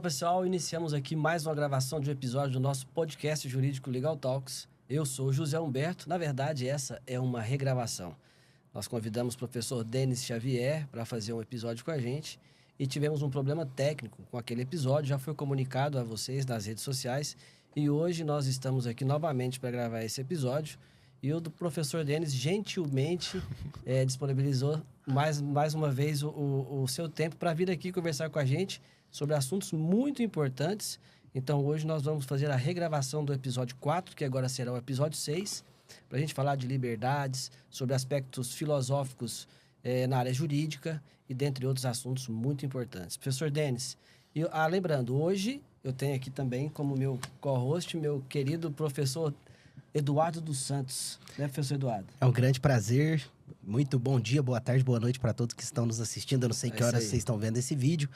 pessoal, iniciamos aqui mais uma gravação de um episódio do nosso podcast jurídico Legal Talks. Eu sou José Humberto, na verdade essa é uma regravação. Nós convidamos o professor Denis Xavier para fazer um episódio com a gente e tivemos um problema técnico com aquele episódio, já foi comunicado a vocês nas redes sociais e hoje nós estamos aqui novamente para gravar esse episódio e o professor Denis gentilmente disponibilizou mais uma vez o seu tempo para vir aqui conversar com a gente sobre assuntos muito importantes. Então, hoje nós vamos fazer a regravação do episódio 4, que agora será o episódio 6, para a gente falar de liberdades, sobre aspectos filosóficos na área jurídica e dentre outros assuntos muito importantes. Professor Denis, lembrando, hoje eu tenho aqui também como meu co-host, meu querido professor Eduardo dos Santos, né, professor Eduardo? É um grande prazer. Muito bom dia, boa tarde, boa noite para todos que estão nos assistindo. Eu não sei que horas vocês estão vendo esse vídeo,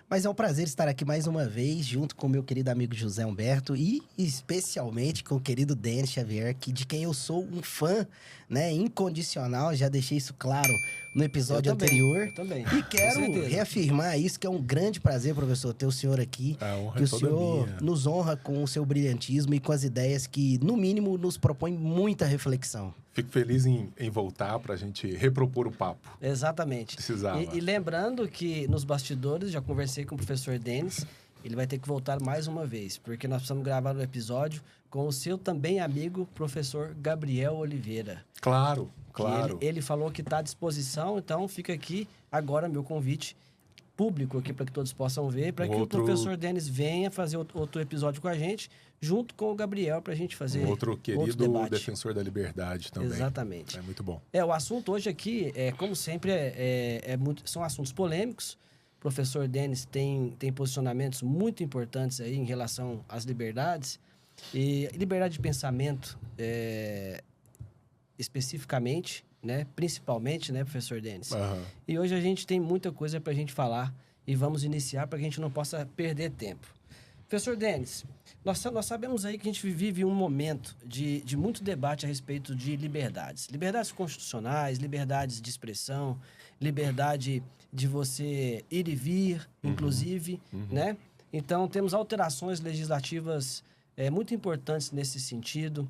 mas é um prazer estar aqui mais uma vez, junto com o meu querido amigo José Humberto e especialmente com o querido Denis Xavier, de quem eu sou um fã, né, incondicional. Já deixei isso claro no episódio anterior. Eu também. E quero reafirmar isso, que é um grande prazer, professor, ter o senhor aqui. A honra que o toda senhor minha. nos honra com o seu brilhantismo e com as ideias que, no mínimo, nos propõem muita reflexão. Fico feliz em voltar para a gente repropor o papo. Exatamente. Precisava. E lembrando que nos bastidores, já conversei com o professor Denis, ele vai ter que voltar mais uma vez, porque nós precisamos gravar um episódio com o seu também amigo, professor Gabriel Oliveira. Claro, claro. Ele falou que está à disposição, então fica aqui agora meu convite público aqui para que todos possam ver, para que o professor Denis venha fazer outro episódio com a gente, junto com o Gabriel, para a gente fazer outro querido debate. Defensor da liberdade também. Exatamente. É muito bom. O assunto hoje aqui, como sempre, são assuntos polêmicos. O professor Denis tem posicionamentos muito importantes aí em relação às liberdades. E liberdade de pensamento, especificamente, né? Principalmente, né, professor Denis? Uhum. E hoje a gente tem muita coisa para a gente falar e vamos iniciar para que a gente não possa perder tempo. Professor Denis, nós sabemos aí que a gente vive um momento de muito debate a respeito de liberdades. Liberdades constitucionais, liberdades de expressão, liberdade de você ir e vir, inclusive, né? Então, temos alterações legislativas muito importantes nesse sentido.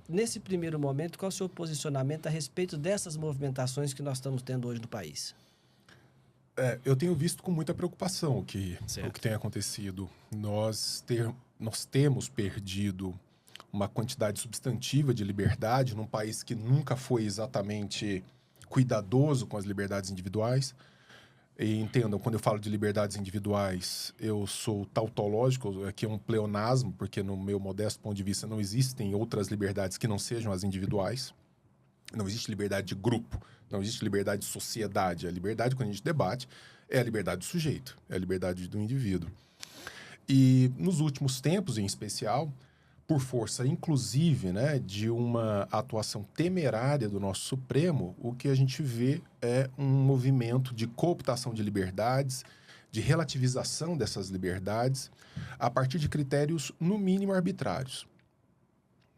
Nesse primeiro momento, qual é o seu posicionamento a respeito dessas movimentações que nós estamos tendo hoje no país? Eu tenho visto com muita preocupação o que tem acontecido. Nós temos perdido uma quantidade substantiva de liberdade num país que nunca foi exatamente cuidadoso com as liberdades individuais. E entendam, quando eu falo de liberdades individuais, eu sou tautológico, aqui é um pleonasmo, porque no meu modesto ponto de vista não existem outras liberdades que não sejam as individuais. Não existe liberdade de grupo, não existe liberdade de sociedade. A liberdade, quando a gente debate, é a liberdade do sujeito, é a liberdade do indivíduo. E nos últimos tempos, em especial, por força, inclusive, né, de uma atuação temerária do nosso Supremo, o que a gente vê é um movimento de cooptação de liberdades, de relativização dessas liberdades, a partir de critérios, no mínimo, arbitrários,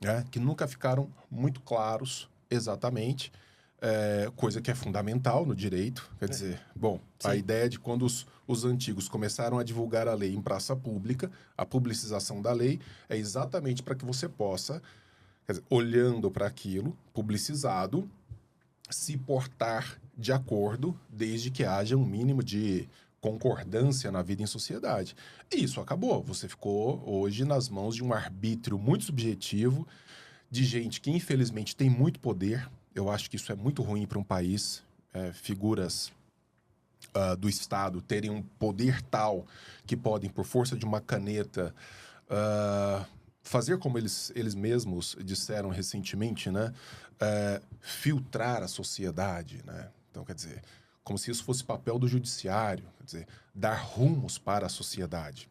né, que nunca ficaram muito claros exatamente, coisa que é fundamental no direito. Quer dizer, bom, sim, a ideia de quando os antigos começaram a divulgar a lei em praça pública, a publicização da lei é exatamente para que você possa, quer dizer, olhando para aquilo, publicizado, se portar de acordo, desde que haja um mínimo de concordância na vida em sociedade. E isso acabou. Você ficou hoje nas mãos de um arbítrio muito subjetivo, de gente que, infelizmente, tem muito poder. Eu acho que isso é muito ruim para um país. Figuras do Estado terem um poder tal que podem, por força de uma caneta, fazer como eles mesmos disseram recentemente, né? Filtrar a sociedade, né? Então, quer dizer, como se isso fosse papel do judiciário, quer dizer, dar rumos para a sociedade.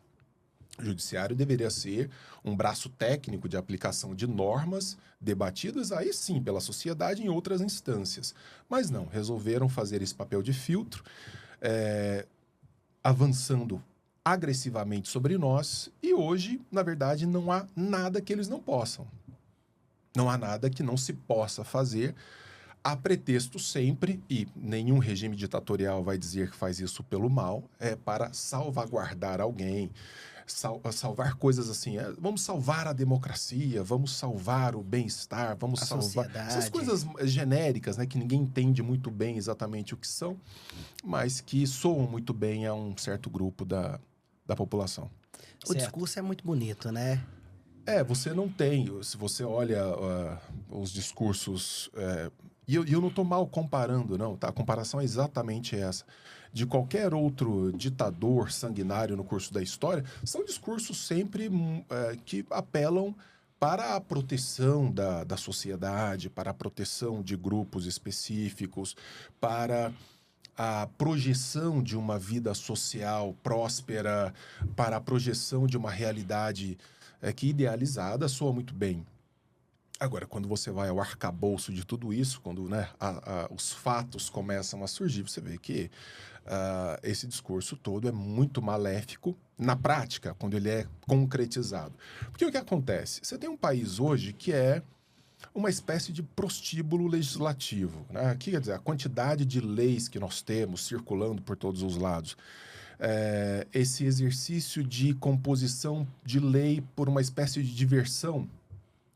O judiciário deveria ser um braço técnico de aplicação de normas debatidas, aí sim, pela sociedade em outras instâncias. Mas não, resolveram fazer esse papel de filtro, avançando agressivamente sobre nós, e hoje, na verdade, não há nada que eles não possam. Não há nada que não se possa fazer, a pretexto sempre, e nenhum regime ditatorial vai dizer que faz isso pelo mal, é para salvaguardar alguém, salvar coisas assim. Vamos salvar a democracia, vamos salvar o bem-estar, vamos a salvar... sociedade. Essas coisas genéricas, né, que ninguém entende muito bem exatamente o que são, mas que soam muito bem a um certo grupo da população. O discurso é muito bonito, né? Você não tem... Se você olha os discursos... E eu não estou mal comparando, não, tá? A comparação é exatamente essa. De qualquer outro ditador sanguinário no curso da história, são discursos sempre que apelam para a proteção da sociedade, para a proteção de grupos específicos, para a projeção de uma vida social próspera, para a projeção de uma realidade que idealizada soa muito bem. Agora, quando você vai ao arcabouço de tudo isso, quando os fatos começam a surgir, você vê que esse discurso todo é muito maléfico na prática, quando ele é concretizado. Porque o que acontece? Você tem um país hoje que é uma espécie de prostíbulo legislativo, né? Quer dizer, a quantidade de leis que nós temos circulando por todos os lados. Esse exercício de composição de lei por uma espécie de diversão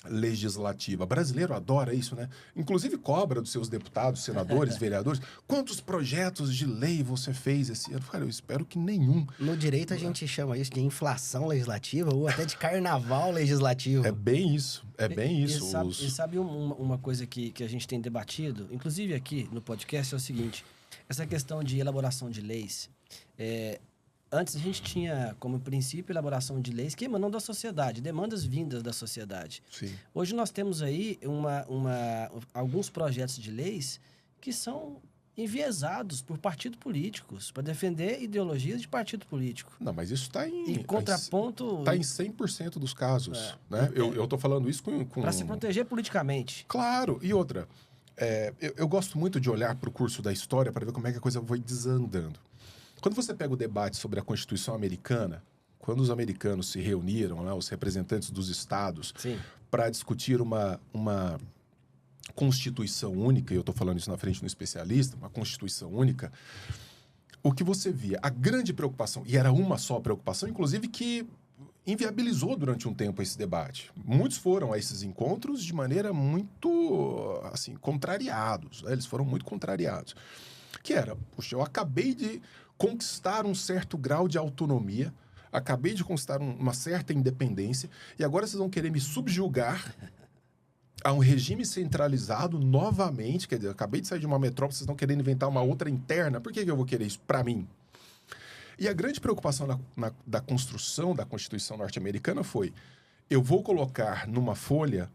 legislativa. O brasileiro adora isso, né? Inclusive cobra dos seus deputados, senadores, vereadores. Quantos projetos de lei você fez esse ano? Cara, eu espero que nenhum. No direito a gente chama isso de inflação legislativa ou até de carnaval legislativo. É bem isso. É bem isso. E sabe uma coisa que a gente tem debatido, inclusive aqui no podcast, é o seguinte. Essa questão de elaboração de leis... Antes a gente tinha como princípio a elaboração de leis que emanam da sociedade, demandas vindas da sociedade. Sim. Hoje nós temos aí alguns projetos de leis que são enviesados por partidos políticos, para defender ideologias de partido político. Não, mas isso está em contraponto... Está em 100% dos casos. Né? Eu estou falando isso com... Para se proteger politicamente. Claro. E outra, eu gosto muito de olhar para o curso da história para ver como é que a coisa foi desandando. Quando você pega o debate sobre a Constituição americana, quando os americanos se reuniram, né, os representantes dos estados, para discutir uma Constituição única, e eu estou falando isso na frente de um especialista, uma Constituição única, o que você via, a grande preocupação, e era uma só preocupação, inclusive que inviabilizou durante um tempo esse debate. Muitos foram a esses encontros de maneira muito, assim, contrariados, né? Eles foram muito contrariados. Que era, puxa, eu acabei de conquistar um certo grau de autonomia, acabei de conquistar uma certa independência, e agora vocês vão querer me subjugar a um regime centralizado novamente. Quer dizer, eu acabei de sair de uma metrópole, vocês estão querendo inventar uma outra interna, por que eu vou querer isso para mim? E a grande preocupação da construção da Constituição norte-americana foi: eu vou colocar numa folha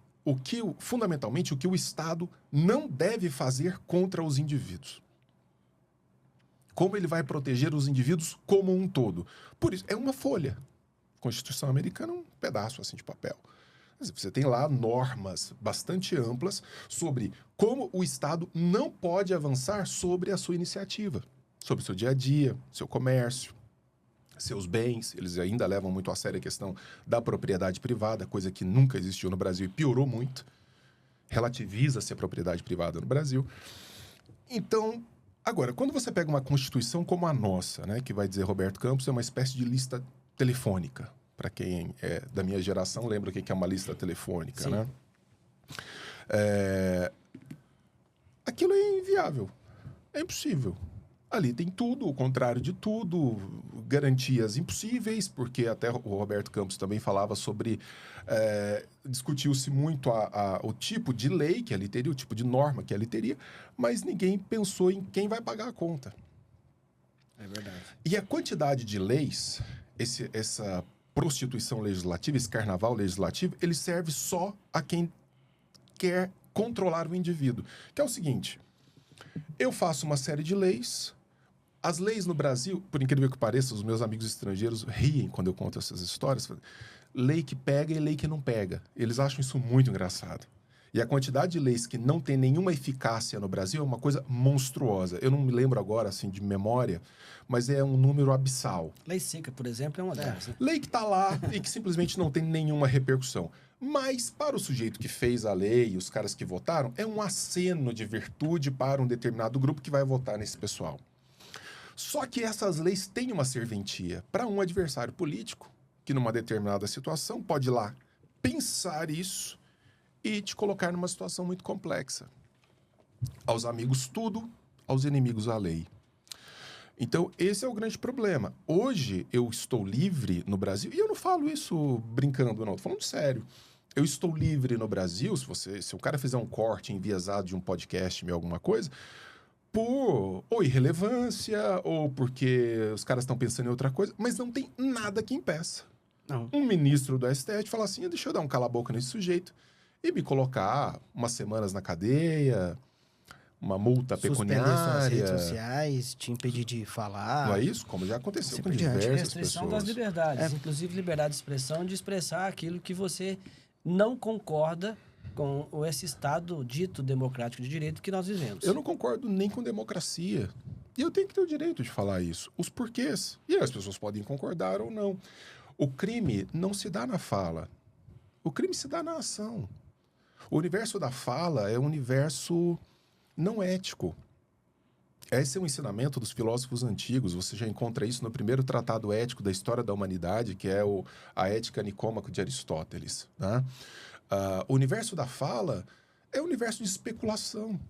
fundamentalmente o que o Estado não deve fazer contra os indivíduos. Como ele vai proteger os indivíduos como um todo. Por isso, é uma folha. A Constituição americana é um pedaço assim de papel. Você tem lá normas bastante amplas sobre como o Estado não pode avançar sobre a sua iniciativa, sobre o seu dia a dia, seu comércio, seus bens. Eles ainda levam muito a sério a questão da propriedade privada, coisa que nunca existiu no Brasil e piorou muito. Relativiza-se a propriedade privada no Brasil. Então... Agora, quando você pega uma Constituição como a nossa, né, que vai dizer Roberto Campos, é uma espécie de lista telefônica. Para quem é da minha geração, lembra o que é uma lista telefônica, né? Aquilo é inviável. É impossível. Ali tem tudo, o contrário de tudo, garantias impossíveis, porque até o Roberto Campos também falava sobre... discutiu-se muito o tipo de lei que ali teria, o tipo de norma que ali teria, mas ninguém pensou em quem vai pagar a conta. É verdade. E a quantidade de leis, essa prostituição legislativa, esse carnaval legislativo, ele serve só a quem quer controlar o indivíduo. Que é o seguinte: eu faço uma série de leis. As leis no Brasil, por incrível que pareça, os meus amigos estrangeiros riem quando eu conto essas histórias. Lei que pega e lei que não pega. Eles acham isso muito engraçado. E a quantidade de leis que não tem nenhuma eficácia no Brasil é uma coisa monstruosa. Eu não me lembro agora, assim, de memória, mas é um número abissal. Lei seca, por exemplo, é uma delas. Né? Lei que está lá e que simplesmente não tem nenhuma repercussão. Mas, para o sujeito que fez a lei, os caras que votaram, é um aceno de virtude para um determinado grupo que vai votar nesse pessoal. Só que essas leis têm uma serventia para um adversário político, que numa determinada situação pode ir lá pensar isso e te colocar numa situação muito complexa. Aos amigos tudo, aos inimigos a lei. Então, esse é o grande problema. Hoje, eu estou livre no Brasil, e eu não falo isso brincando, não, estou falando sério. Eu estou livre no Brasil, se o cara fizer um corte enviesado de um podcast ou alguma coisa, por ou irrelevância, ou porque os caras estão pensando em outra coisa, mas não tem nada que impeça. Não. Um ministro do STF fala assim, deixa eu dar um cala-boca nesse sujeito e me colocar umas semanas na cadeia, uma multa pecuniária. Suspender suas redes sociais, te impedir de falar. Não é isso? Como já aconteceu com diante. diversas Restrição pessoas. das liberdades, inclusive liberdade de expressão, de expressar aquilo que você não concorda com esse Estado dito democrático de direito que nós vivemos. Eu não concordo nem com democracia. E eu tenho que ter o direito de falar isso. Os porquês. E as pessoas podem concordar ou não. O crime não se dá na fala. O crime se dá na ação. O universo da fala é um universo não ético. Esse é um ensinamento dos filósofos antigos. Você já encontra isso no primeiro tratado ético da história da humanidade, que é a Ética Nicômaco de Aristóteles. Né? O universo da fala é um universo de especulação.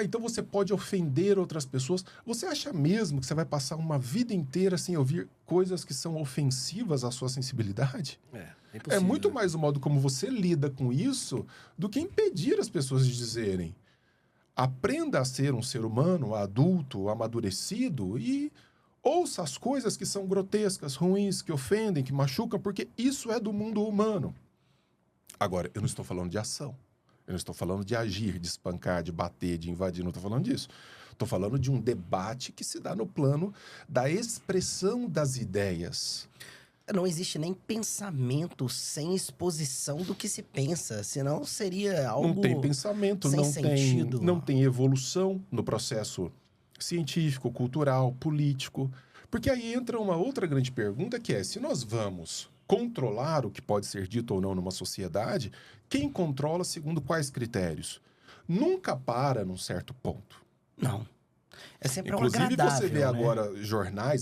Então você pode ofender outras pessoas. Você acha mesmo que você vai passar uma vida inteira sem ouvir coisas que são ofensivas à sua sensibilidade? É muito mais o modo como você lida com isso do que impedir as pessoas de dizerem. Aprenda a ser um ser humano adulto, amadurecido e ouça as coisas que são grotescas, ruins, que ofendem, que machucam, porque isso é do mundo humano. Agora, eu não estou falando de ação. Eu não estou falando de agir, de espancar, de bater, de invadir. Não estou falando disso. Estou falando de um debate que se dá no plano da expressão das ideias. Não existe nem pensamento sem exposição do que se pensa, senão seria algo não tem pensamento, sem sentido. Não tem evolução no processo científico, cultural, político. Porque aí entra uma outra grande pergunta, que é, se nós vamos controlar o que pode ser dito ou não numa sociedade, quem controla segundo quais critérios? Nunca para num certo ponto. Não. É sempre Inclusive, agradável, você vê né? agora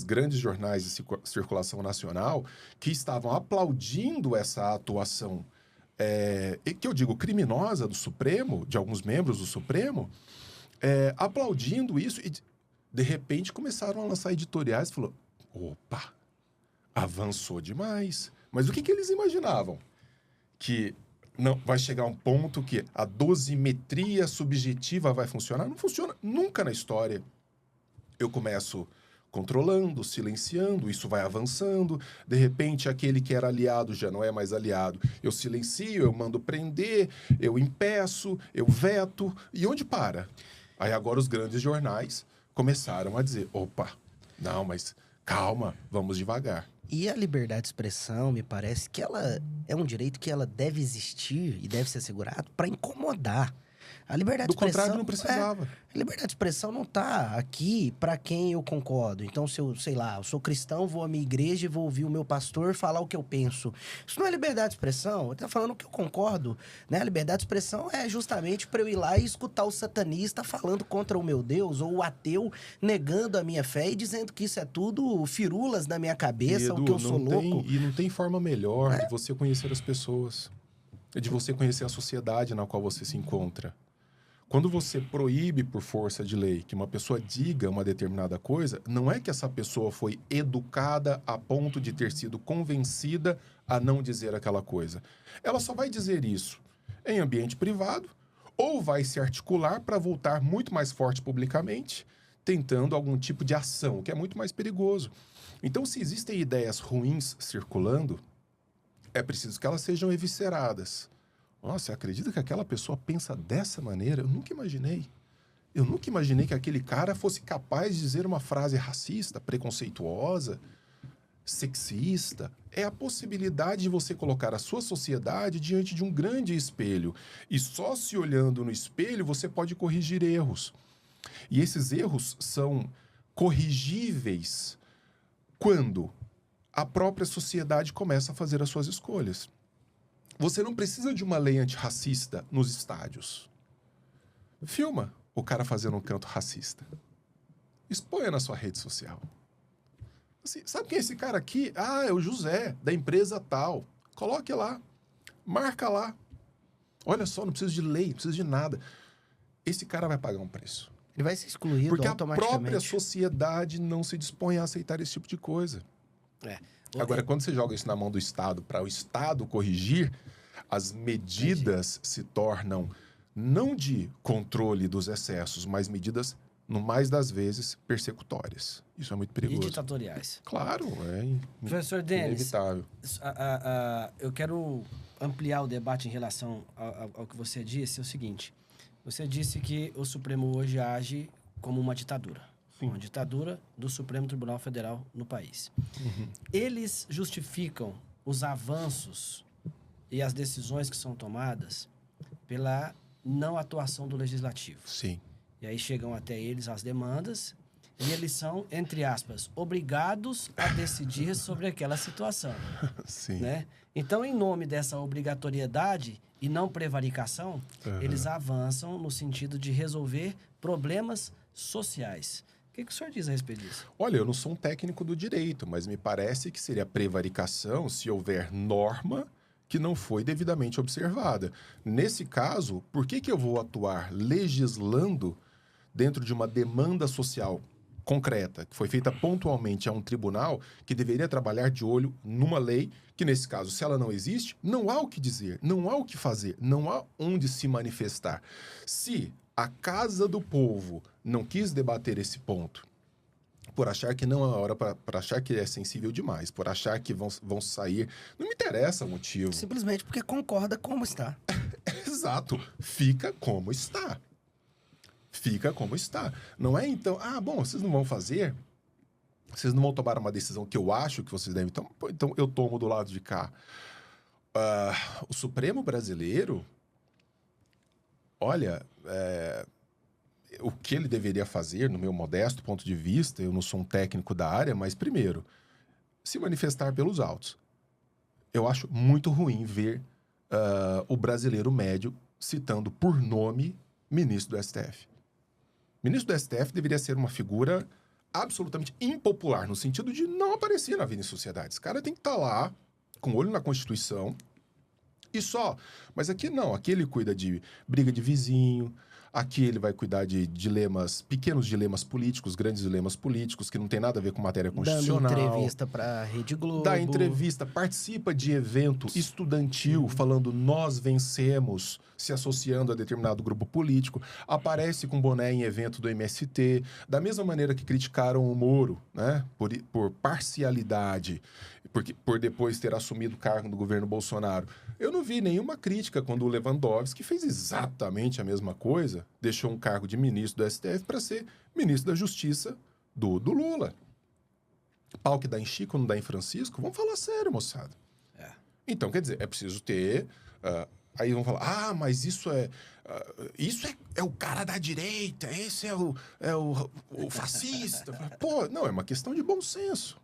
grandes jornais de circulação nacional, que estavam aplaudindo essa atuação, que eu digo criminosa do Supremo, de alguns membros do Supremo, aplaudindo isso e, de repente, começaram a lançar editoriais e falou, opa, avançou demais. Mas o que eles imaginavam? Que não vai chegar um ponto que a dosimetria subjetiva vai funcionar? Não funciona nunca na história. Eu começo controlando, silenciando, isso vai avançando. De repente, aquele que era aliado já não é mais aliado. Eu silencio, eu mando prender, eu impeço, eu veto. E onde para? Aí agora os grandes jornais começaram a dizer, opa, não, mas calma, vamos devagar. E a liberdade de expressão, me parece que ela é um direito que ela deve existir e deve ser assegurado para incomodar. A liberdade de expressão... Do contrário, não precisava. A liberdade de expressão não está aqui para quem eu concordo. Então, se eu, sei lá, eu sou cristão, vou à minha igreja e vou ouvir o meu pastor falar o que eu penso. Isso não é liberdade de expressão. Ele está falando o que eu concordo. Né? A liberdade de expressão é justamente para eu ir lá e escutar o satanista falando contra o meu Deus, ou o ateu negando a minha fé e dizendo que isso é tudo firulas da minha cabeça, Edu, o que eu sou louco. E não tem forma melhor de você conhecer as pessoas, de você conhecer a sociedade na qual você se encontra. Quando você proíbe por força de lei que uma pessoa diga uma determinada coisa, não é que essa pessoa foi educada a ponto de ter sido convencida a não dizer aquela coisa. Ela só vai dizer isso em ambiente privado ou vai se articular para voltar muito mais forte publicamente, tentando algum tipo de ação, que é muito mais perigoso. Então, se existem ideias ruins circulando, é preciso que elas sejam evisceradas. Nossa, você acredita que aquela pessoa pensa dessa maneira? Eu nunca imaginei. Eu nunca imaginei que aquele cara fosse capaz de dizer uma frase racista, preconceituosa, sexista. É a possibilidade de você colocar a sua sociedade diante de um grande espelho. E só se olhando no espelho você pode corrigir erros. E esses erros são corrigíveis quando a própria sociedade começa a fazer as suas escolhas. Você não precisa de uma lei antirracista nos estádios. Filma o cara fazendo um canto racista. Exponha na sua rede social. Assim, sabe quem é esse cara aqui? Ah, é o José, da empresa tal. Coloque lá. Marca lá. Olha só, não precisa de lei, não precisa de nada. Esse cara vai pagar um preço. Ele vai ser excluído porque automaticamente. Porque a própria sociedade não se dispõe a aceitar esse tipo de coisa. Agora, quando você joga isso na mão do Estado, para o Estado corrigir, as medidas se tornam não de controle dos excessos, mas medidas, no mais das vezes, persecutórias. Isso é muito perigoso. E ditatoriais. Claro, Professor Denis, inevitável. Eu quero ampliar o debate em relação ao que você disse. É o seguinte, você disse que o Supremo hoje age como uma ditadura. Sim. Uma ditadura do Supremo Tribunal Federal no país. Eles justificam os avanços e as decisões que são tomadas pela não atuação do Legislativo. Sim. E aí chegam até eles as demandas e eles são, entre aspas, obrigados a decidir sobre aquela situação. Sim. Né? Então, em nome dessa obrigatoriedade e não prevaricação, eles avançam no sentido de resolver problemas sociais. O que o senhor diz a respeito disso? Olha, eu não sou um técnico do direito, mas me parece que seria prevaricação se houver norma que não foi devidamente observada. Nesse caso, por que eu vou atuar legislando dentro de uma demanda social concreta, que foi feita pontualmente a um tribunal que deveria trabalhar de olho numa lei que, nesse caso, se ela não existe, não há o que dizer, não há o que fazer, não há onde se manifestar. Se a Casa do Povo não quis debater esse ponto, por achar que não é a hora, para achar que é sensível demais, por achar que vão sair... Não me interessa o motivo. Simplesmente porque concorda como está. Exato. Fica como está. Fica como está. Não é então... Ah, bom, vocês não vão fazer? Vocês não vão tomar uma decisão que eu acho que vocês devem tomar? Então eu tomo do lado de cá. O Supremo brasileiro... Olha... O que ele deveria fazer, no meu modesto ponto de vista, eu não sou um técnico da área, mas, primeiro, se manifestar pelos autos. Eu acho muito ruim ver o brasileiro médio citando por nome ministro do STF. Ministro do STF deveria ser uma figura absolutamente impopular, no sentido de não aparecer na vida em sociedade. Esse cara tem que estar lá, com o olho na Constituição, e só. Mas aqui não, aqui ele cuida de briga de vizinho... Aqui ele vai cuidar de dilemas, pequenos dilemas políticos, grandes dilemas políticos, que não tem nada a ver com matéria constitucional. Dando entrevista para a Rede Globo. Dá entrevista, participa de evento estudantil, falando nós vencemos, se associando a determinado grupo político. Aparece com boné em evento do MST. Da mesma maneira que criticaram o Moro, né, por parcialidade, por depois ter assumido o cargo do governo Bolsonaro. Eu não vi nenhuma crítica quando o Lewandowski fez exatamente a mesma coisa, deixou um cargo de ministro do STF para ser ministro da Justiça do Lula. Pau que dá em Chico, não dá em Francisco? Vamos falar sério, moçada. Então, quer dizer, é preciso ter... aí vão falar, mas isso é o cara da direita, esse é o fascista. Pô, não, é uma questão de bom senso.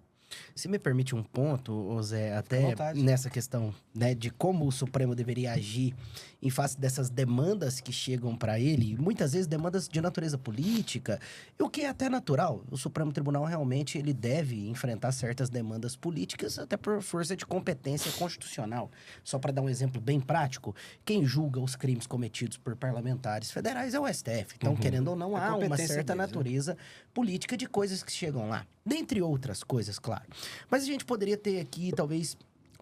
Se me permite um ponto, Zé, até nessa questão, né, de como o Supremo deveria agir em face dessas demandas que chegam para ele, muitas vezes demandas de natureza política, o que é até natural. O Supremo Tribunal realmente ele deve enfrentar certas demandas políticas até por força de competência constitucional. Só para dar um exemplo bem prático, quem julga os crimes cometidos por parlamentares federais é o STF. Então, querendo ou não, há uma certa natureza política de coisas que chegam lá. Dentre outras coisas, claro. Mas a gente poderia ter aqui, talvez,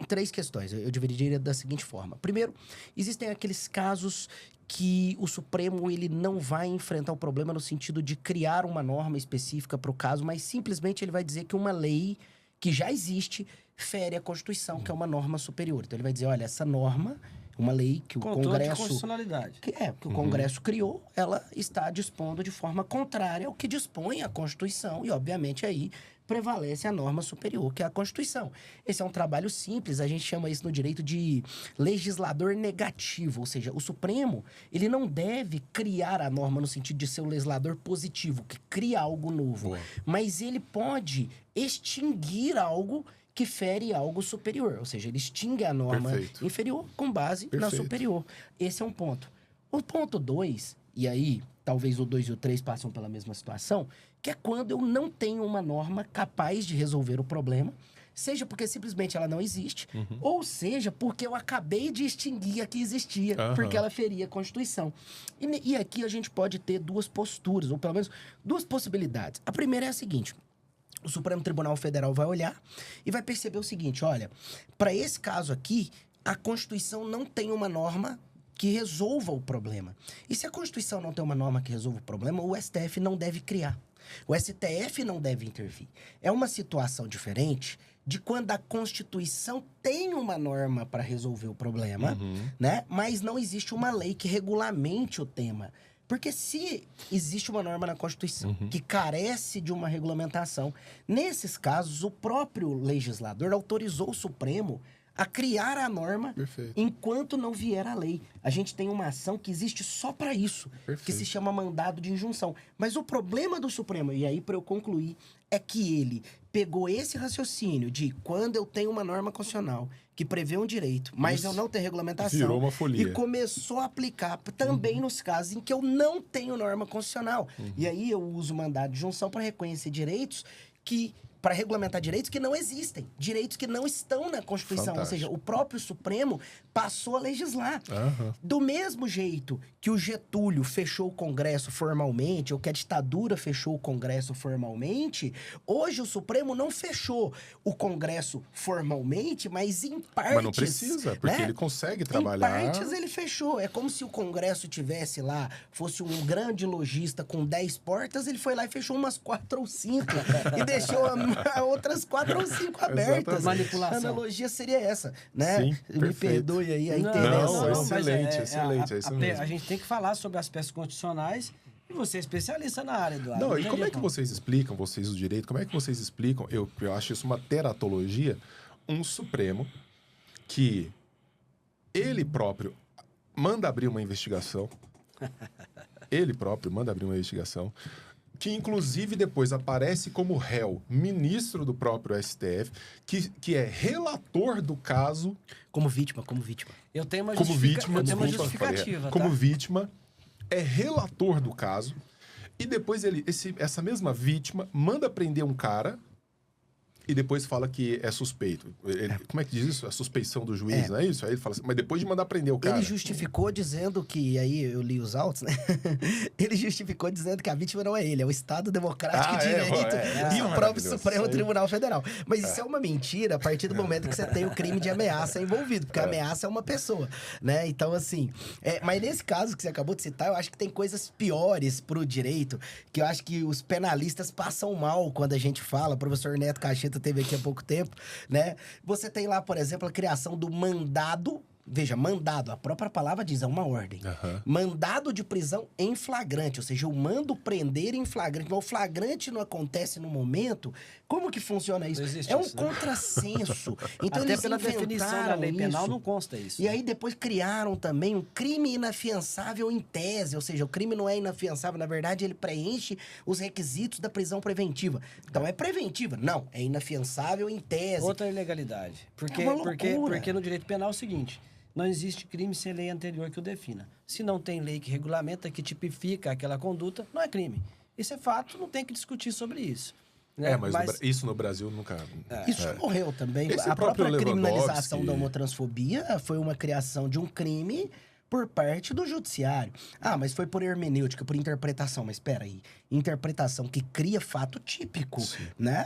3 questões. Eu dividiria da seguinte forma. Primeiro, existem aqueles casos que o Supremo ele não vai enfrentar o problema no sentido de criar uma norma específica para o caso, mas simplesmente ele vai dizer que uma lei que já existe fere a Constituição, que é uma norma superior. Então ele vai dizer, olha, essa norma, uma lei que o Congresso... constitucionalidade. Que o Congresso criou, ela está dispondo de forma contrária ao que dispõe a Constituição e, obviamente, aí prevalece a norma superior, que é a Constituição. Esse é um trabalho simples, a gente chama isso no direito de legislador negativo, ou seja, o Supremo, ele não deve criar a norma no sentido de ser o legislador positivo, que cria algo novo, mas ele pode extinguir algo que fere algo superior. Ou seja, ele extingue a norma inferior com base na superior. Esse é um ponto. O ponto 2, e aí talvez o 2 e o 3 passam pela mesma situação, que é quando eu não tenho uma norma capaz de resolver o problema, seja porque simplesmente ela não existe, ou seja porque eu acabei de extinguir a que existia, porque ela feria a Constituição. E aqui a gente pode ter duas posturas, ou pelo menos duas possibilidades. A primeira é a seguinte: o Supremo Tribunal Federal vai olhar e vai perceber o seguinte: olha, para esse caso aqui, a Constituição não tem uma norma que resolva o problema. E se a Constituição não tem uma norma que resolva o problema, o STF não deve criar. O STF não deve intervir. É uma situação diferente de quando a Constituição tem uma norma para resolver o problema, né? Mas não existe uma lei que regulamente o tema. Porque se existe uma norma na Constituição que carece de uma regulamentação, nesses casos, o próprio legislador autorizou o Supremo a criar a norma enquanto não vier a lei. A gente tem uma ação que existe só para isso, que se chama mandado de injunção. Mas o problema do Supremo, e aí para eu concluir, é que ele pegou esse raciocínio de quando eu tenho uma norma constitucional que prevê um direito, mas eu não tenho regulamentação, virou uma folia. E começou a aplicar também nos casos em que eu não tenho norma constitucional. E aí eu uso o mandado de injunção para reconhecer direitos para regulamentar direitos que não existem, direitos que não estão na Constituição. Fantástico. Ou seja, o próprio Supremo passou a legislar. Do mesmo jeito que o Getúlio fechou o Congresso formalmente, ou que a ditadura fechou o Congresso formalmente, hoje o Supremo não fechou o Congresso formalmente, mas em partes... Mas não precisa, porque ele consegue trabalhar... Em partes ele fechou. É como se o Congresso tivesse lá, fosse um grande lojista com 10 portas, ele foi lá e fechou umas 4 ou 5 e deixou outras 4 ou 5 abertas. Manipulação. A analogia seria essa, né? Sim, Me perdoe aí a internet. Não, excelente, excelente. É isso mesmo. A gente tem que falar sobre aspectos constitucionais e você é especialista na área, Eduardo. Não, e como é que vocês explicam, vocês do direito, como é que vocês explicam, eu acho isso uma teratologia, um Supremo que ele próprio manda abrir uma investigação, que inclusive depois aparece como réu, ministro do próprio STF, que é relator do caso... Como vítima. Eu tenho uma justificativa. Como vítima, é relator do caso, e depois essa mesma vítima manda prender um cara... E depois fala que é suspeito. Como é que diz isso? A suspeição do juiz, não é isso? Aí ele fala assim, mas depois de mandar prender o cara... Ele justificou dizendo que... Aí eu li os autos, né? Ele justificou dizendo que a vítima não é ele, é o Estado Democrático de Direito e o próprio Supremo Tribunal Federal. Mas isso é uma mentira a partir do momento que você tem o crime de ameaça envolvido, porque a ameaça é uma pessoa, né? Então, assim... mas nesse caso que você acabou de citar, eu acho que tem coisas piores pro direito, que eu acho que os penalistas passam mal quando a gente fala. O professor Neto Cacheta teve aqui há pouco tempo, né? Você tem lá, por exemplo, a criação do mandado. Veja, mandado, a própria palavra diz, é uma ordem. Mandado de prisão em flagrante, ou seja, eu mando prender em flagrante. Mas o flagrante não acontece no momento. Como que funciona isso? É um contrassenso. Então, até pela definição da lei penal não consta isso. E aí depois criaram também um crime inafiançável em tese, ou seja, o crime não é inafiançável, na verdade ele preenche os requisitos da prisão preventiva. Então é preventiva? Não, é inafiançável em tese. Outra ilegalidade. Porque no direito penal é o seguinte... Não existe crime sem lei anterior que o defina. Se não tem lei que regulamenta, que tipifica aquela conduta, não é crime. Isso é fato, não tem que discutir sobre isso. Né? Mas isso no Brasil nunca... Isso morreu também. A própria criminalização da homotransfobia foi uma criação de um crime por parte do judiciário. Mas foi por hermenêutica, por interpretação. Mas espera aí, interpretação que cria fato típico, né?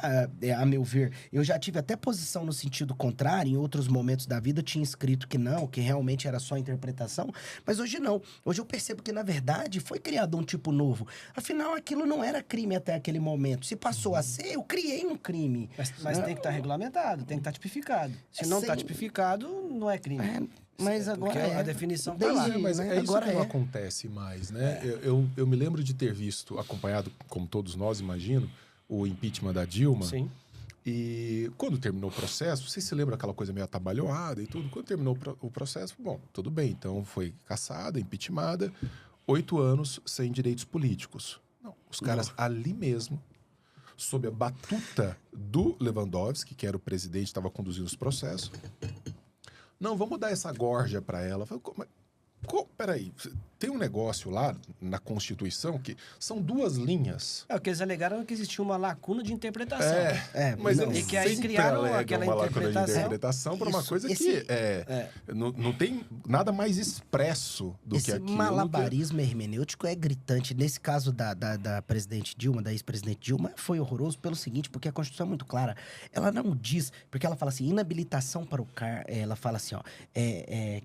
A meu ver, eu já tive até posição no sentido contrário, em outros momentos da vida eu tinha escrito que não, que realmente era só interpretação, mas hoje não. Hoje eu percebo que, na verdade, foi criado um tipo novo. Afinal, aquilo não era crime até aquele momento. Se passou a ser, eu criei um crime. Mas tem que estar regulamentado, tem que estar tipificado. Se não está tipificado, não é crime. Mas agora a definição tá lá. Mas é isso que não acontece mais, né? Eu me lembro de ter visto, acompanhado, como todos nós, imagino, o impeachment da Dilma. Sim. E quando terminou o processo, vocês se lembram aquela coisa meio atabalhoada e tudo? Quando terminou o processo, bom, tudo bem. Então foi cassada, impeachmentada, 8 anos sem direitos políticos. Não, os caras ali mesmo sob a batuta do Lewandowski, que era o presidente, estava conduzindo os processos. Não, vamos dar essa gorja para ela. Eu falei, peraí, tem um negócio lá na Constituição que são 2 linhas. O que eles alegaram é que existia uma lacuna de interpretação. Mas e que aí criaram aquela uma lacuna de interpretação para uma coisa que não tem nada mais expresso do que aquilo. Esse malabarismo hermenêutico é gritante. Nesse caso da presidente Dilma, da ex-presidente Dilma, foi horroroso pelo seguinte, porque a Constituição é muito clara. Ela não diz, porque ela fala assim, inabilitação para o cargo, ela fala assim, ó,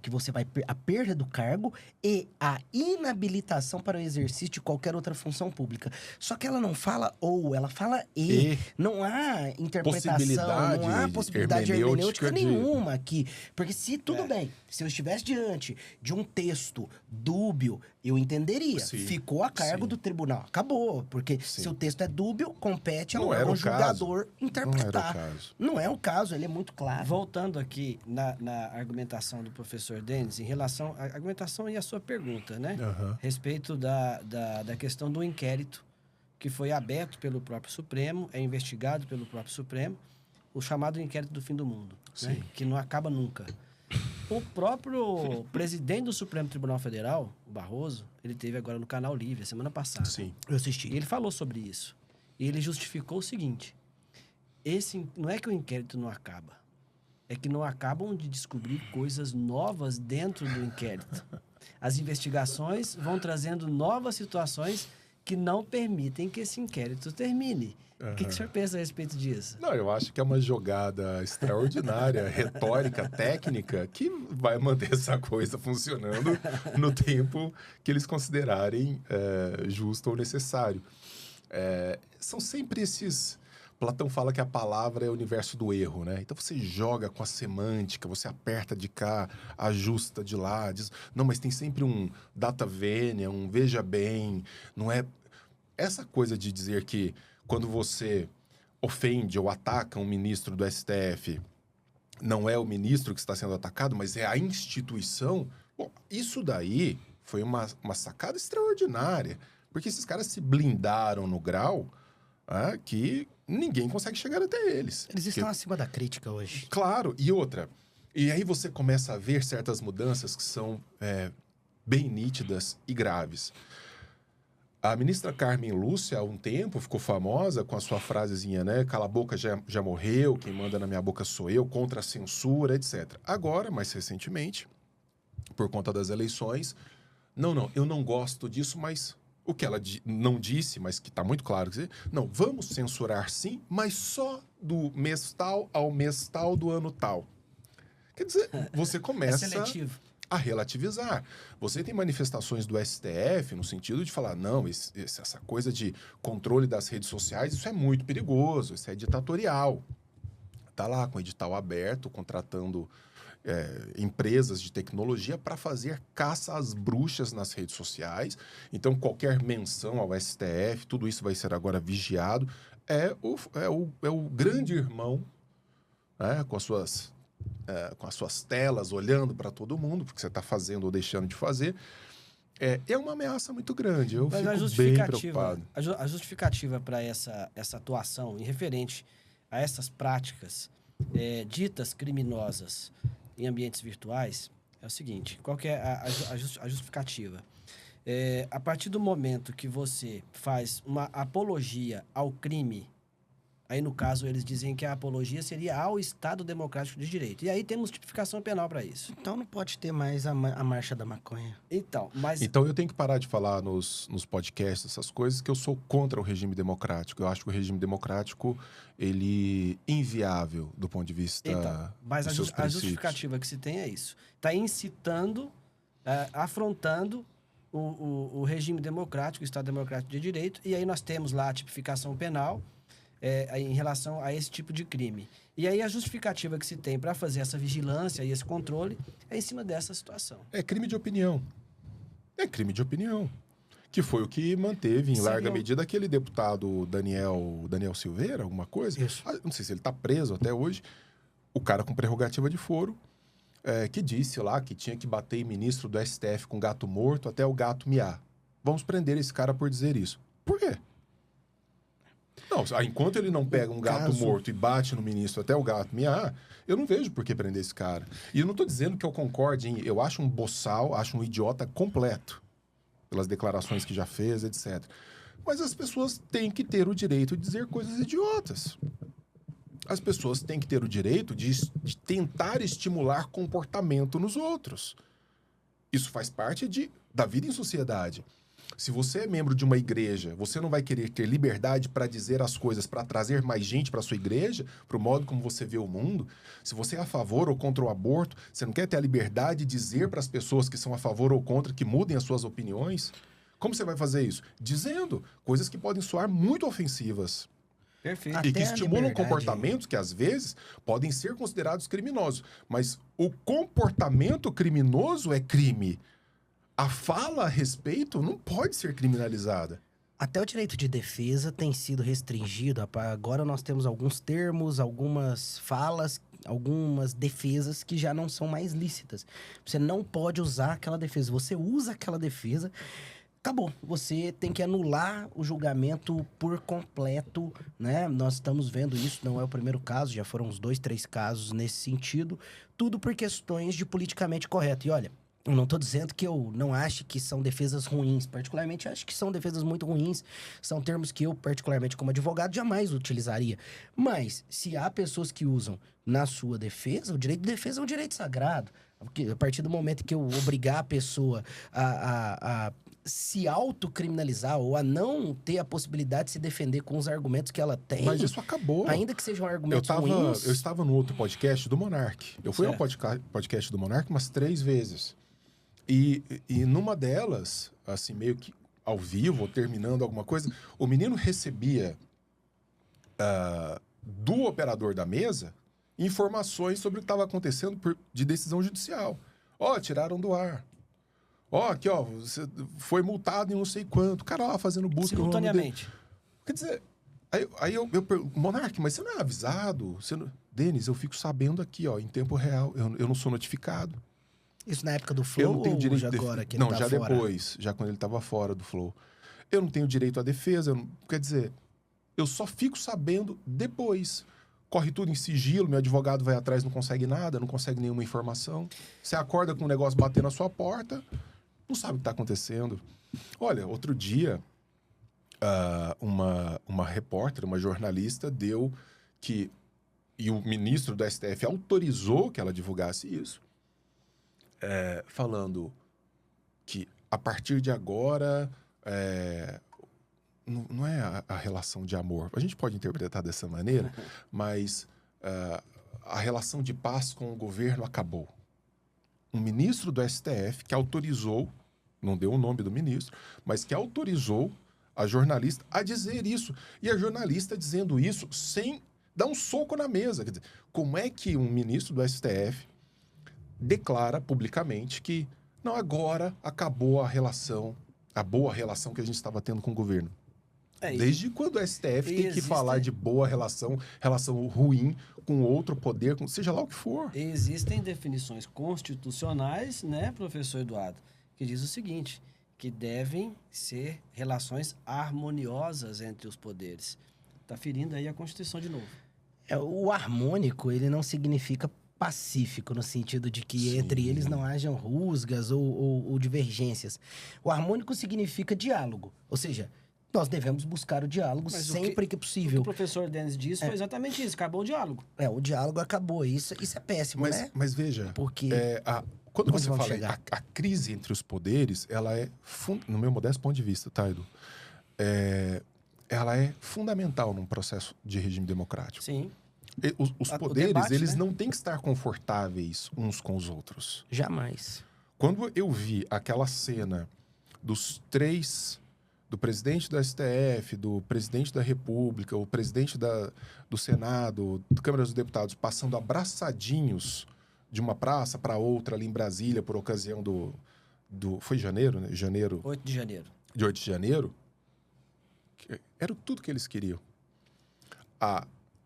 que você vai, a perda do cargo e a inabilitação para o exercício de qualquer outra função pública. Só que ela não fala ou, ela fala e. Não há interpretação, não há possibilidade hermenêutica nenhuma aqui. Porque se, tudo bem, se eu estivesse diante de um texto dúbio, eu entenderia. Sim. Ficou a cargo do tribunal. Acabou. Porque se o texto é dúbio, compete ao julgador interpretar. Não é o caso, ele é muito claro. Voltando aqui na argumentação do professor Denis, em relação à argumentação e a sua pergunta, né? Respeito da questão do inquérito que foi aberto pelo próprio Supremo, é investigado pelo próprio Supremo, o chamado inquérito do fim do mundo, né? Que não acaba nunca. O próprio presidente do Supremo Tribunal Federal, o Barroso, ele teve agora no Canal Livre, a semana passada. Sim. Eu assisti. E ele falou sobre isso. E ele justificou o seguinte, não é que o inquérito não acaba, é que não acabam de descobrir coisas novas dentro do inquérito. As investigações vão trazendo novas situações que não permitem que esse inquérito termine. O que o senhor pensa a respeito disso? Não, eu acho que é uma jogada extraordinária, retórica, técnica, que vai manter essa coisa funcionando no tempo que eles considerarem justo ou necessário. São sempre esses... Platão fala que a palavra é o universo do erro, né? Então você joga com a semântica, você aperta de cá, ajusta de lá, diz... Não, mas tem sempre um data venia, um veja bem, não é... Essa coisa de dizer que quando você ofende ou ataca um ministro do STF, não é o ministro que está sendo atacado, mas é a instituição. Bom, isso daí foi uma sacada extraordinária, porque esses caras se blindaram no grau que ninguém consegue chegar até eles. Eles estão acima da crítica hoje. Claro, e outra. E aí você começa a ver certas mudanças que são bem nítidas e graves. A ministra Carmen Lúcia, há um tempo, ficou famosa com a sua frasezinha, né? Cala a boca, já morreu, quem manda na minha boca sou eu, contra a censura, etc. Agora, mais recentemente, por conta das eleições, não, eu não gosto disso, mas o que ela não disse, mas que está muito claro, não, vamos censurar sim, mas só do mês tal ao mês tal do ano tal. Quer dizer, você começa... É seletivo. A relativizar. Você tem manifestações do STF no sentido de falar, não, essa coisa de controle das redes sociais, isso é muito perigoso, isso é ditatorial. Está lá com o edital aberto, contratando empresas de tecnologia para fazer caça às bruxas nas redes sociais. Então, qualquer menção ao STF, tudo isso vai ser agora vigiado. É o grande irmão, né, com as suas telas, olhando para todo mundo, porque você está fazendo ou deixando de fazer, é uma ameaça muito grande. Eu fico bem preocupado. A justificativa para essa atuação em referente a essas práticas ditas criminosas em ambientes virtuais é o seguinte, qual que é a justificativa? A partir do momento que você faz uma apologia ao crime, aí, no caso, eles dizem que a apologia seria ao Estado Democrático de Direito. E aí temos tipificação penal para isso. Então não pode ter mais a marcha da maconha. Então eu tenho que parar de falar nos podcasts essas coisas, que eu sou contra o regime democrático. Eu acho que o regime democrático, ele é inviável do ponto de vista mas a justificativa que se tem é isso. Está incitando, afrontando o regime democrático, o Estado Democrático de Direito. E aí nós temos lá a tipificação penal, em relação a esse tipo de crime. E aí a justificativa que se tem para fazer essa vigilância e esse controle é em cima dessa situação. É crime de opinião. É crime de opinião. Que foi o que manteve, em larga medida, aquele deputado Daniel Silveira, alguma coisa. Isso. Não sei se ele está preso até hoje. O cara com prerrogativa de foro, que disse lá que tinha que bater em ministro do STF com gato morto até o gato miar. Vamos prender esse cara por dizer isso. Por quê? Não, Não, enquanto ele não pega um gato morto e bate no ministro até o gato miar, eu não vejo por que prender esse cara. E eu não estou dizendo que eu concorde, hein? Eu acho um boçal, acho um idiota completo, pelas declarações que já fez, etc. Mas as pessoas têm que ter o direito de dizer coisas idiotas. As pessoas têm que ter o direito de tentar estimular comportamento nos outros. Isso faz parte da vida em sociedade. Se você é membro de uma igreja, você não vai querer ter liberdade para dizer as coisas, para trazer mais gente para sua igreja, para o modo como você vê o mundo. Se você é a favor ou contra o aborto, você não quer ter a liberdade de dizer para as pessoas que são a favor ou contra que mudem as suas opiniões? Como você vai fazer isso? Dizendo coisas que podem soar muito ofensivas. Perfeito. E que estimulam comportamentos que, às vezes, podem ser considerados criminosos. Mas o comportamento criminoso é crime. A fala a respeito não pode ser criminalizada. Até o direito de defesa tem sido restringido. Agora nós temos alguns termos, algumas falas, algumas defesas que já não são mais lícitas. Você não pode usar aquela defesa. Você usa aquela defesa, acabou. Você tem que anular o julgamento por completo, né? Nós estamos vendo isso, não é o primeiro caso, já foram uns 2, 3 casos nesse sentido. Tudo por questões de politicamente correto. E olha, eu não estou dizendo que eu não acho que são defesas ruins. Particularmente, acho que são defesas muito ruins. São termos que eu, particularmente como advogado, jamais utilizaria. Mas, se há pessoas que usam na sua defesa, o direito de defesa é um direito sagrado. Porque a partir do momento que eu obrigar a pessoa a se autocriminalizar ou a não ter a possibilidade de se defender com os argumentos que ela tem... Mas isso acabou. Ainda que sejam argumentos ruins... Eu estava no outro podcast do Monark. Eu fui ao podcast do Monark umas 3 vezes. E numa delas, assim, meio que ao vivo, ou terminando alguma coisa, o menino recebia do operador da mesa informações sobre o que estava acontecendo de decisão judicial. Tiraram do ar. Aqui, você foi multado em não sei quanto. O cara lá fazendo busca. Simultaneamente. Quer dizer, aí eu pergunto, Monark, mas você não é avisado? Denis, eu fico sabendo aqui, em tempo real. Eu não sou notificado. Isso na época do Flow ou já agora que ele não, tá já fora? Depois, já quando ele estava fora do Flow. Eu não tenho direito à defesa, quer dizer, eu só fico sabendo depois. Corre tudo em sigilo, meu advogado vai atrás, não consegue nada, não consegue nenhuma informação. Você acorda com um negócio batendo na sua porta, não sabe o que está acontecendo. Olha, outro dia, uma repórter, uma jornalista, e o ministro do STF autorizou que ela divulgasse isso, falando que a partir de agora não é a relação de amor. A gente pode interpretar dessa maneira, mas a relação de paz com o governo acabou. Um ministro do STF que autorizou, não deu o nome do ministro, mas que autorizou a jornalista a dizer isso. E a jornalista dizendo isso sem dar um soco na mesa. Quer dizer, como é que um ministro do STF declara publicamente que não, agora acabou a boa relação que a gente estava tendo com o governo? Desde quando o STF tem que falar de boa relação ruim com outro poder, seja lá o que for? Existem definições constitucionais, né, professor Eduardo, que diz o seguinte, que devem ser relações harmoniosas entre os poderes. Está ferindo aí a Constituição de novo. O harmônico, ele não significa pacífico, no sentido de que entre eles não hajam rusgas ou divergências. O harmônico significa diálogo, ou seja, nós devemos buscar o diálogo sempre que possível. O que o professor Denis disse foi exatamente isso, acabou o diálogo. O diálogo acabou, isso é péssimo, né? Mas veja, porque quando você fala a crise entre os poderes, ela é, no meu modesto ponto de vista, tá, Edu? Ela é fundamental num processo de regime democrático. Sim. Os poderes, debate, eles não têm que estar confortáveis uns com os outros. Jamais. Quando eu vi aquela cena dos 3... do presidente do STF, do presidente da República, o presidente do Senado, da Câmara dos Deputados, passando abraçadinhos de uma praça para outra ali em Brasília, por ocasião foi janeiro, né? 8 de janeiro. De 8 de janeiro. Era tudo que eles queriam.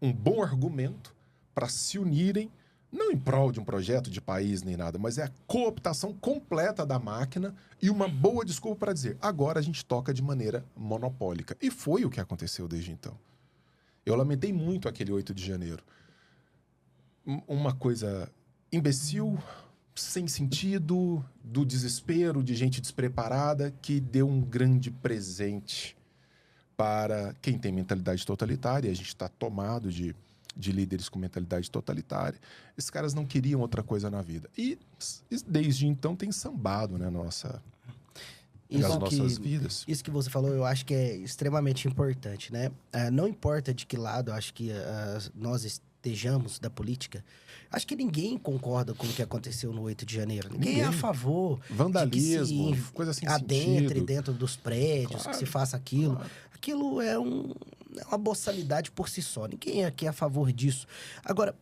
Um bom argumento para se unirem, não em prol de um projeto de país nem nada, mas é a cooptação completa da máquina e uma boa desculpa para dizer, agora a gente toca de maneira monopólica. E foi o que aconteceu desde então. Eu lamentei muito aquele 8 de janeiro. Uma coisa imbecil, sem sentido, do desespero, de gente despreparada, que deu um grande presente para quem tem mentalidade totalitária. A gente está tomado de líderes com mentalidade totalitária. Esses caras não queriam outra coisa na vida. E desde então tem sambado, né, nas nossas vidas. Isso que você falou, eu acho que é extremamente importante, né? Não importa de que lado, acho que nós estejamos da política, acho que ninguém concorda com o que aconteceu no 8 de janeiro. Ninguém é a favor vandalismo, de que coisa sem adentre sentido. dentro dos prédios, Claro, que se faça aquilo. claro. Aquilo é uma boçalidade por si só. Ninguém aqui é a favor disso. Agora,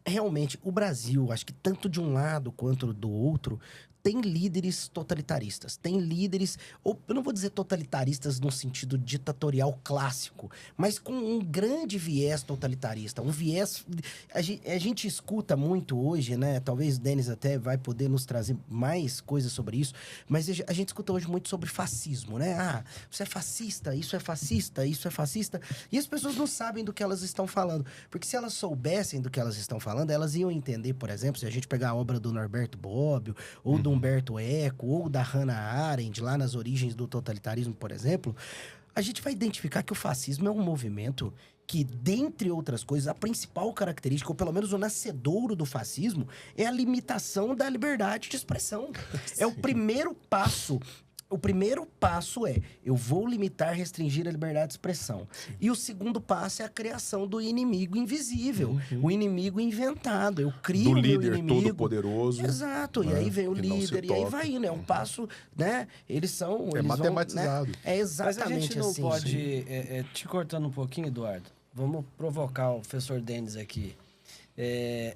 realmente, o Brasil, acho que tanto de um lado quanto do outro, tem líderes totalitaristas. Tem líderes, ou eu não vou dizer totalitaristas no sentido ditatorial clássico, mas com um grande viés totalitarista. Um viés... A gente escuta muito hoje, né? Talvez o Denis até vai poder nos trazer mais coisas sobre isso, mas a gente escuta hoje muito sobre fascismo, né? Você é fascista, isso é fascista, isso é fascista. E as pessoas não sabem do que elas estão falando. Porque se elas soubessem do que elas estão falando, elas iam entender, por exemplo, se a gente pegar a obra do Norberto Bobbio, ou do Humberto Eco, ou da Hannah Arendt, lá nas origens do totalitarismo, por exemplo, a gente vai identificar que o fascismo é um movimento que, dentre outras coisas, a principal característica, ou pelo menos o nascedouro do fascismo, é a limitação da liberdade de expressão. É o primeiro passo. O primeiro passo é, eu vou limitar, restringir a liberdade de expressão. E o segundo passo é a criação do inimigo invisível, o inimigo inventado. Eu crio o meu inimigo. Do líder todo-poderoso. Exato, e aí vem o líder, e aí vai indo. É um passo, né? Eles são... É matematizado. Né? É exatamente assim. Mas a gente não pode... te cortando um pouquinho, Eduardo, vamos provocar o professor Denis aqui.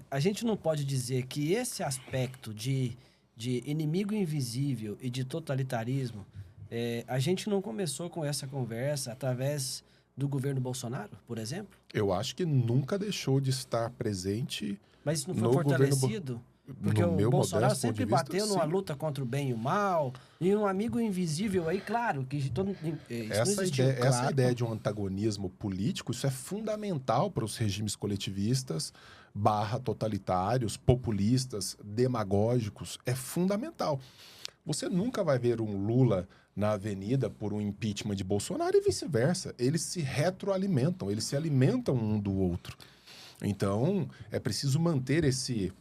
A gente não pode dizer que esse aspecto de inimigo invisível e de totalitarismo, a gente não começou com essa conversa através do governo Bolsonaro, por exemplo? Eu acho que nunca deixou de estar presente. Mas isso não foi fortalecido? Porque o Bolsonaro sempre bateu numa luta contra o bem e o mal, e um amigo invisível aí, claro, que todo essa ideia de um antagonismo político, isso é fundamental para os regimes coletivistas, /totalitários, populistas, demagógicos, é fundamental. Você nunca vai ver um Lula na avenida por um impeachment de Bolsonaro e vice-versa. Eles se retroalimentam, eles se alimentam um do outro. Então, é preciso manter esse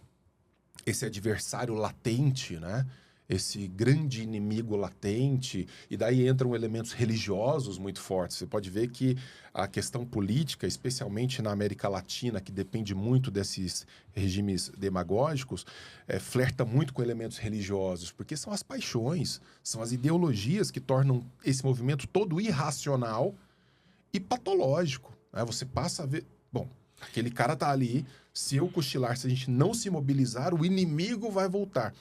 adversário latente, né? Esse grande inimigo latente, e daí entram elementos religiosos muito fortes. Você pode ver que a questão política, especialmente na América Latina, que depende muito desses regimes demagógicos, flerta muito com elementos religiosos, porque são as paixões, são as ideologias que tornam esse movimento todo irracional e patológico, né? Você passa a ver... Bom, aquele cara tá ali, se eu cochilar, se a gente não se mobilizar, o inimigo vai voltar.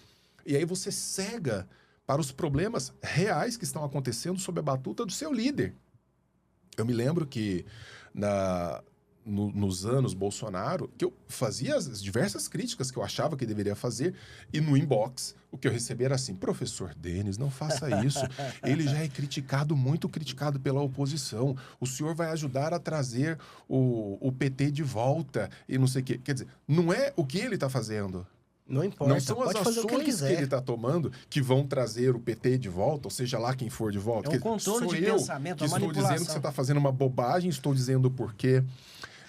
E aí você cega para os problemas reais que estão acontecendo sob a batuta do seu líder. Eu me lembro que nos anos Bolsonaro, que eu fazia as diversas críticas que eu achava que deveria fazer, e no inbox o que eu recebia era assim: professor Denis, não faça isso. Ele já é muito criticado pela oposição. O senhor vai ajudar a trazer o PT de volta e não sei o quê. Quer dizer, não é o que ele está fazendo. Não importa. Não são as ações que ele está tomando que vão trazer o PT de volta, ou seja lá quem for de volta. É um controle de pensamento, a manipulação. Estou dizendo que você está fazendo uma bobagem, estou dizendo o porquê.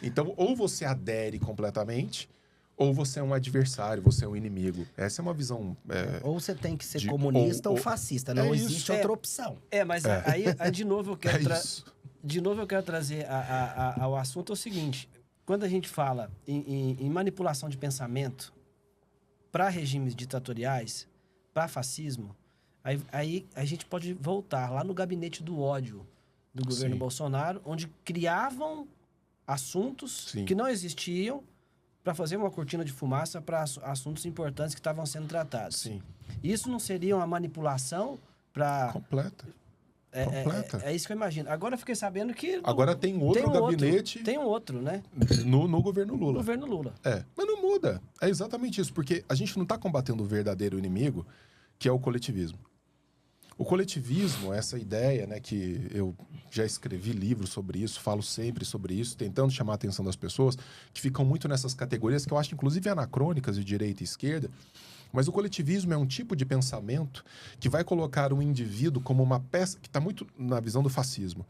Então, ou você adere completamente, ou você é um adversário, você é um inimigo. Essa é uma visão... ou você tem que ser comunista ou fascista. Não existe outra opção. Mas aí, de novo, eu quero trazer ao assunto o seguinte. Quando a gente fala em manipulação de pensamento para regimes ditatoriais, para fascismo, aí a gente pode voltar lá no gabinete do ódio do governo Bolsonaro, onde criavam assuntos que não existiam para fazer uma cortina de fumaça para assuntos importantes que estavam sendo tratados. Sim. Isso não seria uma manipulação para... Completa. É isso que eu imagino. Agora eu fiquei sabendo que... Agora tem outro gabinete... Tem um outro, né? No governo Lula. No governo Lula. Mas não muda. É exatamente isso. Porque a gente não está combatendo o verdadeiro inimigo, que é o coletivismo. O coletivismo, essa ideia, né, que eu já escrevi livros sobre isso, falo sempre sobre isso, tentando chamar a atenção das pessoas, que ficam muito nessas categorias, que eu acho inclusive anacrônicas de direita e esquerda, mas o coletivismo é um tipo de pensamento que vai colocar o indivíduo como uma peça, que está muito na visão do fascismo.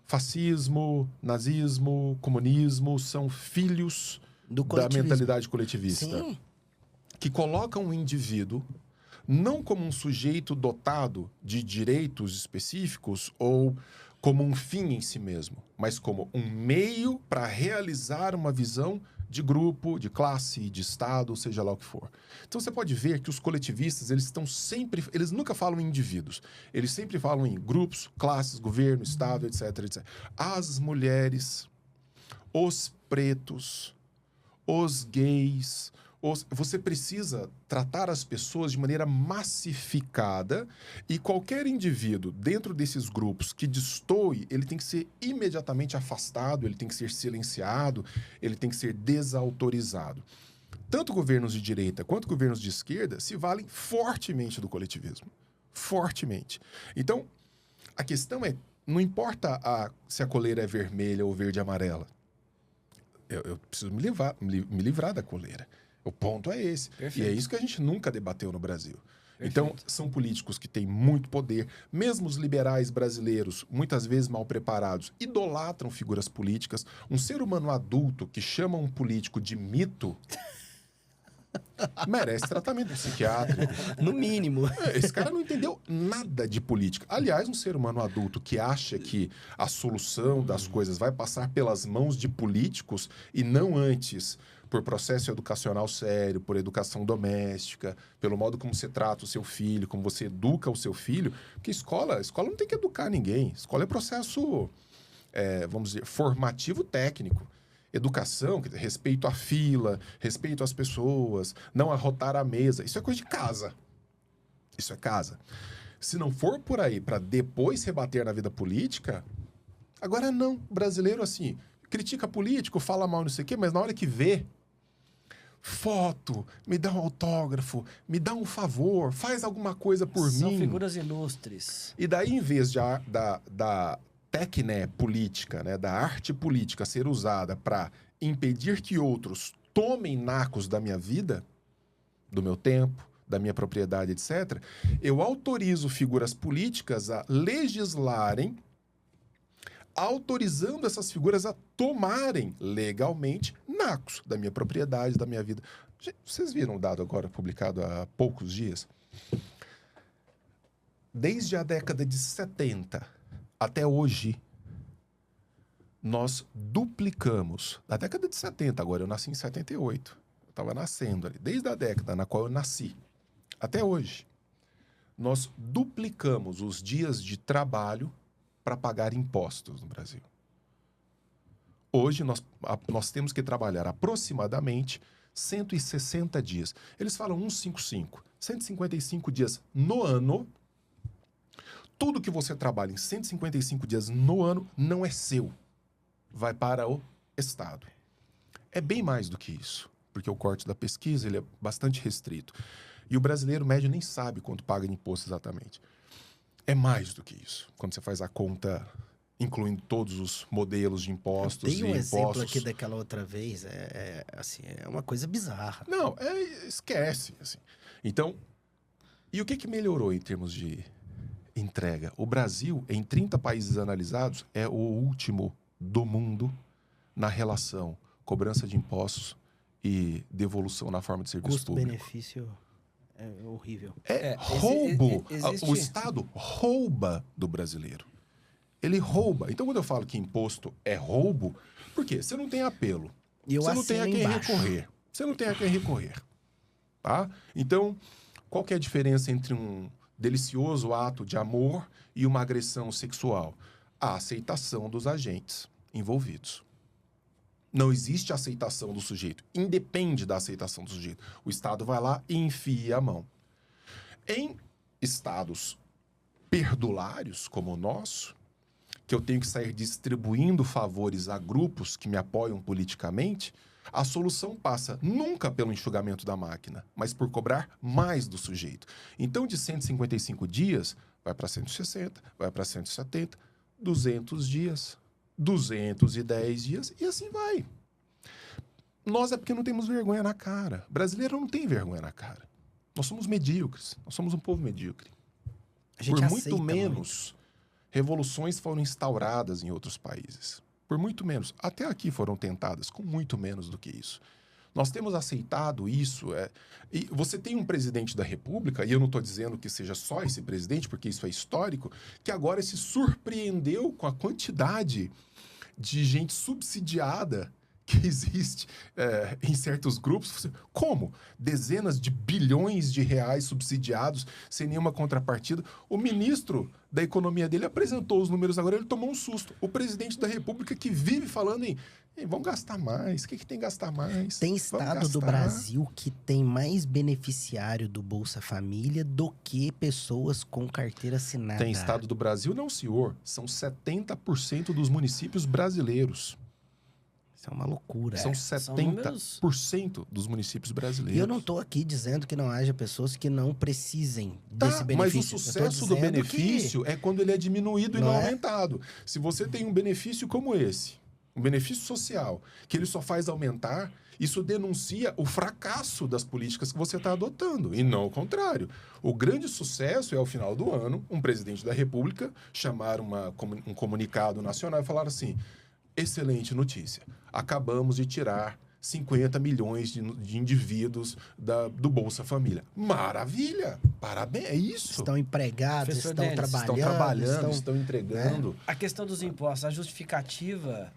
Fascismo, nazismo, comunismo são filhos da mentalidade coletivista. Sim. Que colocam o indivíduo não como um sujeito dotado de direitos específicos ou como um fim em si mesmo, mas como um meio para realizar uma visão de grupo, de classe, de Estado, seja lá o que for. Então você pode ver que os coletivistas, eles nunca falam em indivíduos, eles sempre falam em grupos, classes, governo, Estado, etc, etc. As mulheres, os pretos, os gays... Você precisa tratar as pessoas de maneira massificada e qualquer indivíduo dentro desses grupos que destoe, ele tem que ser imediatamente afastado, ele tem que ser silenciado, ele tem que ser desautorizado. Tanto governos de direita quanto governos de esquerda se valem fortemente do coletivismo. Fortemente. Então, a questão é, não importa se a coleira é vermelha ou verde e amarela. Eu preciso me livrar da coleira. O ponto é esse. Perfeito. E é isso que a gente nunca debateu no Brasil. Perfeito. Então, são políticos que têm muito poder. Mesmo os liberais brasileiros, muitas vezes mal preparados, idolatram figuras políticas. Um ser humano adulto que chama um político de mito merece tratamento psiquiátrico. No mínimo. Esse cara não entendeu nada de política. Aliás, um ser humano adulto que acha que a solução das coisas vai passar pelas mãos de políticos e não antes por processo educacional sério, por educação doméstica, pelo modo como você trata o seu filho, como você educa o seu filho. Porque escola não tem que educar ninguém. Escola é processo, vamos dizer, formativo técnico. Educação, respeito à fila, respeito às pessoas, não arrotar a mesa. Isso é coisa de casa. Isso é casa. Se não for por aí para depois rebater na vida política, agora não. Brasileiro, assim, critica político, fala mal, não sei o quê, mas na hora que vê, foto, me dá um autógrafo, me dá um favor, faz alguma coisa por mim. São figuras ilustres. E daí, em vez da técnica política, né, da arte política ser usada para impedir que outros tomem nacos da minha vida, do meu tempo, da minha propriedade, etc., eu autorizo figuras políticas a legislarem, autorizando essas figuras a tomarem legalmente nacos da minha propriedade, da minha vida. Vocês viram o dado agora publicado há poucos dias? Desde a década de 70 até hoje, nós duplicamos. Na década de 70, agora eu nasci em 78. Eu estava nascendo ali. Desde a década na qual eu nasci até hoje, nós duplicamos os dias de trabalho para pagar impostos no Brasil. Hoje, nós temos que trabalhar aproximadamente 160 dias. Eles falam 155. 155 dias no ano. Tudo que você trabalha em 155 dias no ano não é seu. Vai para o Estado. É bem mais do que isso, porque o corte da pesquisa ele é bastante restrito. E o brasileiro médio nem sabe quanto paga de imposto exatamente. É mais do que isso. Quando você faz a conta, incluindo todos os modelos de impostos e impostos... Tem um exemplo aqui daquela outra vez, assim, é uma coisa bizarra. Não, esquece. Assim. Então, e o que melhorou em termos de entrega? O Brasil, em 30 países analisados, é o último do mundo na relação cobrança de impostos e devolução na forma de serviço público. Custo-benefício é horrível. Roubo. O Estado rouba do brasileiro. Ele rouba. Então, quando eu falo que imposto é roubo, por quê? Você não tem apelo. Você não tem a quem recorrer. Você não tem a quem recorrer. Tá? Então, qual que é a diferença entre um delicioso ato de amor e uma agressão sexual? A aceitação dos agentes envolvidos. Não existe aceitação do sujeito. Independe da aceitação do sujeito. O Estado vai lá e enfia a mão. Em estados perdulários, como o nosso, que eu tenho que sair distribuindo favores a grupos que me apoiam politicamente, a solução passa nunca pelo enxugamento da máquina, mas por cobrar mais do sujeito. Então, de 155 dias vai para 160, vai para 170, 200 dias, 210 dias e assim vai. Nós é porque não temos vergonha na cara. Brasileiro não tem vergonha na cara. Nós somos medíocres. Nós somos um povo medíocre. Por muito menos, revoluções foram instauradas em outros países. Por muito menos. Até aqui foram tentadas, com muito menos do que isso. Nós temos aceitado isso. E você tem um presidente da República, e eu não estou dizendo que seja só esse presidente, porque isso é histórico, que agora se surpreendeu com a quantidade de gente subsidiada que existe em certos grupos. Como? Dezenas de bilhões de reais subsidiados sem nenhuma contrapartida. O ministro da economia dele apresentou os números agora, ele tomou um susto. O presidente da República que vive falando em vamos gastar mais, o que tem que gastar mais? Tem estado do Brasil que tem mais beneficiário do Bolsa Família do que pessoas com carteira assinada. Tem estado do Brasil? Não, senhor. São 70% dos municípios brasileiros. Isso é uma loucura. São 70% dos municípios brasileiros. E eu não estou aqui dizendo que não haja pessoas que não precisem desse benefício. Mas o sucesso do benefício é quando ele é diminuído e não aumentado. Se você tem um benefício como esse, um benefício social, que ele só faz aumentar, isso denuncia o fracasso das políticas que você está adotando, e não o contrário. O grande sucesso é, ao final do ano, um presidente da República chamar um comunicado nacional e falar assim: excelente notícia, acabamos de tirar 50 milhões de indivíduos do Bolsa Família. Maravilha! Parabéns, é isso. Estão empregados, estão trabalhando, estão entregando. A questão dos impostos, a justificativa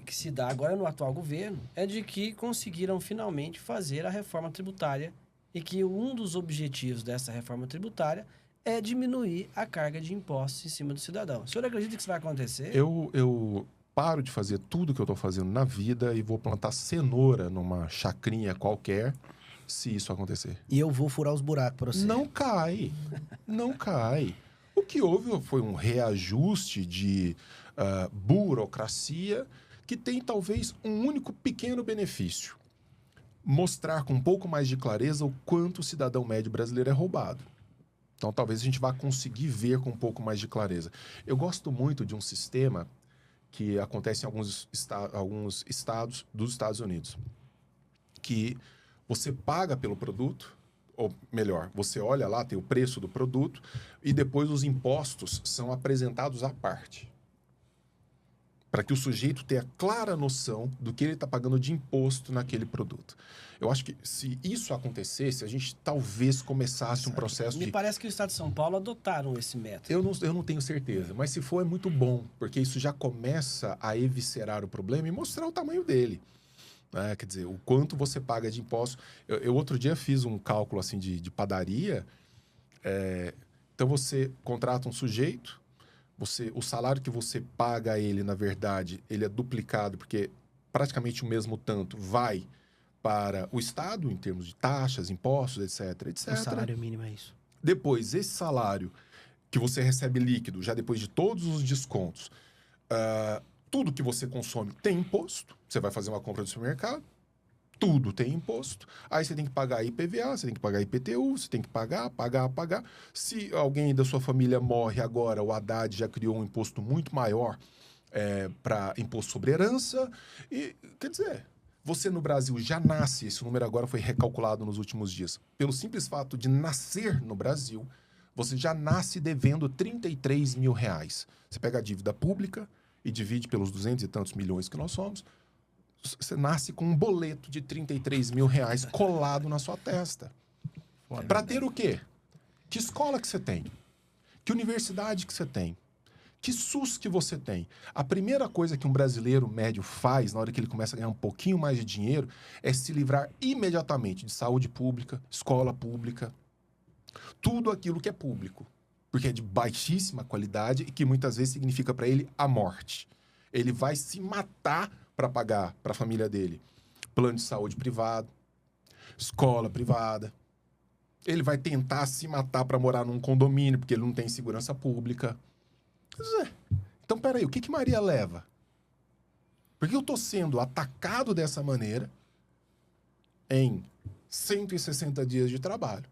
que se dá agora no atual governo é de que conseguiram finalmente fazer a reforma tributária e que um dos objetivos dessa reforma tributária é diminuir a carga de impostos em cima do cidadão. O senhor acredita que isso vai acontecer? Eu paro de fazer tudo que eu estou fazendo na vida e vou plantar cenoura numa chacrinha qualquer se isso acontecer. E eu vou furar os buracos para você. Não cai. Não cai. O que houve foi um reajuste de burocracia que tem talvez um único pequeno benefício: mostrar com um pouco mais de clareza o quanto o cidadão médio brasileiro é roubado. Então talvez a gente vá conseguir ver com um pouco mais de clareza. Eu gosto muito de um sistema que acontece em alguns estados dos Estados Unidos, que você paga pelo produto, ou melhor, você olha lá, tem o preço do produto, e depois os impostos são apresentados à parte, para que o sujeito tenha clara noção do que ele está pagando de imposto naquele produto. Eu acho que se isso acontecesse, a gente talvez começasse um processo Me parece que o Estado de São Paulo adotaram esse método. Eu não tenho certeza, mas se for é muito bom, porque isso já começa a eviscerar o problema e mostrar o tamanho dele. Quer dizer, o quanto você paga de imposto. Eu outro dia fiz um cálculo assim de padaria. Então você contrata um sujeito, o salário que você paga a ele, na verdade, ele é duplicado, porque praticamente o mesmo tanto vai para o Estado, em termos de taxas, impostos, etc, etc. O salário mínimo é isso. Depois, esse salário que você recebe líquido, já depois de todos os descontos, tudo que você consome tem imposto. Você vai fazer uma compra do supermercado, tudo tem imposto. Aí você tem que pagar IPVA, você tem que pagar IPTU, você tem que pagar. Se alguém da sua família morre agora, o Haddad já criou um imposto muito maior para imposto sobre herança. E, quer dizer, você no Brasil já nasce, esse número agora foi recalculado nos últimos dias, pelo simples fato de nascer no Brasil, você já nasce devendo 33 mil reais. Você pega a dívida pública e divide pelos 200 e tantos milhões que nós somos, você nasce com um boleto de 33 mil reais colado na sua testa. Para ter o quê? Que escola que você tem? Que universidade que você tem? Que SUS que você tem? A primeira coisa que um brasileiro médio faz na hora que ele começa a ganhar um pouquinho mais de dinheiro é se livrar imediatamente de saúde pública, escola pública, tudo aquilo que é público, porque é de baixíssima qualidade e que muitas vezes significa para ele a morte. Ele vai se matar para pagar para a família dele plano de saúde privado, escola privada. Ele vai tentar se matar para morar num condomínio porque ele não tem segurança pública. Então, peraí, o que Maria leva? Porque eu estou sendo atacado dessa maneira em 160 dias de trabalho.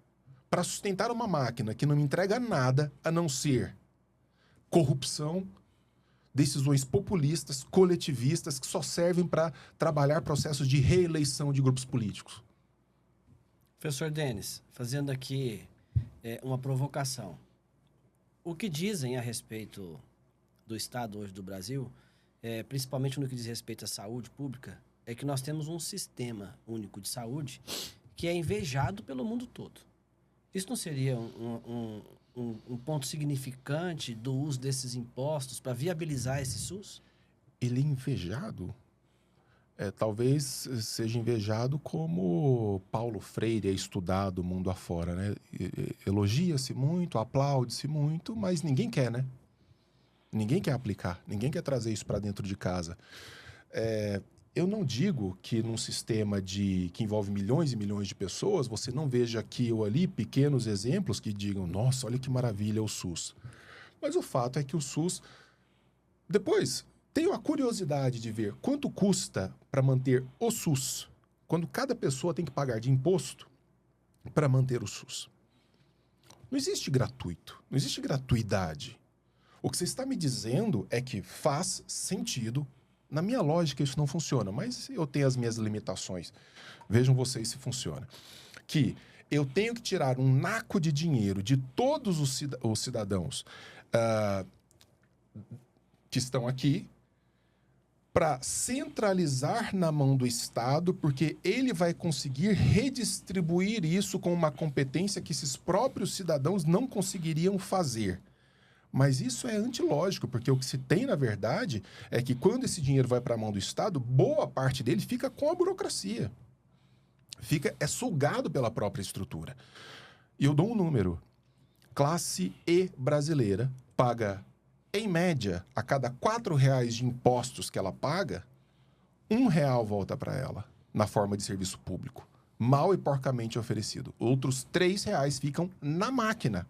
para sustentar uma máquina que não me entrega nada a não ser corrupção, decisões populistas, coletivistas, que só servem para trabalhar processos de reeleição de grupos políticos. Professor Denis, fazendo aqui uma provocação. O que dizem a respeito do Estado hoje do Brasil, principalmente no que diz respeito à saúde pública, é que nós temos um sistema único de saúde que é invejado pelo mundo todo. Isso não seria um ponto significante do uso desses impostos para viabilizar esse SUS? Ele é invejado? Talvez seja invejado como Paulo Freire é estudado mundo afora, né? Elogia-se muito, aplaude-se muito, mas ninguém quer, né? Ninguém quer aplicar, ninguém quer trazer isso para dentro de casa. Eu não digo que num sistema que envolve milhões e milhões de pessoas, você não veja aqui ou ali pequenos exemplos que digam, nossa, olha que maravilha o SUS. Mas o fato é que o SUS... Depois, tenho a curiosidade de ver quanto custa para manter o SUS, quando cada pessoa tem que pagar de imposto para manter o SUS. Não existe gratuito, não existe gratuidade. O que você está me dizendo é que faz sentido. Na minha lógica, isso não funciona, mas eu tenho as minhas limitações. Vejam vocês se funciona. Que eu tenho que tirar um naco de dinheiro de todos os cidadãos que estão aqui para centralizar na mão do Estado, porque ele vai conseguir redistribuir isso com uma competência que esses próprios cidadãos não conseguiriam fazer. Mas isso é antilógico, porque o que se tem, na verdade, é que quando esse dinheiro vai para a mão do Estado, boa parte dele fica com a burocracia. É sugado pela própria estrutura. E eu dou um número. Classe E brasileira paga, em média, a cada R$4 de impostos que ela paga, R$1 volta para ela, na forma de serviço público. Mal e porcamente oferecido. Outros R$3 ficam na máquina.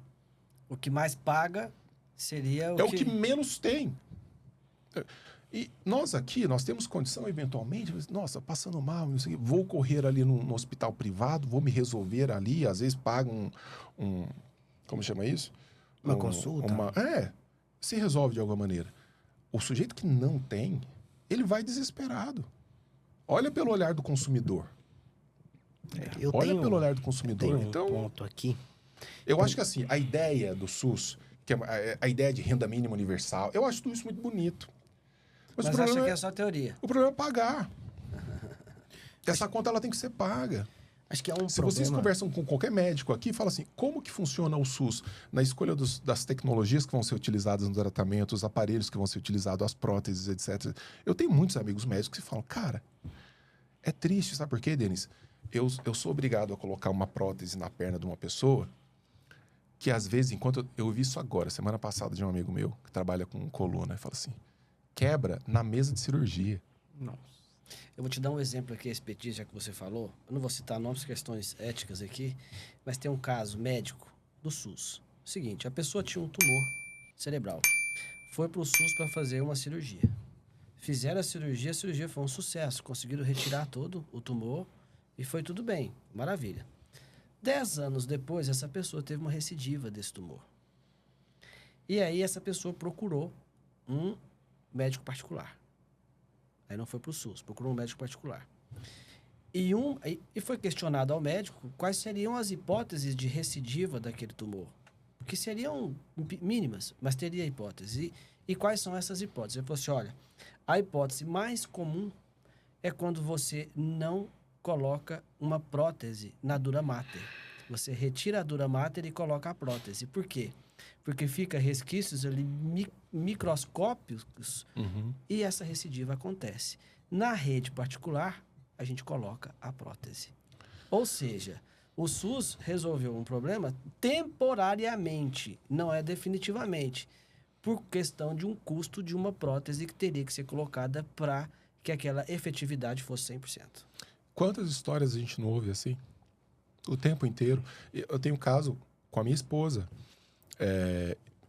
O que mais paga... seria o que menos tem. E nós aqui, nós temos condição, eventualmente, nossa, passando mal, não sei, vou correr ali no hospital privado, vou me resolver ali, às vezes pago como chama isso? Uma consulta. Se resolve de alguma maneira. O sujeito que não tem, ele vai desesperado. Olha pelo olhar do consumidor. Pelo olhar do consumidor. Então, um ponto aqui. Eu acho que assim, a ideia do SUS, que é a ideia de renda mínima universal, eu acho tudo isso muito bonito. Mas acha que é só teoria? O problema é pagar. Essa conta ela tem que ser paga. Acho que é um Se vocês conversam com qualquer médico aqui, fala assim, como que funciona o SUS na escolha das tecnologias que vão ser utilizadas no tratamento, os aparelhos que vão ser utilizados, as próteses, etc. Eu tenho muitos amigos médicos que falam, cara, é triste, sabe por quê, Denis? Eu sou obrigado a colocar uma prótese na perna de uma pessoa que, às vezes, enquanto eu vi isso agora, semana passada, de um amigo meu que trabalha com coluna, e fala assim, quebra na mesa de cirurgia. Nossa. Eu vou te dar um exemplo aqui, esse já que você falou. Eu não vou citar nomes, questões éticas aqui, mas tem um caso médico do SUS. Seguinte, a pessoa tinha um tumor cerebral. Foi para o SUS para fazer uma cirurgia. Fizeram a cirurgia foi um sucesso. Conseguiram retirar todo o tumor e foi tudo bem. Maravilha. 10 anos depois, essa pessoa teve uma recidiva desse tumor. E aí essa pessoa procurou um médico particular. Aí não foi para o SUS, procurou um médico particular. E foi questionado ao médico quais seriam as hipóteses de recidiva daquele tumor. Que seriam mínimas, mas teria hipótese. E quais são essas hipóteses? Ele falou assim, olha, a hipótese mais comum é quando você não coloca uma prótese na dura mater. Você retira a dura mater e coloca a prótese. Por quê? Porque fica resquícios ali microscópicos e essa recidiva acontece. Na rede particular, a gente coloca a prótese. Ou seja, o SUS resolveu um problema temporariamente, não é definitivamente, por questão de um custo de uma prótese que teria que ser colocada para que aquela efetividade fosse 100%. Quantas histórias a gente não ouve assim? O tempo inteiro. Eu tenho um caso com a minha esposa.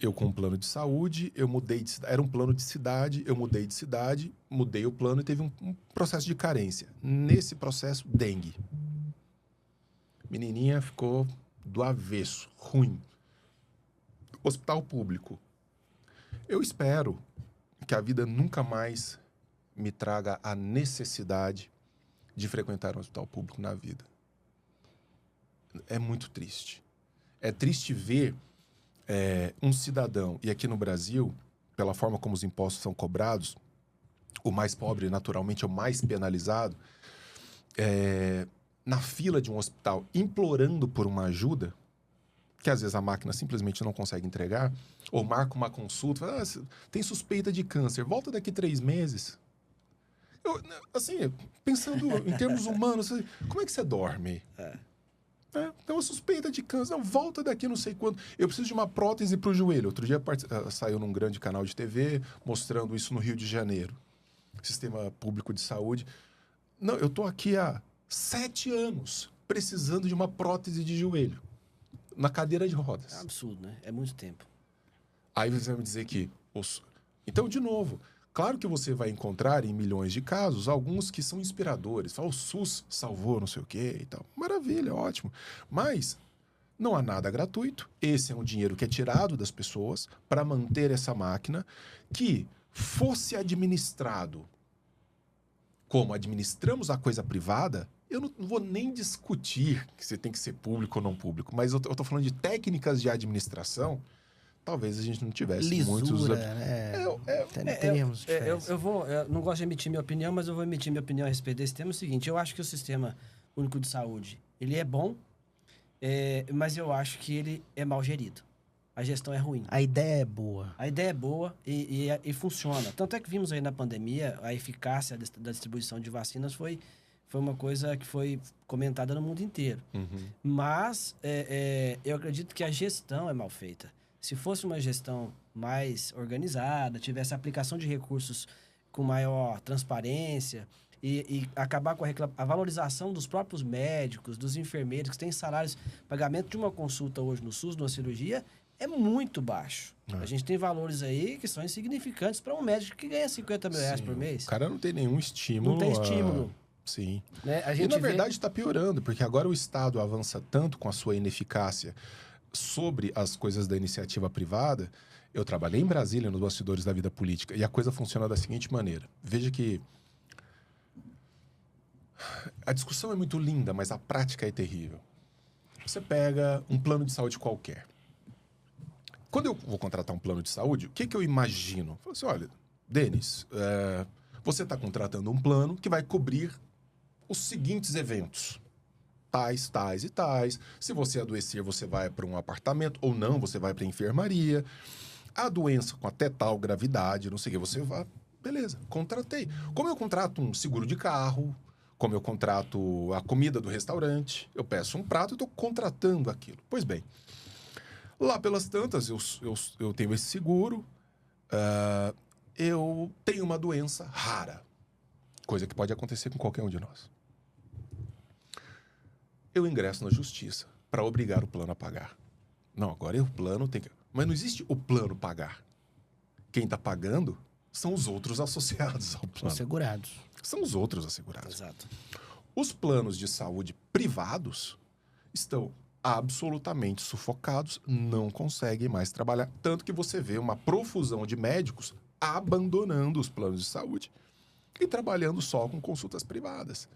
Eu com um plano de saúde, eu mudei de cidade. Era um plano de cidade, eu mudei de cidade, mudei o plano e teve um processo de carência. Nesse processo, dengue. Menininha ficou do avesso, ruim. Hospital público. Eu espero que a vida nunca mais me traga a necessidade de frequentar um hospital público na vida. É muito triste. É triste ver um cidadão, e aqui no Brasil, pela forma como os impostos são cobrados, o mais pobre, naturalmente, é o mais penalizado, na fila de um hospital, implorando por uma ajuda, que às vezes a máquina simplesmente não consegue entregar, ou marca uma consulta, fala, tem suspeita de câncer, volta daqui 3 meses. Assim, pensando em termos humanos, como é que você dorme? Tem uma suspeita de câncer, não, volta daqui não sei quando. Eu preciso de uma prótese para o joelho. Outro dia saiu num grande canal de TV mostrando isso no Rio de Janeiro. Sistema público de saúde. Não, eu estou aqui há 7 anos precisando de uma prótese de joelho. Na cadeira de rodas. É um absurdo, né? É muito tempo. Aí você vai me dizer que... Então, de novo, claro que você vai encontrar em milhões de casos alguns que são inspiradores. Fala, o SUS salvou não sei o quê e tal. Maravilha, ótimo. Mas não há nada gratuito. Esse é um dinheiro que é tirado das pessoas para manter essa máquina que fosse administrado como administramos a coisa privada. Eu não vou nem discutir que você tem que ser público ou não público, mas eu tô falando de técnicas de administração. Talvez a gente não tivesse muitos... Teríamos eu não gosto de emitir minha opinião, mas eu vou emitir minha opinião a respeito desse tema. É o seguinte, eu acho que o Sistema Único de Saúde, ele é bom, mas eu acho que ele é mal gerido. A gestão é ruim. A ideia é boa. A ideia é boa e funciona. Tanto é que vimos aí na pandemia, a eficácia da distribuição de vacinas foi uma coisa que foi comentada no mundo inteiro. Uhum. Mas eu acredito que a gestão é mal feita. Se fosse uma gestão mais organizada, tivesse aplicação de recursos com maior transparência e acabar com a valorização dos próprios médicos, dos enfermeiros, que têm salários, pagamento de uma consulta hoje no SUS, numa cirurgia, é muito baixo. A gente tem valores aí que são insignificantes para um médico que ganha 50 mil reais por mês. O cara não tem nenhum estímulo. Não tem estímulo. Sim. Né? E, na verdade, está piorando, porque agora o Estado avança tanto com a sua ineficácia sobre as coisas da iniciativa privada. Eu trabalhei em Brasília, nos bastidores da vida política, e a coisa funciona da seguinte maneira. Veja que a discussão é muito linda, mas a prática é terrível. Você pega um plano de saúde qualquer. Quando eu vou contratar um plano de saúde, o que eu imagino? Eu falo assim, olha, Denis, você está contratando um plano que vai cobrir os seguintes eventos. Tais, tais e tais. Se você adoecer, você vai para um apartamento, ou não, você vai para a enfermaria. A doença com até tal gravidade, não sei o que, você vai... Beleza, contratei. Como eu contrato um seguro de carro, como eu contrato a comida do restaurante, eu peço um prato e estou contratando aquilo. Pois bem, lá pelas tantas, eu tenho esse seguro, eu tenho uma doença rara, coisa que pode acontecer com qualquer um de nós. Eu ingresso na justiça para obrigar o plano a pagar. Não, agora o plano tem que... Mas não existe o plano pagar. Quem está pagando são os outros associados ao plano. Assegurados. São os outros assegurados. Exato. Os planos de saúde privados estão absolutamente sufocados, não conseguem mais trabalhar. Tanto que você vê uma profusão de médicos abandonando os planos de saúde e trabalhando só com consultas privadas.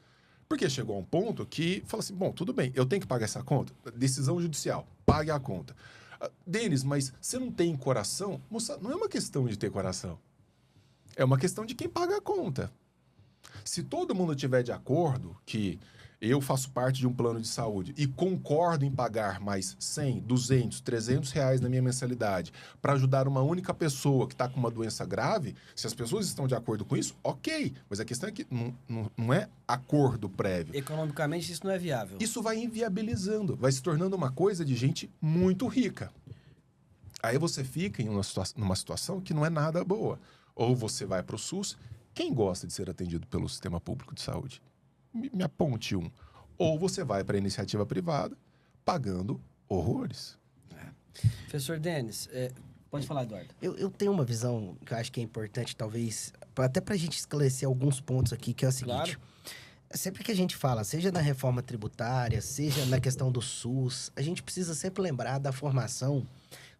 Porque chegou a um ponto que fala assim, bom, tudo bem, eu tenho que pagar essa conta? Decisão judicial, pague a conta. Denis, mas você não tem coração? Moça, não é uma questão de ter coração. É uma questão de quem paga a conta. Se todo mundo tiver de acordo que eu faço parte de um plano de saúde e concordo em pagar mais 100, 200, 300 reais na minha mensalidade para ajudar uma única pessoa que está com uma doença grave, se as pessoas estão de acordo com isso, ok. Mas a questão é que não é acordo prévio. Economicamente, isso não é viável. Isso vai inviabilizando, vai se tornando uma coisa de gente muito rica. Aí você fica numa situação que não é nada boa. Ou você vai para o SUS. Quem gosta de ser atendido pelo sistema público de saúde? Me aponte um. Ou você vai para a iniciativa privada pagando horrores. Professor Denis, pode falar, Eduardo. Eu tenho uma visão que eu acho que é importante, talvez, até para a gente esclarecer alguns pontos aqui, que é o seguinte. Claro. Sempre que a gente fala, seja na reforma tributária, seja na questão do SUS, a gente precisa sempre lembrar da formação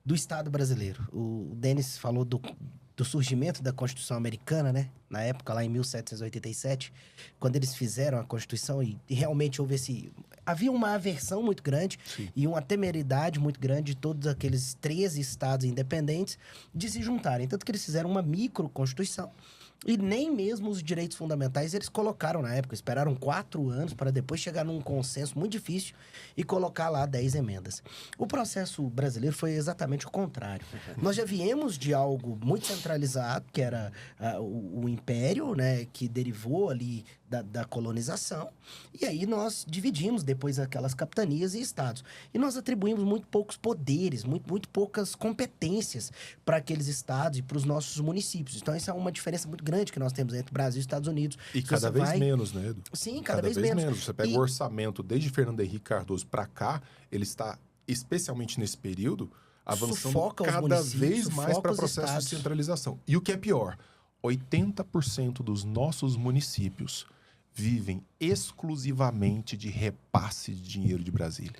do Estado brasileiro. O Denis falou do surgimento da Constituição Americana, né? Na época, lá em 1787, quando eles fizeram a Constituição e realmente houve havia uma aversão muito grande e uma temeridade muito grande de todos aqueles 13 estados independentes de se juntarem. Tanto que eles fizeram uma micro-constituição. E nem mesmo os direitos fundamentais eles colocaram na época. Esperaram 4 anos para depois chegar num consenso muito difícil e colocar lá 10 emendas. O processo brasileiro foi exatamente o contrário. Nós já viemos de algo muito centralizado, que era o Império, né, que derivou ali da colonização. E aí nós dividimos depois aquelas capitanias e estados. E nós atribuímos muito poucos poderes, muito poucas competências para aqueles estados e para os nossos municípios. Então, essa é uma diferença muito grande que nós temos entre Brasil e Estados Unidos. E cada vez menos, né, Edu? Sim, cada vez menos. Você pega o orçamento desde Fernando Henrique Cardoso para cá, ele está, especialmente nesse período, avançando cada vez mais para processo de centralização. E o que é pior, 80% dos nossos municípios vivem exclusivamente de repasse de dinheiro de Brasília.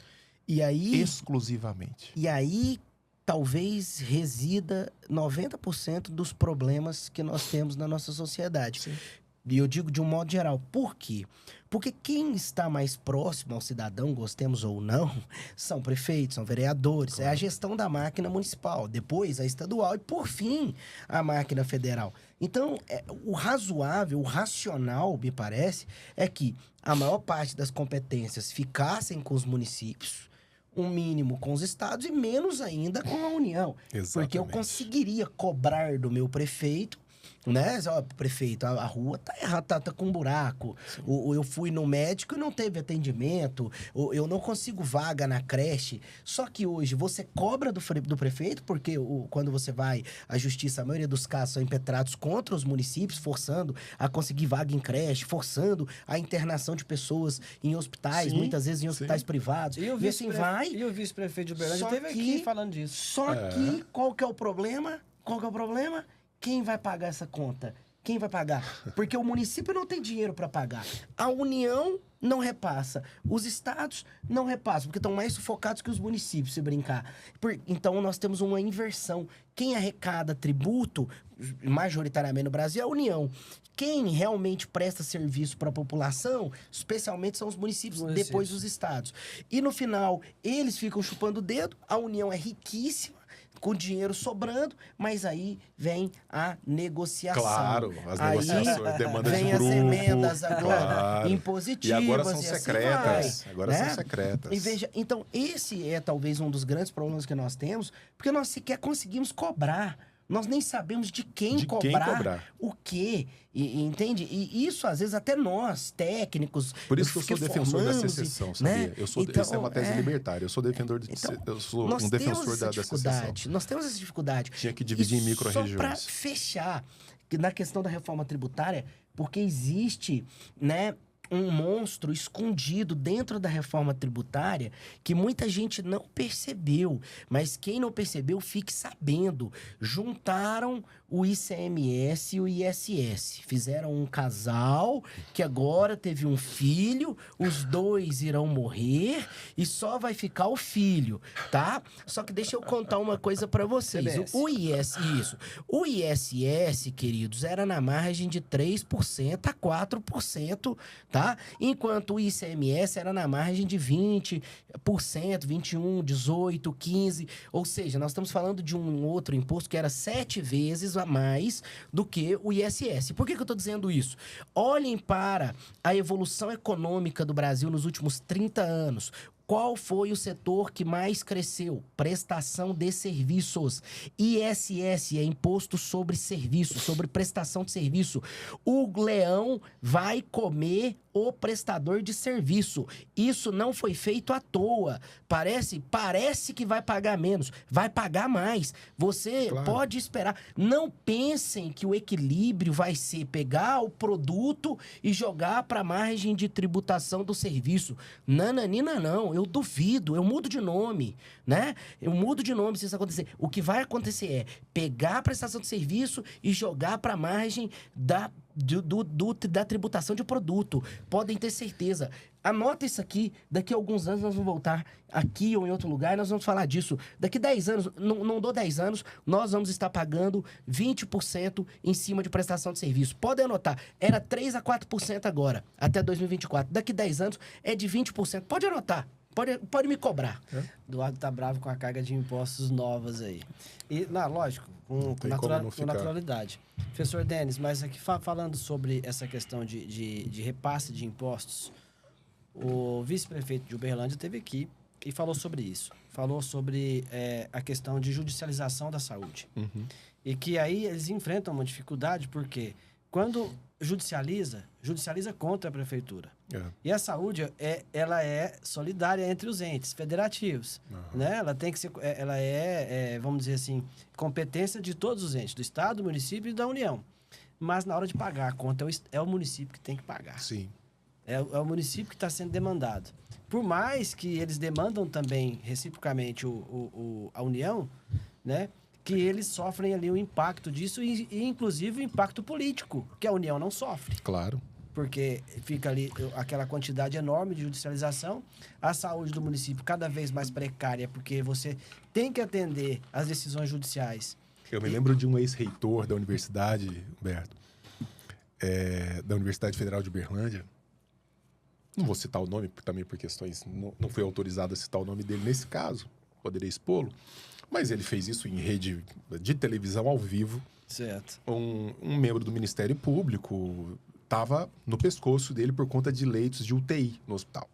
E aí... Exclusivamente. E aí, talvez resida 90% dos problemas que nós temos na nossa sociedade. Sim. E eu digo de um modo geral. Por quê? Porque quem está mais próximo ao cidadão, gostemos ou não, são prefeitos, são vereadores, claro. É a gestão da máquina municipal, depois a estadual e, por fim, a máquina federal. Então, o razoável, o racional, me parece, é que a maior parte das competências ficassem com os municípios, um mínimo com os estados e menos ainda com a União. Exatamente. Porque eu conseguiria cobrar do meu prefeito, né? Ó, prefeito, a rua tá errada, tá com um buraco. Ou eu fui no médico e não teve atendimento. Ou eu não consigo vaga na creche. Só que hoje você cobra do prefeito, porque quando você vai à justiça, a maioria dos casos são impetrados contra os municípios, forçando a conseguir vaga em creche, forçando a internação de pessoas em hospitais, muitas vezes em hospitais privados. E o vice-prefeito de Uberlândia esteve aqui falando disso. Só que, qual que é o problema? Quem vai pagar essa conta? Quem vai pagar? Porque o município não tem dinheiro para pagar. A União não repassa. Os estados não repassam, porque estão mais sufocados que os municípios, se brincar. Então, nós temos uma inversão. Quem arrecada tributo, majoritariamente no Brasil, é a União. Quem realmente presta serviço para a população, especialmente, são os municípios, depois os estados. E, no final, eles ficam chupando o dedo. A União é riquíssima, com dinheiro sobrando, mas aí vem a negociação. Claro, as negociações, demandas vem de grupo. As emendas agora impositivas. E agora são secretas. Assim São secretas. E veja, então, esse é talvez um dos grandes problemas que nós temos, porque nós sequer conseguimos cobrar. Nós nem sabemos de quem cobrar o quê, entende? E isso, às vezes, até nós, técnicos... Por isso que eu sou defensor da secessão, sabia? Né? Essa é uma tese libertária. Eu sou defensor eu sou um defensor da secessão. Nós temos essa dificuldade. Tinha que dividir em micro-regiões. Só para fechar, na questão da reforma tributária, porque existe, né, um monstro escondido dentro da reforma tributária que muita gente não percebeu, mas quem não percebeu, fique sabendo. Juntaram o ICMS e o ISS. Fizeram um casal que agora teve um filho, os dois irão morrer e só vai ficar o filho, tá? Só que deixa eu contar uma coisa para vocês. O ISS, queridos, era na margem de 3% a 4%, tá? Enquanto o ICMS era na margem de 20%, 21%, 18%, 15%. Ou seja, nós estamos falando de um outro imposto que era 7 vezes a mais do que o ISS. Por que eu estou dizendo isso? Olhem para a evolução econômica do Brasil nos últimos 30 anos. Qual foi o setor que mais cresceu? Prestação de serviços. ISS é imposto sobre serviço, sobre prestação de serviço. O leão vai comer o prestador de serviço. Isso não foi feito à toa. Parece que vai pagar menos. Vai pagar mais. Você pode esperar. Não pensem que o equilíbrio vai ser pegar o produto e jogar para a margem de tributação do serviço. Nananina, não. Eu duvido. Eu mudo de nome, né? Eu mudo de nome se isso acontecer. O que vai acontecer é pegar a prestação de serviço e jogar para a margem da da tributação de produto. Podem ter certeza. Anota isso aqui. Daqui a alguns anos nós vamos voltar aqui ou em outro lugar e nós vamos falar disso. Daqui 10 anos, não dou 10 anos, nós vamos estar pagando 20% em cima de prestação de serviço. Podem anotar. Era 3 a 4% agora, até 2024. Daqui 10 anos é de 20%. Pode anotar. Pode me cobrar. Eduardo tá bravo com a carga de impostos novas aí. E, lógico, com naturalidade. Professor Denis, mas aqui falando sobre essa questão de repasse de impostos, o vice-prefeito de Uberlândia esteve aqui e falou sobre isso. Falou sobre a questão de judicialização da saúde. Uhum. E que aí eles enfrentam uma dificuldade, porque quando judicializa contra a prefeitura. E a saúde, ela é solidária entre os entes federativos. Né? Ela tem que ser, ela vamos dizer assim, competência de todos os entes, do Estado, do município e da União. Mas na hora de pagar a conta, é o município que tem que pagar. Sim. É o município que está sendo demandado. Por mais que eles demandam também, reciprocamente, a União, né? Que eles sofrem ali o impacto disso e inclusive o impacto político, que a União não sofre. Claro. Porque fica ali aquela quantidade enorme de judicialização, a saúde do município cada vez mais precária, porque você tem que atender às decisões judiciais. Eu me lembro de um ex-reitor da universidade, Humberto, da Universidade Federal de Uberlândia. Não vou citar o nome também por questões... Não fui autorizado a citar o nome dele nesse caso, poderia expô-lo. Mas ele fez isso em rede de televisão ao vivo. Certo. Um membro do Ministério Público estava no pescoço dele por conta de leitos de UTI no hospital.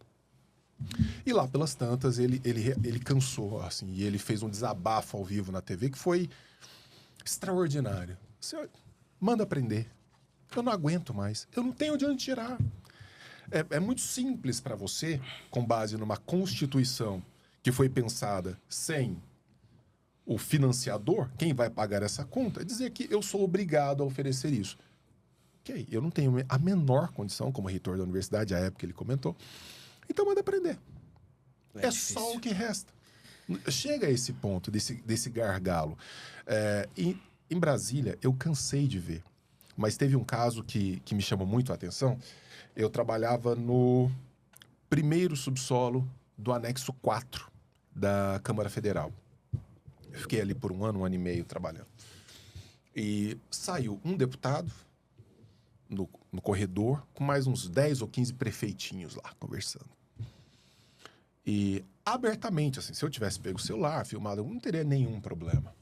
E lá pelas tantas ele cansou, assim, e ele fez um desabafo ao vivo na TV que foi extraordinário. Senhor, manda prender. Eu não aguento mais. Eu não tenho de onde tirar. É muito simples para você, com base numa Constituição que foi pensada sem o financiador, quem vai pagar essa conta, dizer que eu sou obrigado a oferecer isso. Ok, eu não tenho a menor condição, como reitor da universidade, à época ele comentou, então manda prender. É só o que resta. Chega a esse ponto, desse gargalo. Em Brasília, eu cansei de ver, mas teve um caso que me chamou muito a atenção. Eu trabalhava no primeiro subsolo do anexo 4 da Câmara Federal. Eu fiquei ali por um ano e meio trabalhando. E saiu um deputado no corredor com mais uns 10 ou 15 prefeitinhos lá conversando. E abertamente, assim, se eu tivesse pego o celular, filmado, eu não teria nenhum problema.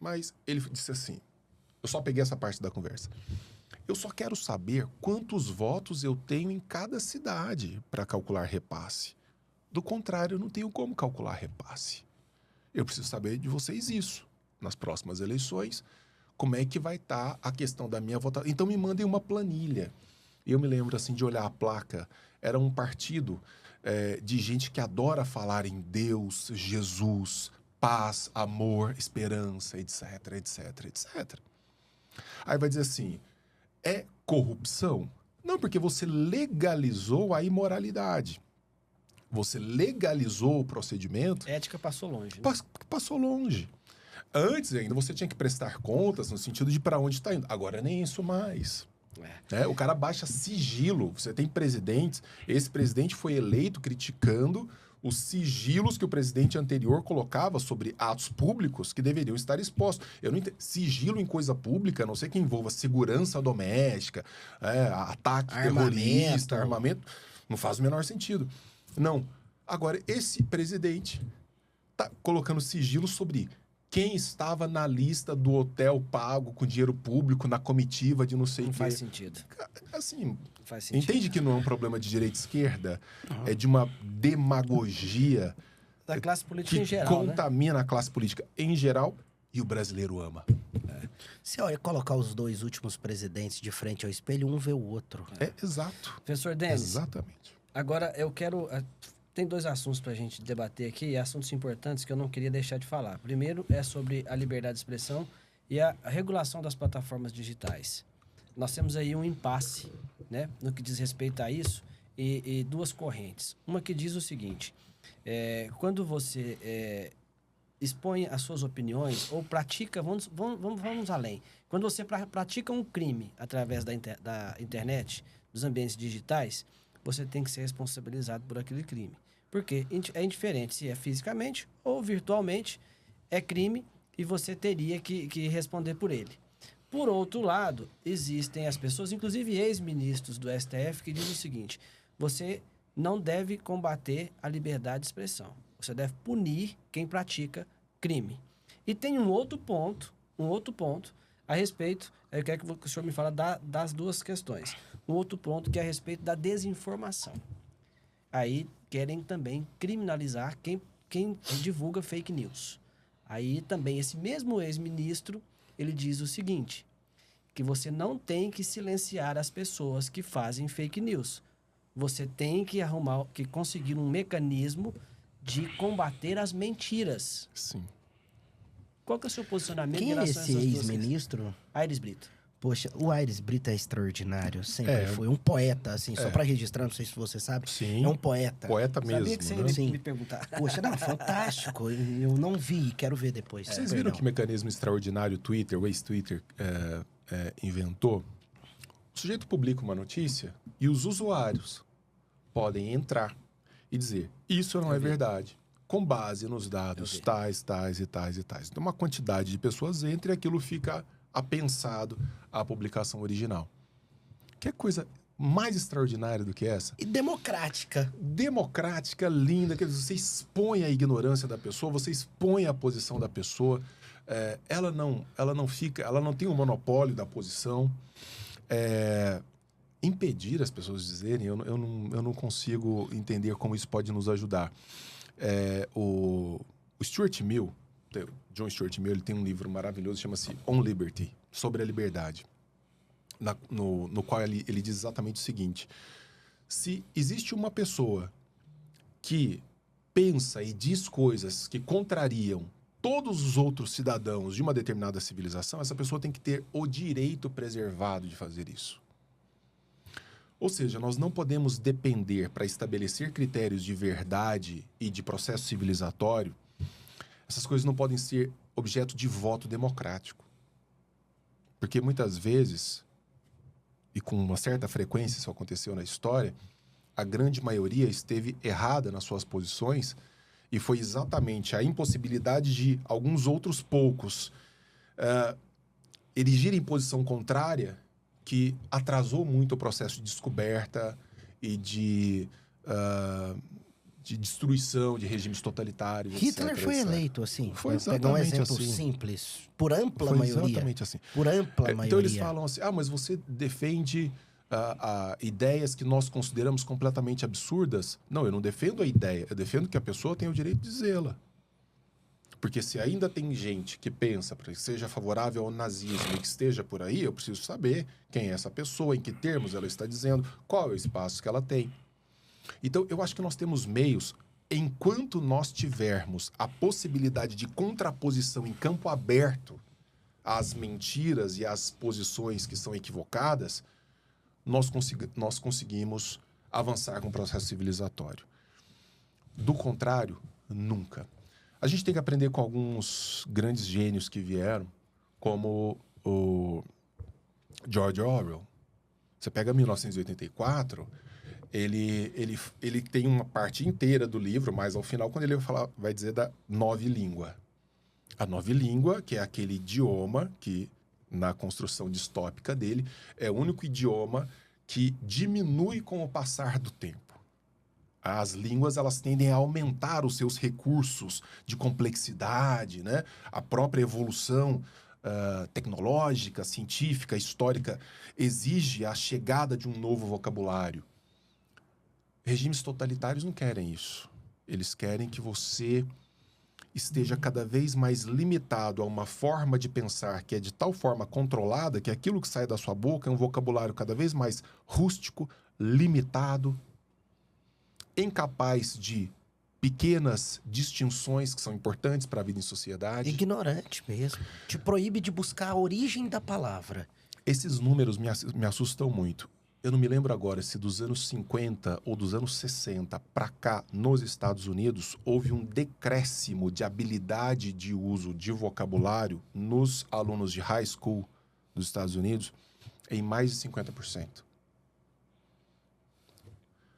Mas ele disse assim, eu só peguei essa parte da conversa. Eu só quero saber quantos votos eu tenho em cada cidade para calcular repasse. Do contrário, eu não tenho como calcular repasse. Eu preciso saber de vocês isso. Nas próximas eleições, como é que vai estar a questão da minha votação. Então me mandem uma planilha. Eu me lembro assim de olhar a placa. Era um partido de gente que adora falar em Deus, Jesus, paz, amor, esperança, etc, etc, etc. Aí vai dizer assim, é corrupção? Não, porque você legalizou a imoralidade. Você legalizou o procedimento. Ética passou longe. Né? Passou longe. Antes ainda você tinha que prestar contas no sentido de para onde está indo. Agora nem isso mais. O cara baixa sigilo. Você tem presidentes. Esse presidente foi eleito criticando os sigilos que o presidente anterior colocava sobre atos públicos que deveriam estar expostos. Eu não entendo. Sigilo em coisa pública, a não sei que envolva segurança doméstica, ataque terrorista, armamento, não faz o menor sentido. Não. Agora, esse presidente está colocando sigilo sobre quem estava na lista do hotel pago com dinheiro público na comitiva de não sei o quê. Não faz sentido. Assim, faz sentido. Entende que não é um problema de direita e esquerda? Uhum. É de uma demagogia da classe política em geral, que contamina a classe política em geral e o brasileiro ama. Se olha, colocar os dois últimos presidentes de frente ao espelho, um vê o outro. Exato. Professor Denis. Exatamente. Agora, eu quero... Tem dois assuntos para a gente debater aqui, assuntos importantes que eu não queria deixar de falar. Primeiro é sobre a liberdade de expressão e a regulação das plataformas digitais. Nós temos aí um impasse, né, no que diz respeito a isso e duas correntes. Uma que diz o seguinte, quando você expõe as suas opiniões ou pratica, vamos além. Quando você pratica um crime através da internet, dos ambientes digitais, você tem que ser responsabilizado por aquele crime. Porque é indiferente se é fisicamente ou virtualmente, é crime e você teria que responder por ele. Por outro lado, existem as pessoas, inclusive ex-ministros do STF, que dizem o seguinte: você não deve combater a liberdade de expressão. Você deve punir quem pratica crime. E tem um outro ponto a respeito, eu quero que o senhor me fale das duas questões. Um outro ponto que é a respeito da desinformação. Aí querem também criminalizar quem divulga fake news. Aí também esse mesmo ex-ministro, ele diz o seguinte, que você não tem que silenciar as pessoas que fazem fake news. Você tem que conseguir um mecanismo de combater as mentiras. Sim. Qual que é o seu posicionamento em relação a essas duas questões? Quem é esse ex-ministro? Aires Brito. Poxa, o Aires Brito é extraordinário, sempre foi um poeta, assim, só para registrar, não sei se você sabe. Sim. É um poeta. Poeta mesmo. Sabia que você ia me perguntar. Poxa, não, fantástico. Eu não vi, quero ver depois. Vocês viram que mecanismo extraordinário o ex-Twitter inventou? O sujeito publica uma notícia e os usuários podem entrar e dizer, isso não é verdade, com base nos dados tais. Então, uma quantidade de pessoas entra e aquilo fica apensado à publicação original. Que coisa mais extraordinária do que essa? E democrática. Democrática, linda, que você expõe a ignorância da pessoa, você expõe a posição da pessoa, ela não tem o monopólio da posição. Impedir as pessoas de dizerem, eu não consigo entender como isso pode nos ajudar. O Stuart Mill, John Stuart Mill, ele tem um livro maravilhoso, chama-se On Liberty, sobre a liberdade, no qual ele diz exatamente o seguinte: se existe uma pessoa que pensa e diz coisas que contrariam todos os outros cidadãos de uma determinada civilização, essa pessoa tem que ter o direito preservado de fazer isso. Ou seja, nós não podemos depender para estabelecer critérios de verdade e de processo civilizatório. Essas coisas não podem ser objeto de voto democrático. Porque muitas vezes, e com uma certa frequência isso aconteceu na história, a grande maioria esteve errada nas suas posições e foi exatamente a impossibilidade de alguns outros poucos erigirem posição contrária que atrasou muito o processo de descoberta e de destruição de regimes totalitários. Hitler etc, foi etc. eleito assim. Foi pegar um exemplo assim. simples. Por ampla foi maioria. Exatamente assim. Por ampla maioria. Então eles falam assim, mas você defende ideias que nós consideramos completamente absurdas? Não, eu não defendo a ideia. Eu defendo que a pessoa tenha o direito de dizê-la. Porque se ainda tem gente que pensa que seja favorável ao nazismo e que esteja por aí, eu preciso saber quem é essa pessoa, em que termos ela está dizendo, qual é o espaço que ela tem. Então, eu acho que nós temos meios, enquanto nós tivermos a possibilidade de contraposição em campo aberto às mentiras e às posições que são equivocadas, nós conseguimos avançar com o processo civilizatório. Do contrário, nunca. A gente tem que aprender com alguns grandes gênios que vieram, como o George Orwell. Você pega 1984, ele tem uma parte inteira do livro, mas ao final, quando ele vai dizer da nova língua. A nova língua, que é aquele idioma que, na construção distópica dele, é o único idioma que diminui com o passar do tempo. As línguas, elas tendem a aumentar os seus recursos de complexidade, né? A própria evolução tecnológica, científica, histórica, exige a chegada de um novo vocabulário. Regimes totalitários não querem isso. Eles querem que você esteja cada vez mais limitado a uma forma de pensar que é de tal forma controlada que aquilo que sai da sua boca é um vocabulário cada vez mais rústico, limitado, incapaz de pequenas distinções que são importantes para a vida em sociedade. Ignorante mesmo. Te proíbe de buscar a origem da palavra. Esses números me assustam muito. eu não me lembro agora se dos anos 50 ou dos anos 60 para cá, nos Estados Unidos, houve um decréscimo de habilidade de uso de vocabulário nos alunos de high school dos Estados Unidos em mais de 50%.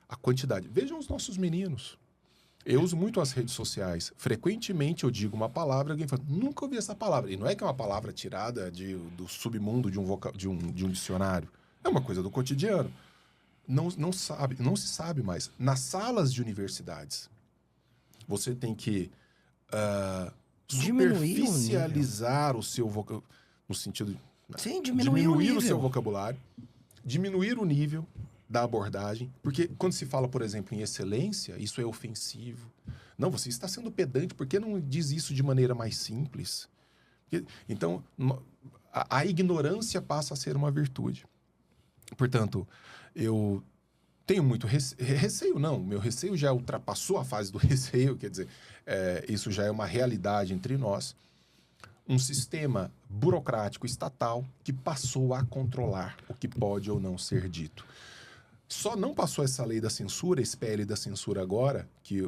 A quantidade. Vejam os nossos meninos. Eu uso muito as redes sociais. Frequentemente eu digo uma palavra e alguém fala, nunca ouvi essa palavra. E não é que é uma palavra tirada do submundo de um dicionário. É uma coisa do cotidiano. Não se sabe mais. Nas salas de universidades, você tem que superficializar o seu vocabulário, no sentido de diminuir o seu vocabulário, diminuir o nível da abordagem, porque quando se fala, por exemplo, em excelência, isso é ofensivo. Não, você está sendo pedante, por que não diz isso de maneira mais simples? Então, a ignorância passa a ser uma virtude. Portanto, eu tenho muito receio, não. Meu receio já ultrapassou a fase do receio, quer dizer, isso já é uma realidade entre nós. Um sistema burocrático estatal que passou a controlar o que pode ou não ser dito. Só não passou essa lei da censura, esse PL da censura agora, que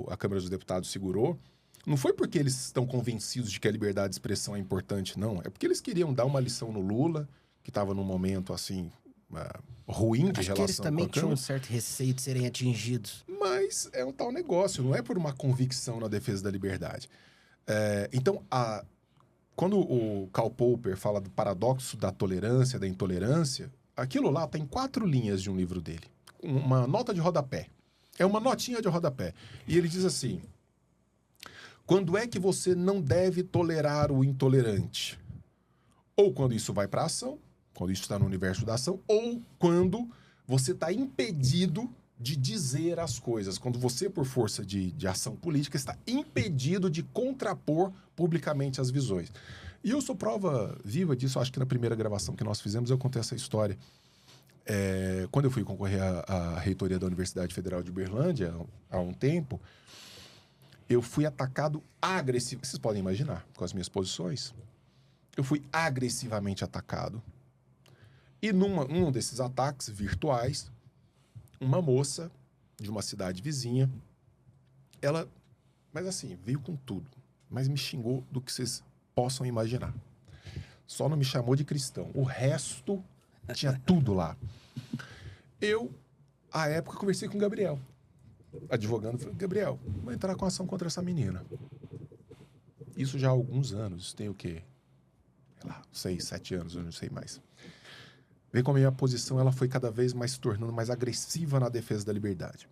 a Câmara dos Deputados segurou, não foi porque eles estão convencidos de que a liberdade de expressão é importante, não. É porque eles queriam dar uma lição no Lula, que estava num momento, assim, ruim de relação com a Câmara. Acho que eles também tinham um certo receio de serem atingidos. Mas é um tal negócio, não é por uma convicção na defesa da liberdade. Então, quando o Karl Popper fala do paradoxo da tolerância, da intolerância, aquilo lá tem 4 linhas de um livro dele. Uma nota de rodapé. É uma notinha de rodapé. E ele diz assim, quando é que você não deve tolerar o intolerante? Ou quando isso vai para a ação, quando isso está no universo da ação, ou quando você está impedido de dizer as coisas. Quando você, por força de ação política, está impedido de contrapor publicamente as visões. E eu sou prova viva disso. Acho que na primeira gravação que nós fizemos eu contei essa história. Quando eu fui concorrer à reitoria da Universidade Federal de Uberlândia, há um tempo, eu fui atacado agressivamente. Vocês podem imaginar, com as minhas posições. Eu fui agressivamente atacado. E num desses ataques virtuais, uma moça de uma cidade vizinha, ela, mas assim, veio com tudo. Mas me xingou do que vocês possam imaginar. Só não me chamou de cristão. O resto tinha tudo lá. Eu, à época, conversei com o Gabriel, advogando. Falei, Gabriel, vou entrar com ação contra essa menina. Isso já há alguns anos. Tem o quê? Sei lá, 6, 7 anos, eu não sei mais. Vê como a minha posição ela foi cada vez mais se tornando mais agressiva na defesa da liberdade.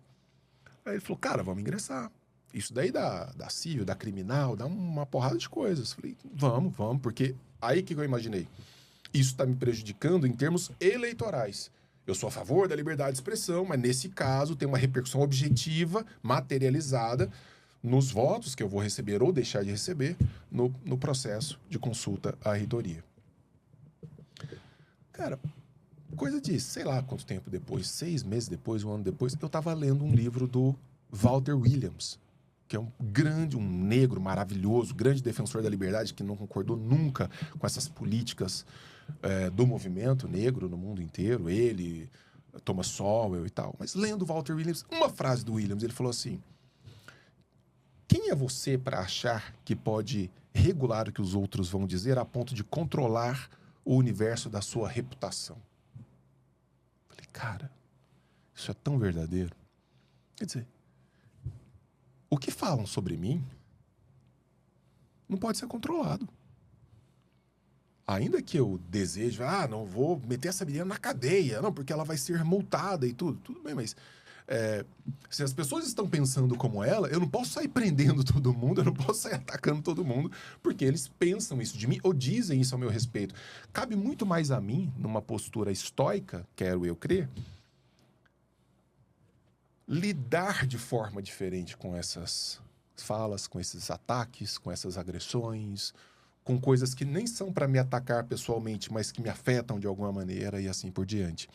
Aí ele falou, cara, vamos ingressar. Isso daí dá civil, dá criminal, dá uma porrada de coisas. Falei, vamos, porque aí que eu imaginei. Isso está me prejudicando em termos eleitorais. Eu sou a favor da liberdade de expressão, mas nesse caso tem uma repercussão objetiva, materializada, nos votos que eu vou receber ou deixar de receber no processo de consulta à reitoria. Cara, coisa de, sei lá quanto tempo depois, 6 meses depois, 1 ano depois, eu estava lendo um livro do Walter Williams, que é um negro maravilhoso, grande defensor da liberdade, que não concordou nunca com essas políticas do movimento negro no mundo inteiro, ele, Thomas Sowell e tal. Mas lendo Walter Williams, uma frase do Williams, ele falou assim, quem é você para achar que pode regular o que os outros vão dizer a ponto de controlar o universo da sua reputação? Falei, cara, isso é tão verdadeiro. Quer dizer, o que falam sobre mim não pode ser controlado. Ainda que eu deseje, não vou meter essa menina na cadeia, não, porque ela vai ser multada e tudo bem, mas se as pessoas estão pensando como ela, eu não posso sair prendendo todo mundo, eu não posso sair atacando todo mundo, porque eles pensam isso de mim ou dizem isso ao meu respeito. Cabe muito mais a mim, numa postura estoica, quero eu crer, lidar de forma diferente com essas falas, com esses ataques, com essas agressões, com coisas que nem são para me atacar pessoalmente, mas que me afetam de alguma maneira e assim por diante.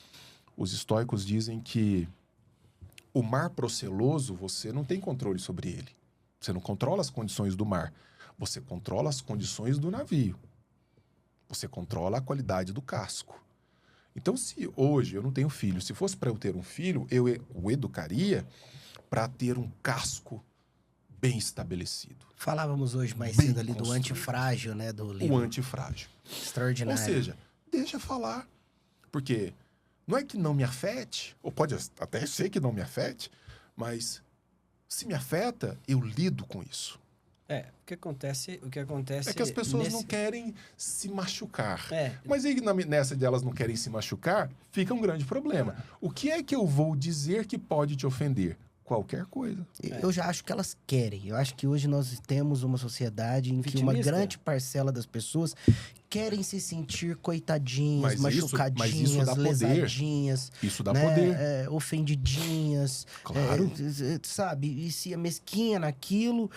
Os estoicos dizem que o mar proceloso, você não tem controle sobre ele. Você não controla as condições do mar. Você controla as condições do navio. Você controla a qualidade do casco. Então, se hoje eu não tenho filho, se fosse para eu ter um filho, eu o educaria para ter um casco bem estabelecido. Falávamos hoje mais cedo ali do antifrágil, né? Do livro. O antifrágil. Extraordinário. Ou seja, deixa falar. Porque não é que não me afete, ou pode até ser que não me afete, mas se me afeta, eu lido com isso. O que acontece é que as pessoas não querem se machucar. Mas aí, nessa de elas não querem se machucar, fica um grande problema. O que é que eu vou dizer que pode te ofender? Qualquer coisa. Eu já acho que elas querem. Eu acho que hoje nós temos uma sociedade em que uma grande parcela das pessoas querem se sentir coitadinhas, machucadinhas, lesadinhas. Isso dá poder. Ofendidinhas. Claro. Sabe? E se é mesquinha naquilo...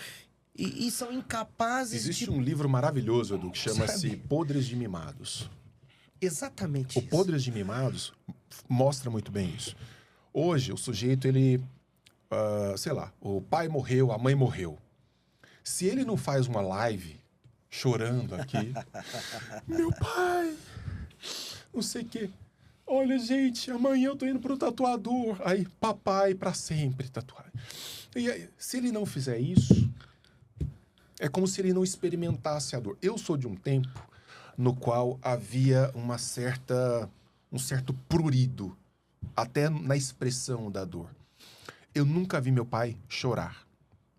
E são incapazes Existe um livro maravilhoso, Edu, que chama-se Podres de Mimados. Exatamente. O Podres de Mimados mostra muito bem isso. Hoje, o sujeito, ele... sei lá, o pai morreu, a mãe morreu. Se ele não faz uma live chorando aqui... Meu pai... Não sei o quê. Olha, gente, amanhã eu tô indo pro tatuador. Aí, papai, pra sempre tatuar. E aí, se ele não fizer isso... É como se ele não experimentasse a dor. Eu sou de um tempo no qual havia um certo prurido, até na expressão da dor. Eu nunca vi meu pai chorar.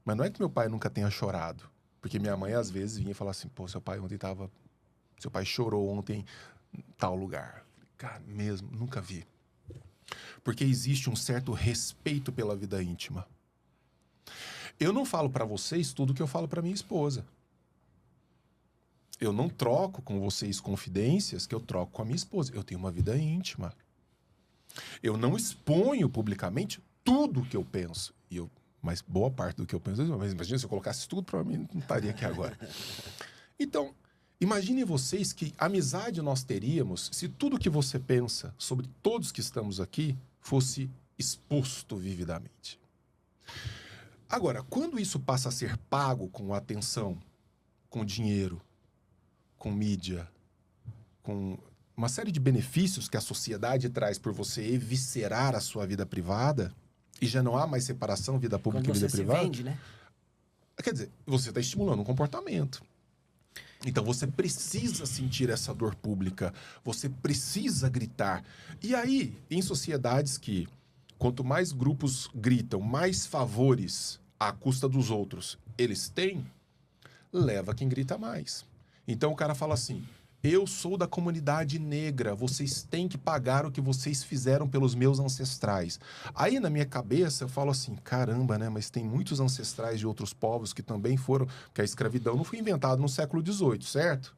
Mas não é que meu pai nunca tenha chorado. Porque minha mãe, às vezes, vinha e falava assim, pô, seu pai chorou ontem em tal lugar. Cara, mesmo, nunca vi. Porque existe um certo respeito pela vida íntima. Eu não falo para vocês tudo que eu falo para minha esposa. Eu não troco com vocês confidências que eu troco com a minha esposa. Eu tenho uma vida íntima. Eu não exponho publicamente tudo que eu penso. Mas boa parte do que eu penso... Mas imagina se eu colocasse tudo para mim, não estaria aqui agora. Então, imaginem vocês que amizade nós teríamos se tudo que você pensa sobre todos que estamos aqui fosse exposto vividamente. Agora, quando isso passa a ser pago com atenção, com dinheiro, com mídia, com uma série de benefícios que a sociedade traz por você eviscerar a sua vida privada, e já não há mais separação vida pública e vida privada... Quando você se vende, né? Quer dizer, você está estimulando um comportamento. Então, você precisa sentir essa dor pública, você precisa gritar. E aí, em sociedades que... Quanto mais grupos gritam, mais favores à custa dos outros eles têm, leva quem grita mais. Então o cara fala assim, eu sou da comunidade negra, vocês têm que pagar o que vocês fizeram pelos meus ancestrais. Aí na minha cabeça eu falo assim, caramba, né? Mas tem muitos ancestrais de outros povos que também foram... Porque a escravidão não foi inventada no século XVIII, certo?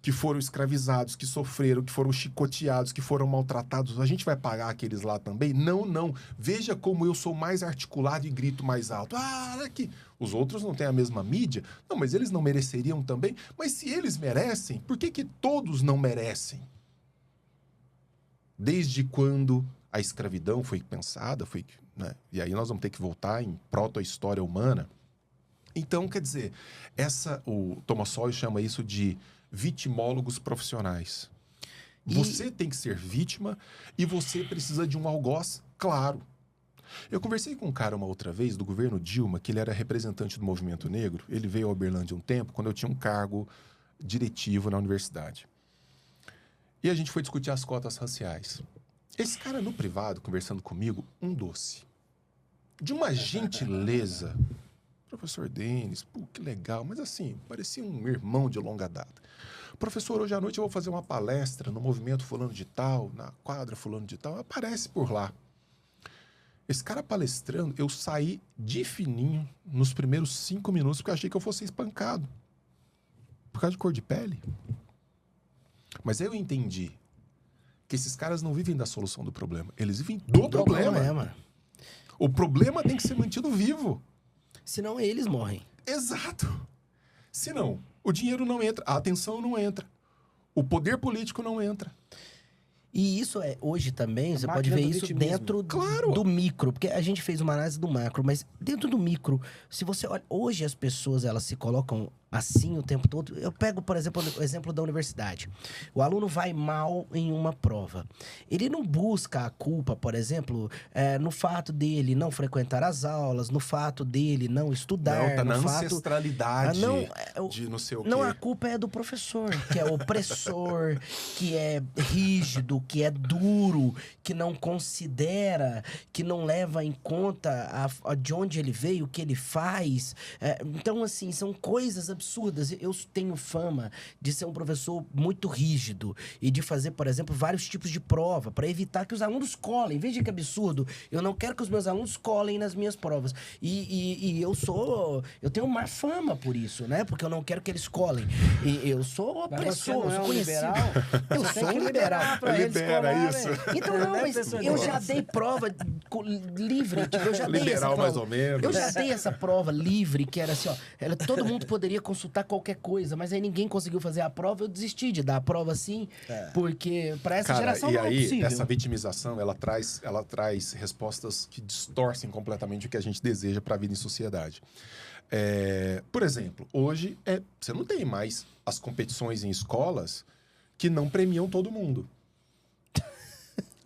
Que foram escravizados, que sofreram, que foram chicoteados, que foram maltratados. A gente vai pagar aqueles lá também? Não, não. Veja como eu sou mais articulado e grito mais alto. Ah, aqui. Os outros não têm a mesma mídia? Não, mas eles não mereceriam também? Mas se eles merecem, por que todos não merecem? Desde quando a escravidão foi pensada, né? E aí nós vamos ter que voltar em proto-história humana. Então, quer dizer, o Thomas Sowell chama isso de vitimólogos profissionais. Você tem que ser vítima e você precisa de um algoz claro. Eu conversei com um cara uma outra vez, do governo Dilma, que ele era representante do movimento negro. Ele veio a Uberlândia um tempo, quando eu tinha um cargo diretivo na universidade. E a gente foi discutir as cotas raciais. Esse cara, no privado, conversando comigo, um doce. De uma gentileza. Professor Denis, pô, que legal. Mas assim, parecia um irmão de longa data. Professor, hoje à noite eu vou fazer uma palestra no movimento fulano de tal, na quadra fulano de tal. Aparece por lá. Esse cara palestrando, eu saí de fininho nos primeiros 5 minutos porque eu achei que eu fosse espancado. Por causa de cor de pele. Mas eu entendi que esses caras não vivem da solução do problema. Eles vivem do problema. O problema tem que ser mantido vivo. Senão eles morrem. Exato. Senão, o dinheiro não entra, a atenção não entra, o poder político não entra. E isso hoje também, você pode ver isso dentro do micro, porque a gente fez uma análise do macro, mas dentro do micro, se você olha, hoje as pessoas, elas se colocam assim o tempo todo. Eu pego, por exemplo, o exemplo da universidade. O aluno vai mal em uma prova. Ele não busca a culpa, por exemplo, no fato dele não frequentar as aulas, no fato dele não estudar. Não, tá na fato... ancestralidade de não sei o quê. Não, a culpa é do professor, que é opressor, que é rígido, que é duro, que não considera, que não leva em conta de onde ele veio, o que ele faz. Então, assim, são coisas absurdas. Eu tenho fama de ser um professor muito rígido e de fazer, por exemplo, vários tipos de prova para evitar que os alunos colhem. Veja que absurdo. Eu não quero que os meus alunos colhem nas minhas provas. E eu tenho má fama por isso, né? Porque eu não quero que eles colhem. E eu sou opressor, eu sou conhecido. Eu sou um liberal. Libera isso. Então, não, mas eu já dei prova livre. Tipo, eu já dei essa prova. Mais ou menos. Eu já dei essa prova livre, que era assim, ó. Todo mundo poderia consultar qualquer coisa, mas aí ninguém conseguiu fazer a prova. Eu desisti de dar a prova assim, porque para essa geração não é possível. E aí, essa vitimização, ela traz respostas que distorcem completamente o que a gente deseja para a vida em sociedade. Por exemplo, hoje você não tem mais as competições em escolas que não premiam todo mundo.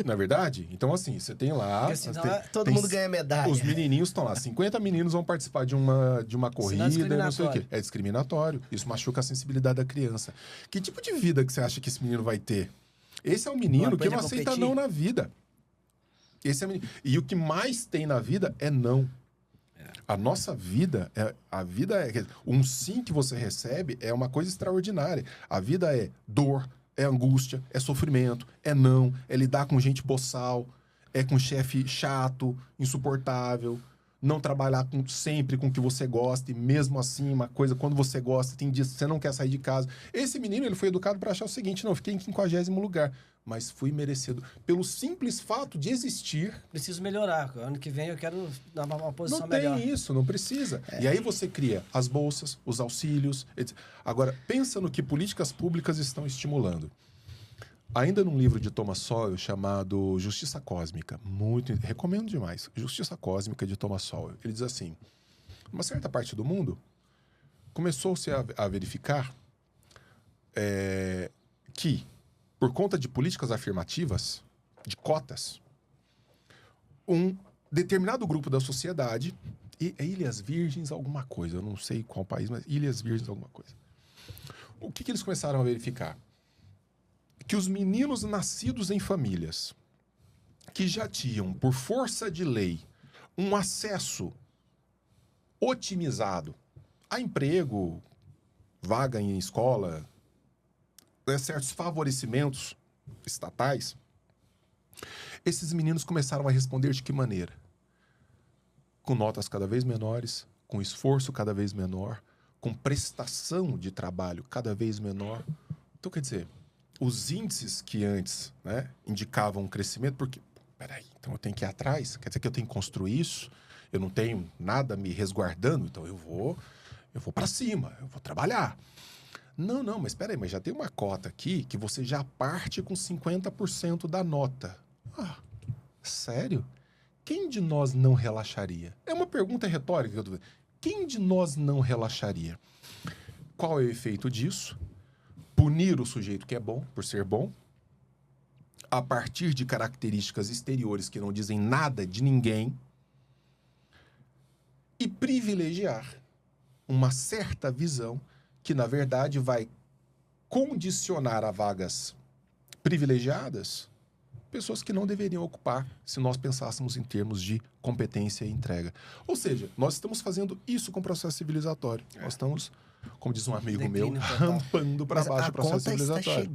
Não é verdade? Então, assim, você tem lá... Assim, todo mundo ganha medalha. Os menininhos estão lá. 50 meninos vão participar de uma corrida, não sei o quê. É discriminatório. Isso machuca a sensibilidade da criança. Que tipo de vida que você acha que esse menino vai ter? Esse é um menino que não aceita não na vida. Esse é o menino. E o que mais tem na vida é não. A nossa vida, um sim que você recebe é uma coisa extraordinária. A vida é dor, é angústia, é sofrimento, é não, é lidar com gente boçal, é com chefe chato, insuportável, não trabalhar sempre com o que você gosta, e mesmo assim, uma coisa, quando você gosta, tem dias que você não quer sair de casa. Esse menino, ele foi educado para achar o seguinte: não, eu fiquei em 50º lugar, mas fui merecido pelo simples fato de existir. Preciso melhorar, ano que vem eu quero dar uma posição melhor. Não tem isso, não precisa. E aí você cria as bolsas, os auxílios, etc. Agora, pensa no que políticas públicas estão estimulando. Ainda num livro de Thomas Sowell chamado Justiça Cósmica, recomendo demais, Justiça Cósmica de Thomas Sowell. Ele diz assim: uma certa parte do mundo começou-se a verificar que, por conta de políticas afirmativas, de cotas, um determinado grupo da sociedade, Ilhas Virgens alguma coisa, eu não sei qual país, mas Ilhas Virgens alguma coisa. O que eles começaram a verificar? Que os meninos nascidos em famílias que já tinham, por força de lei, um acesso otimizado a emprego, vaga em escola, certos favorecimentos estatais, esses meninos começaram a responder de que maneira? Com notas cada vez menores, com esforço cada vez menor, com prestação de trabalho cada vez menor. Então, quer dizer, os índices que antes, né, indicavam um crescimento, porque, peraí, então eu tenho que ir atrás, quer dizer que eu tenho que construir isso, eu não tenho nada me resguardando, então eu vou para cima, eu vou trabalhar. Não, mas peraí, mas já tem uma cota aqui que você já parte com 50% da nota. Ah, sério? Quem de nós não relaxaria? É uma pergunta retórica que eu tô vendo. Quem de nós não relaxaria? Qual é o efeito disso? Punir o sujeito que é bom, por ser bom, a partir de características exteriores que não dizem nada de ninguém, e privilegiar uma certa visão que, na verdade, vai condicionar a vagas privilegiadas pessoas que não deveriam ocupar se nós pensássemos em termos de competência e entrega. Ou seja, nós estamos fazendo isso com o processo civilizatório. Nós estamos, como diz um amigo meu, rampando para baixo o processo civilizatório.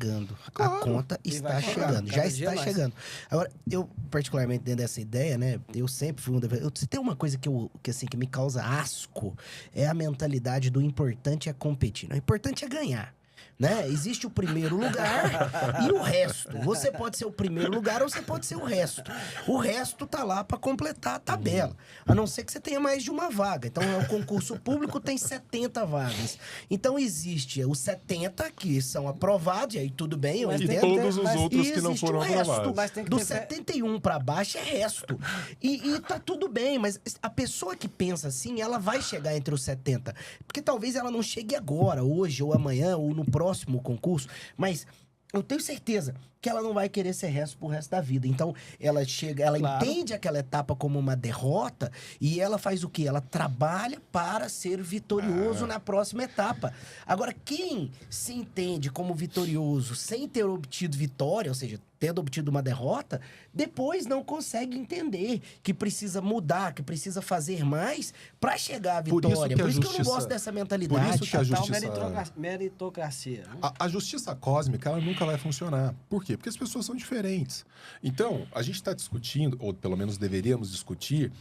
A conta está chegando. Já está chegando. Agora, eu, particularmente, dentro dessa ideia, né? Eu sempre fui se tem uma coisa que me causa asco, é a mentalidade do importante é competir. O importante é ganhar. né? Existe o primeiro lugar e o resto. Você pode ser o primeiro lugar ou você pode ser o resto. O resto tá lá para completar a tabela. A não ser que você tenha mais de uma vaga. Então, o concurso público tem 70 vagas. Então, existe os 70 que são aprovados, e aí tudo bem, eu entendo. E todos os outros que não foram aprovados. Mas tem que Do 71 para baixo é resto. E tá tudo bem, mas a pessoa que pensa assim, ela vai chegar entre os 70. Porque talvez ela não chegue agora, hoje, ou amanhã, ou no próximo concurso, mas eu tenho certeza que ela não vai querer ser resto pro resto da vida. Então, ela chega, ela entende aquela etapa como uma derrota e ela faz o quê? Ela trabalha para ser vitorioso na próxima etapa. Agora, quem se entende como vitorioso sem ter obtido vitória, ou seja, tendo obtido uma derrota, depois não consegue entender que precisa mudar, que precisa fazer mais para chegar à vitória. Por isso que eu não gosto dessa mentalidade. Por isso que a justiça... meritocracia. A justiça cósmica, ela nunca vai funcionar. Por quê? Porque as pessoas são diferentes. Então, a gente está discutindo, ou pelo menos deveríamos discutir,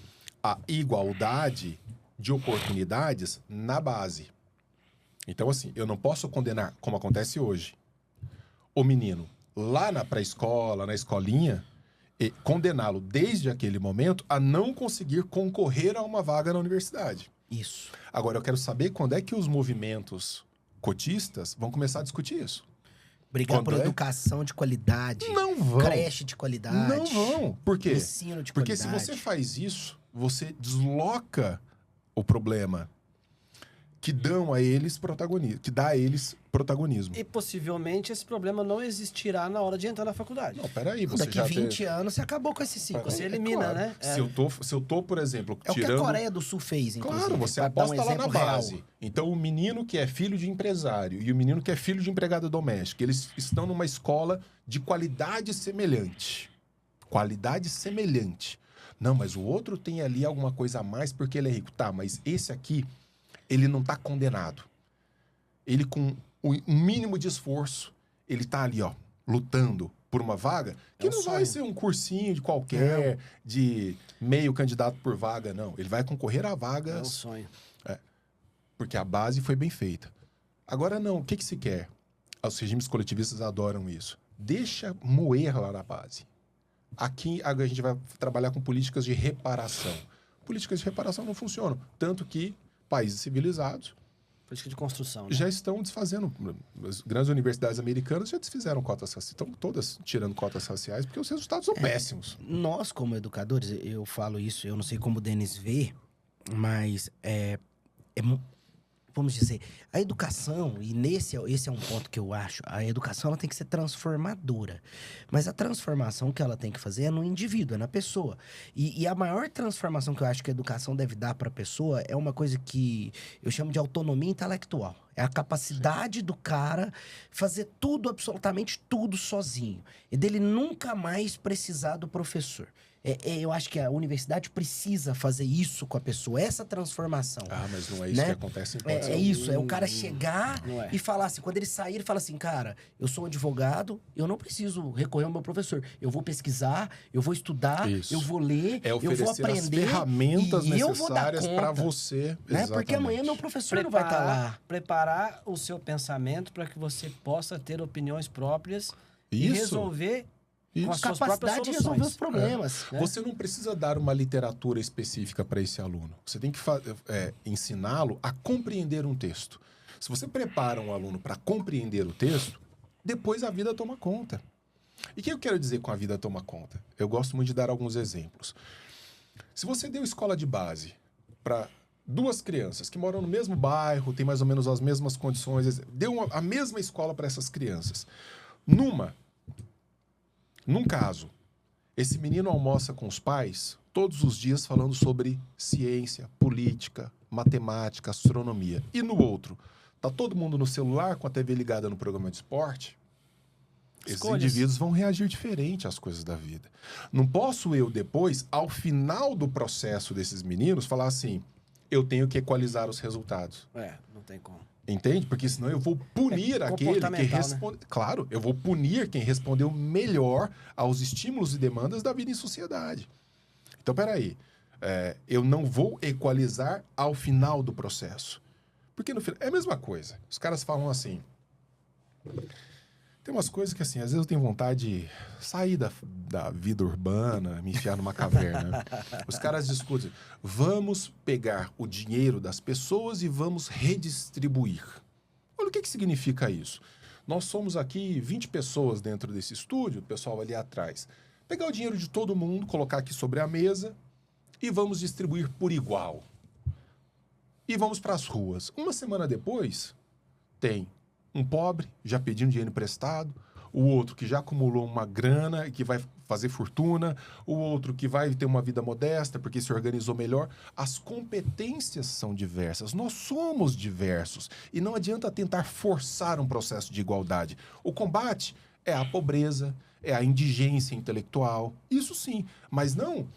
a igualdade de oportunidades na base. Então, assim, eu não posso condenar, como acontece hoje, o menino lá na pré-escola, na escolinha, e condená-lo desde aquele momento a não conseguir concorrer a uma vaga na universidade. Isso. Agora, eu quero saber quando é que os movimentos cotistas vão começar a discutir isso. Brigar por educação de qualidade. Não vão. Creche de qualidade. Não vão. Por quê? Ensino de Porque qualidade. se você faz isso, você desloca o problema que dão a eles protagonismo, que dá a eles protagonismo. E possivelmente esse problema não existirá na hora de entrar na faculdade. Não, peraí, você Daqui já 20 anos você acabou com esse ciclo. Você elimina, claro. né? Se eu tô, por exemplo, É tirando... o que a Coreia do Sul fez, inclusive. Claro, você pra dar aposta lá na exemplo real. base. Então, o menino que é filho de empresário e o menino que é filho de empregada doméstica, eles estão numa escola de qualidade semelhante. Qualidade semelhante. Não, mas o outro tem ali alguma coisa a mais porque ele é rico. Tá, mas esse aqui, ele não tá condenado. Ele, com um mínimo de esforço, ele tá ali, ó, lutando por uma vaga que não vai ser um cursinho de qualquer, de meio candidato por vaga, não. Ele vai concorrer a vagas... É um sonho. Porque a base foi bem feita. Agora, não. O que se quer? Os regimes coletivistas adoram isso. Deixa moer lá na base. Aqui, a gente vai trabalhar com políticas de reparação. Políticas de reparação não funcionam. Tanto que países civilizados... Política de construção, né? Já estão desfazendo. As grandes universidades americanas já desfizeram cotas raciais. Estão todas tirando cotas raciais porque os resultados são péssimos. Nós, como educadores, eu falo isso, eu não sei como o Denis vê, mas vamos dizer, a educação, e esse é um ponto que eu acho, a educação ela tem que ser transformadora. Mas a transformação que ela tem que fazer é no indivíduo, é na pessoa. E a maior transformação que eu acho que a educação deve dar para a pessoa é uma coisa que eu chamo de autonomia intelectual. É a capacidade do cara fazer tudo, absolutamente tudo sozinho. E dele nunca mais precisar do professor. Eu acho que a universidade precisa fazer isso com a pessoa, essa transformação. Ah, mas não é isso, né, que acontece em qualquer... É isso, é o cara chegar é. e falar assim, quando ele sair, ele fala assim, cara, eu sou um advogado, eu não preciso recorrer ao meu professor. Eu vou pesquisar, eu vou estudar, eu vou ler, eu vou aprender. As ferramentas e eu vou dar necessárias para você. Né? Porque amanhã meu professor não vai estar lá. Preparar o seu pensamento para que você possa ter opiniões próprias e resolver... Com a capacidade de resolver os problemas. Né? Você não precisa dar uma literatura específica para esse aluno. Você tem que ensiná-lo a compreender um texto. Se você prepara um aluno para compreender o texto, depois a vida toma conta. E o que eu quero dizer com a vida toma conta? Eu gosto muito de dar alguns exemplos. Se você deu escola de base para 2 crianças que moram no mesmo bairro, têm mais ou menos as mesmas condições, deu a mesma escola para essas crianças. Num caso, esse menino almoça com os pais todos os dias falando sobre ciência, política, matemática, astronomia. E no outro, tá todo mundo no celular com a TV ligada no programa de esporte? Esses indivíduos vão reagir diferente às coisas da vida. Não posso eu depois, ao final do processo desses meninos, falar assim, eu tenho que equalizar os resultados. Não tem como. Entende? Porque senão eu vou punir aquele que responde... Né? Claro, eu vou punir quem respondeu melhor aos estímulos e demandas da vida em sociedade. Então, peraí. Eu não vou equalizar ao final do processo. Porque no final... É a mesma coisa. Os caras falam assim... Tem umas coisas que, assim, às vezes eu tenho vontade de sair da vida urbana, me enfiar numa caverna. Os caras discutem, vamos pegar o dinheiro das pessoas e vamos redistribuir. Olha o que significa isso. Nós somos aqui 20 pessoas dentro desse estúdio, o pessoal ali atrás. Pegar o dinheiro de todo mundo, colocar aqui sobre a mesa e vamos distribuir por igual. E vamos para as ruas. Uma semana depois, tem um pobre já pedindo dinheiro emprestado, o outro que já acumulou uma grana e que vai fazer fortuna, o outro que vai ter uma vida modesta porque se organizou melhor. As competências são diversas, nós somos diversos e não adianta tentar forçar um processo de igualdade. O combate é a pobreza, é a indigência intelectual, isso sim, mas não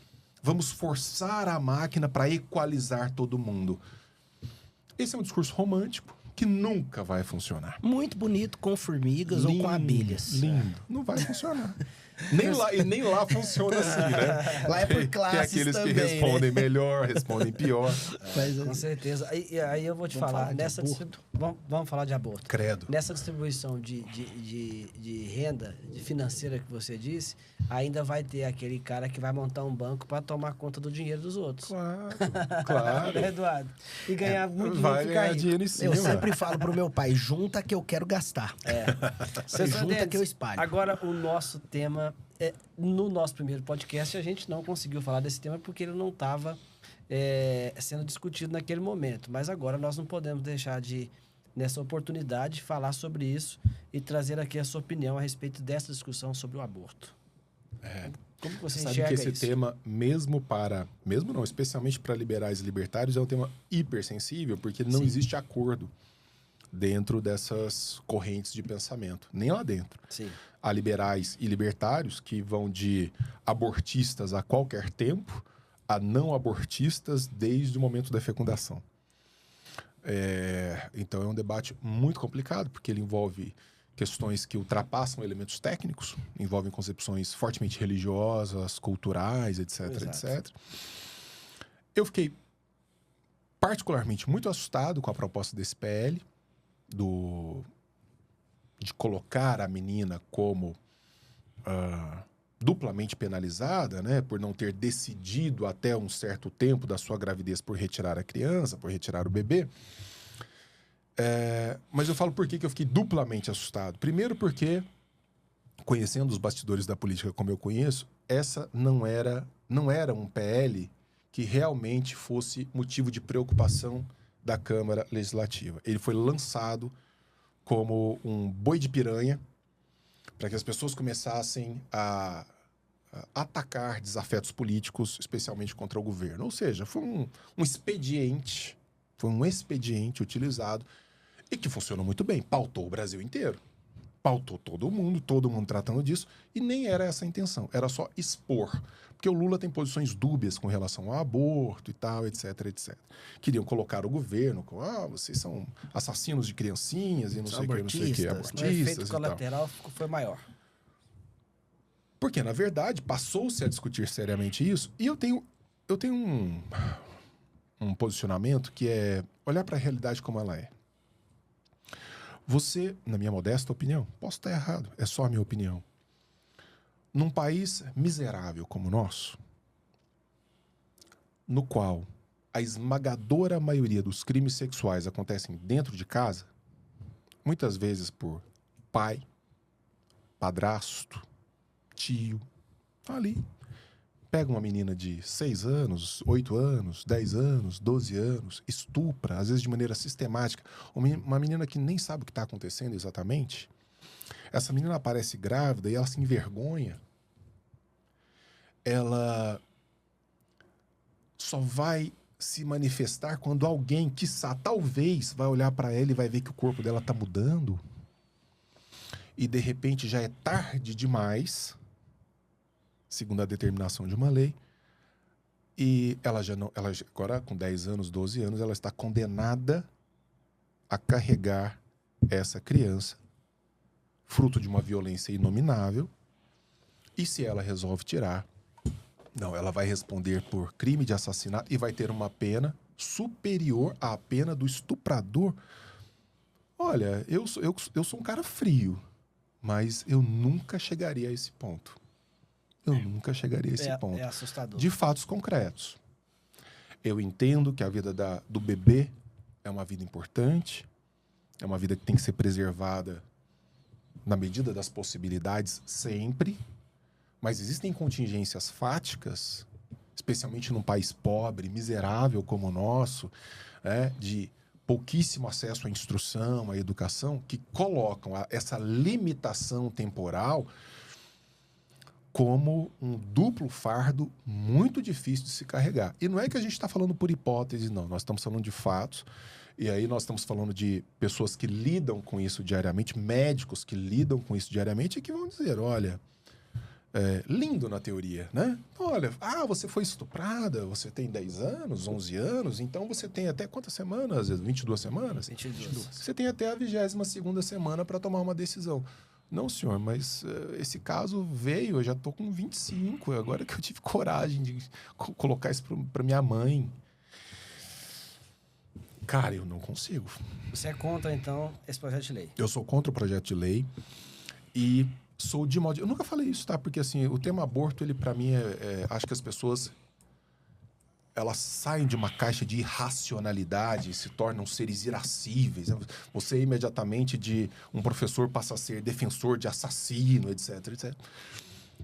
vamos forçar a máquina para equalizar todo mundo. Esse é um discurso romântico que nunca vai funcionar. Muito bonito com formigas ou com abelhas. Lindo. Não vai funcionar. Nem lá funciona assim, né? Lá é por classes tem aqueles também, que respondem melhor, respondem pior. Com certeza. Aí eu vou te falar, nessa vamos falar de aborto. Credo. Nessa distribuição de renda financeira que você disse, ainda vai ter aquele cara que vai montar um banco para tomar conta do dinheiro dos outros. Claro. Eduardo. E ganhar muito vai dinheiro, ganhar dinheiro em cima. Eu sempre falo pro meu pai, junta que eu quero gastar. Você junta que eu espalho. Agora, o nosso tema, no nosso primeiro podcast, a gente não conseguiu falar desse tema porque ele não estava sendo discutido naquele momento. Mas agora nós não podemos deixar de, nessa oportunidade, falar sobre isso e trazer aqui a sua opinião a respeito dessa discussão sobre o aborto. Como você sabe enxerga que esse isso? tema, especialmente para liberais e libertários, é um tema hipersensível, porque não existe acordo dentro dessas correntes de pensamento, nem lá dentro. Sim. Há liberais e libertários que vão de abortistas a qualquer tempo a não abortistas desde o momento da fecundação. Então é um debate muito complicado, porque ele envolve questões que ultrapassam elementos técnicos, envolvem concepções fortemente religiosas, culturais, etc, etc. Eu fiquei particularmente muito assustado com a proposta desse PL, de colocar a menina como duplamente penalizada, né, por não ter decidido até um certo tempo da sua gravidez por retirar a criança, por retirar o bebê. Mas eu falo por que eu fiquei duplamente assustado. Primeiro porque, conhecendo os bastidores da política como eu conheço, essa não era um PL que realmente fosse motivo de preocupação da Câmara Legislativa. Ele foi lançado como um boi de piranha para que as pessoas começassem a atacar desafetos políticos, especialmente contra o governo. Ou seja, foi um expediente utilizado e que funcionou muito bem. Pautou o Brasil inteiro. Pautou todo mundo tratando disso, e nem era essa a intenção, era só expor. Porque o Lula tem posições dúbias com relação ao aborto e tal, etc, etc. Queriam colocar o governo com, vocês são assassinos de criancinhas e não sei o que, abortistas. O efeito colateral foi maior. Porque, na verdade, passou-se a discutir seriamente isso, e eu tenho um posicionamento que é olhar para a realidade como ela é. Você, na minha modesta opinião, posso estar errado, é só a minha opinião. Num país miserável como o nosso, no qual a esmagadora maioria dos crimes sexuais acontecem dentro de casa, muitas vezes por pai, padrasto, tio, ali. Pega uma menina de 6 anos, 8 anos, 10 anos, 12 anos, estupra, às vezes de maneira sistemática. Uma menina que nem sabe o que está acontecendo exatamente. Essa menina aparece grávida e ela se envergonha. Ela só vai se manifestar quando alguém, quiçá, talvez, vai olhar para ela e vai ver que o corpo dela está mudando. E, de repente, já é tarde demais, segundo a determinação de uma lei, e ela agora com 10 anos, 12 anos, ela está condenada a carregar essa criança, fruto de uma violência inominável, e se ela resolve tirar, ela vai responder por crime de assassinato e vai ter uma pena superior à pena do estuprador Olha, eu sou um cara frio, mas eu nunca chegaria a esse ponto. Nunca chegaria a esse ponto. É assustador. De fatos concretos. Eu entendo que a vida do bebê é uma vida importante, é uma vida que tem que ser preservada na medida das possibilidades sempre, mas existem contingências fáticas, especialmente num país pobre, miserável como o nosso, de pouquíssimo acesso à instrução, à educação, que colocam essa limitação temporal como um duplo fardo muito difícil de se carregar. E não é que a gente está falando por hipótese, não. Nós estamos falando de fatos. E aí nós estamos falando de pessoas que lidam com isso diariamente, médicos que lidam com isso diariamente e que vão dizer, olha, lindo na teoria, né? Olha, você foi estuprada, você tem 10 anos, 11 anos, então você tem até quantas semanas? 22 semanas? 22. Você tem até a 22ª semana para tomar uma decisão. Não, senhor, mas esse caso veio, eu já tô com 25, agora que eu tive coragem de colocar isso para minha mãe. Cara, eu não consigo. Você é contra, então, esse projeto de lei? Eu sou contra o projeto de lei e sou de modo... Eu nunca falei isso, tá? Porque, assim, o tema aborto, ele, para mim, acho que as pessoas... Elas saem de uma caixa de irracionalidade e se tornam seres irascíveis. Você, imediatamente, de um professor passa a ser defensor de assassino, etc, etc.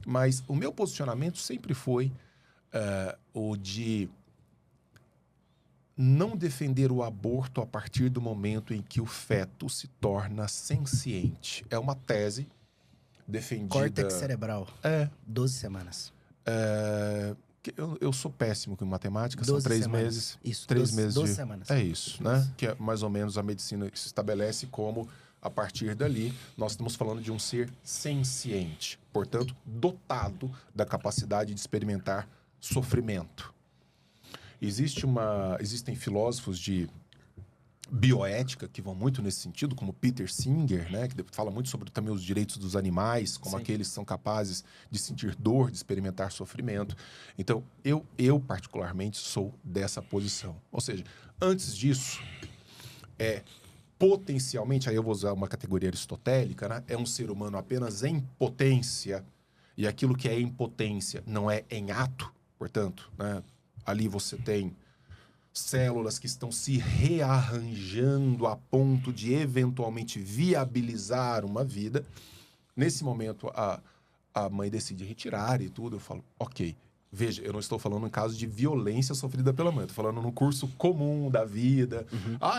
Mas o meu posicionamento sempre foi o de não defender o aborto a partir do momento em que o feto se torna senciente. É uma tese defendida... Córtex cerebral. 12 semanas. Eu sou péssimo com matemática, são 3 meses. Isso, 3 meses 12 semanas. É isso, né? Que é mais ou menos a medicina se estabelece como, a partir dali, nós estamos falando de um ser senciente. Portanto, dotado da capacidade de experimentar sofrimento. Existem filósofos de bioética que vão muito nesse sentido, como Peter Singer, né, que fala muito sobre também os direitos dos animais, como aqueles que são capazes de sentir dor, de experimentar sofrimento. Então, eu particularmente sou dessa posição. Ou seja, antes disso, potencialmente, aí eu vou usar uma categoria aristotélica, né, é um ser humano apenas em potência, e aquilo que é em potência não é em ato, portanto, né, ali você tem células que estão se rearranjando a ponto de eventualmente viabilizar uma vida. Nesse momento, a mãe decide retirar e tudo. Eu falo, ok. Veja, eu não estou falando em caso de violência sofrida pela mãe. Estou falando no curso comum da vida.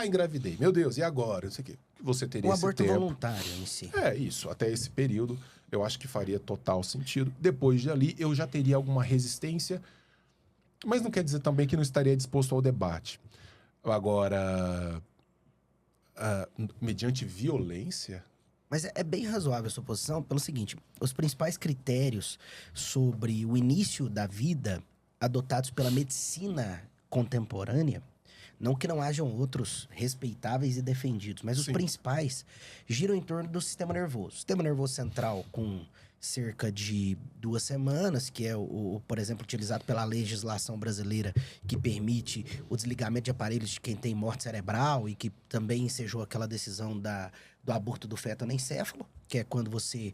Engravidei. Meu Deus, e agora? Não sei o quê. Você teria esse tempo. Um aborto voluntário em si. Isso. Até esse período, eu acho que faria total sentido. Depois de ali, eu já teria alguma resistência, mas não quer dizer também que não estaria disposto ao debate. Agora, mediante violência... Mas é bem razoável a sua posição pelo seguinte: os principais critérios sobre o início da vida adotados pela medicina contemporânea, não que não hajam outros respeitáveis e defendidos, mas os principais giram em torno do sistema nervoso. O sistema nervoso central com cerca de 2 semanas, que é, por exemplo, utilizado pela legislação brasileira, que permite o desligamento de aparelhos de quem tem morte cerebral e que também ensejou aquela decisão do aborto do feto anencéfalo, que é quando você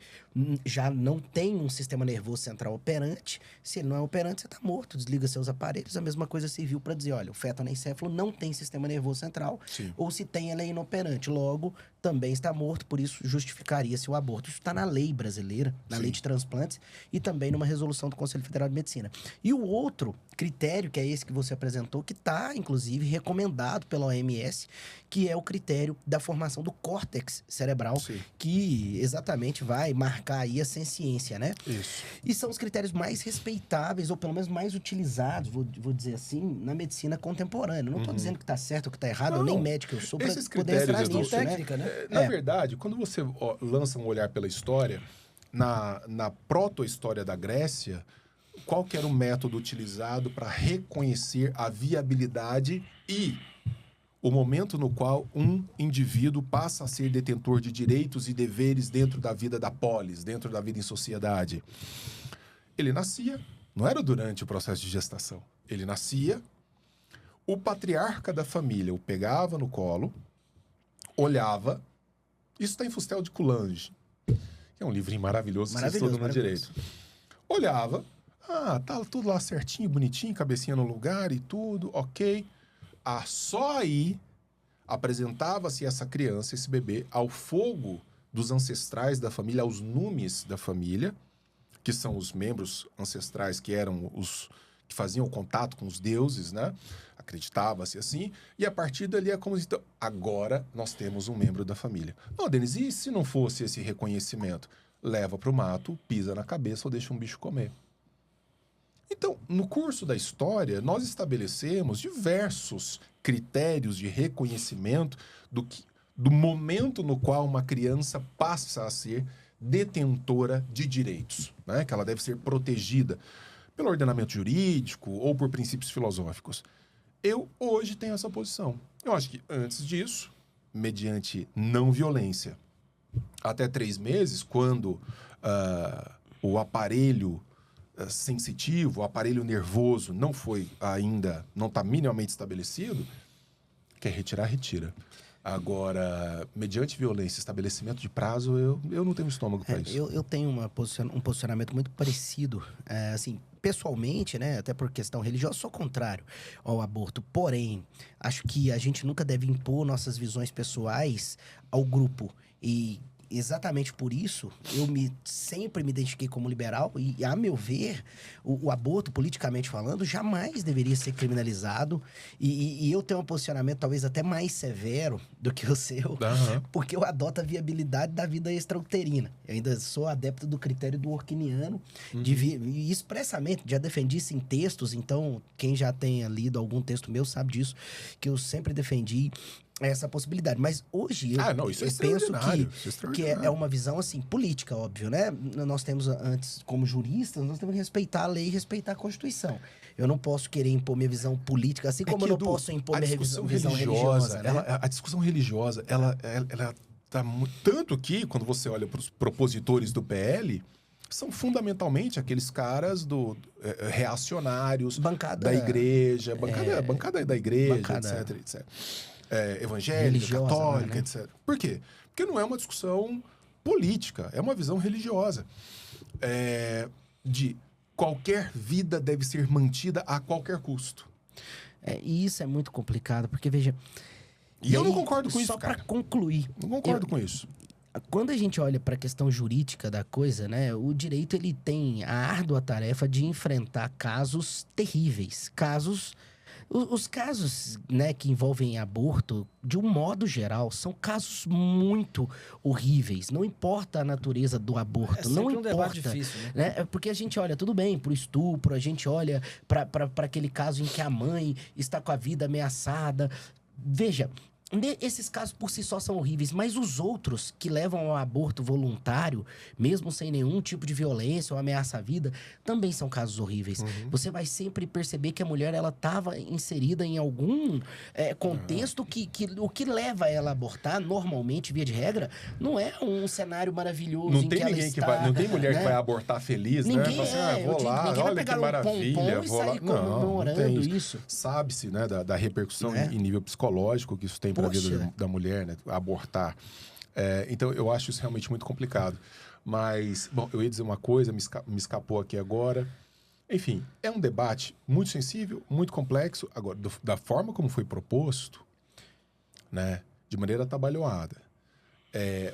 já não tem um sistema nervoso central operante. Se ele não é operante, você está morto, desliga seus aparelhos. A mesma coisa serviu para dizer, olha, o feto anencéfalo não tem sistema nervoso central, ou se tem, ele é inoperante. Logo, também está morto, por isso justificaria-se o aborto. Isso está na lei brasileira, na lei de transplantes, e também numa resolução do Conselho Federal de Medicina. E o outro critério, que é esse que você apresentou, que está, inclusive, recomendado pela OMS, que é o critério da formação do córtex cerebral, que exatamente vai marcar aí a senciência, né? Isso. E são os critérios mais respeitáveis, ou pelo menos mais utilizados, vou dizer assim, na medicina contemporânea. Não estou dizendo que está certo ou que está errado, eu nem médico eu sou, para poder entrar nisso, técnica, né? Na verdade, quando você lança um olhar pela história, na proto-história da Grécia, qual que era o método utilizado para reconhecer a viabilidade e o momento no qual um indivíduo passa a ser detentor de direitos e deveres dentro da vida da polis, dentro da vida em sociedade? Ele nascia, não era durante o processo de gestação. Ele nascia, o patriarca da família o pegava no colo, olhava Isso está em Fustel de Coulanges, que é um livrinho maravilhoso, que vocês todo mundo direito. Olhava, tá tudo lá certinho, bonitinho, cabecinha no lugar e tudo, ok. Só aí apresentava-se essa criança, esse bebê, ao fogo dos ancestrais da família, aos numes da família, que são os membros ancestrais que eram os que faziam o contato com os deuses, né? Acreditava-se assim. E a partir dali é como se... Então, agora nós temos um membro da família. Não, Denis, e se não fosse esse reconhecimento? Leva para o mato, pisa na cabeça ou deixa um bicho comer. Então, no curso da história, nós estabelecemos diversos critérios de reconhecimento do momento no qual uma criança passa a ser detentora de direitos, né? Que ela deve ser protegida pelo ordenamento jurídico ou por princípios filosóficos. Eu hoje tenho essa posição. Eu acho que antes disso, mediante não violência, até 3 meses, quando o aparelho sensitivo, o aparelho nervoso não está minimamente estabelecido, quer retirar, retira. Agora, mediante violência, estabelecimento de prazo, eu não tenho estômago para isso. Eu tenho um posicionamento muito parecido. Assim, pessoalmente, né, até por questão religiosa, sou contrário ao aborto. Porém, acho que a gente nunca deve impor nossas visões pessoais ao grupo. E exatamente por isso, eu sempre me identifiquei como liberal e, a meu ver, o aborto, politicamente falando, jamais deveria ser criminalizado. E eu tenho um posicionamento talvez até mais severo do que o seu, porque eu adoto a viabilidade da vida extrauterina. Eu ainda sou adepto do critério do Orquiniano, e expressamente, já defendi isso em textos, então quem já tenha lido algum texto meu sabe disso, que eu sempre defendi essa possibilidade. Mas hoje eu penso que é uma visão assim política, óbvio, né? Nós temos antes, como juristas, nós temos que respeitar a lei e respeitar a Constituição. Eu não posso querer impor minha visão política, assim como eu não posso impor minha visão religiosa. Né? A discussão religiosa, ela tá tanto que, quando você olha para os propositores do PL, são fundamentalmente aqueles caras reacionários, da igreja, bancada da igreja, etc. Evangélica, católica, né? Etc. Por quê? Porque não é uma discussão política, é uma visão religiosa. De qualquer vida deve ser mantida a qualquer custo. E isso é muito complicado, porque, veja... E eu não concordo com isso, só para concluir. Não concordo com isso. Quando a gente olha para a questão jurídica da coisa, né, o direito ele tem a árdua tarefa de enfrentar casos terríveis, os casos, né, que envolvem aborto, de um modo geral, são casos muito horríveis. Não importa a natureza do aborto, não importa. Debate difícil, né? Porque a gente olha, tudo bem, para o estupro, a gente olha para aquele caso em que a mãe está com a vida ameaçada. Veja, esses casos por si só são horríveis, mas os outros que levam ao aborto voluntário, mesmo sem nenhum tipo de violência ou ameaça à vida, também são casos horríveis. Você vai sempre perceber que a mulher ela estava inserida em algum contexto que o que leva ela a abortar, normalmente, via de regra, não é um cenário maravilhoso não em que ela está... Não tem mulher, né, que vai abortar feliz, ninguém, né? Vou lá, olha que maravilha, vou lá. Comemorando isso. Sabe-se, né, da repercussão em nível psicológico que isso tem para a vida da mulher, né? Abortar. Então, eu acho isso realmente muito complicado. Mas, bom, eu ia dizer uma coisa, me escapou aqui agora. Enfim, é um debate muito sensível, muito complexo. Agora, da forma como foi proposto, né? De maneira atabalhoada,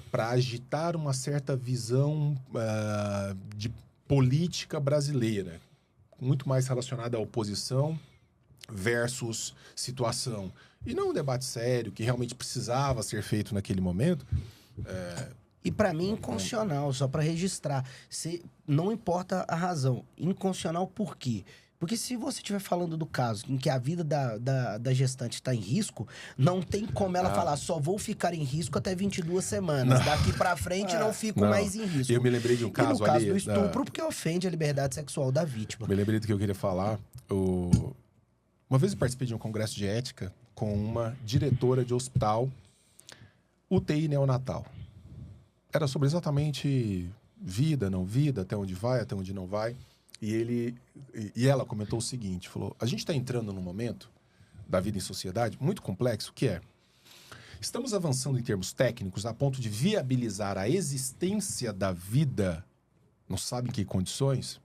para agitar uma certa visão de política brasileira, muito mais relacionada à oposição versus situação. E não um debate sério, que realmente precisava ser feito naquele momento. E para mim, inconstitucional, só para registrar. Não importa a razão. Inconstitucional por quê? Porque se você estiver falando do caso em que a vida da gestante está em risco, não tem como ela falar, só vou ficar em risco até 22 semanas. Daqui para frente não fico mais em risco. Eu me lembrei de um caso ali... no caso do estupro, porque ofende a liberdade sexual da vítima. Me lembrei do que eu queria falar. Uma vez eu participei de um congresso de ética com uma diretora de hospital UTI neonatal. Era sobre exatamente vida, não vida, até onde vai, até onde não vai. E ela comentou o seguinte, falou, a gente está entrando num momento da vida em sociedade muito complexo, que é, Estamos avançando em termos técnicos a ponto de viabilizar a existência da vida, não sabe em que condições?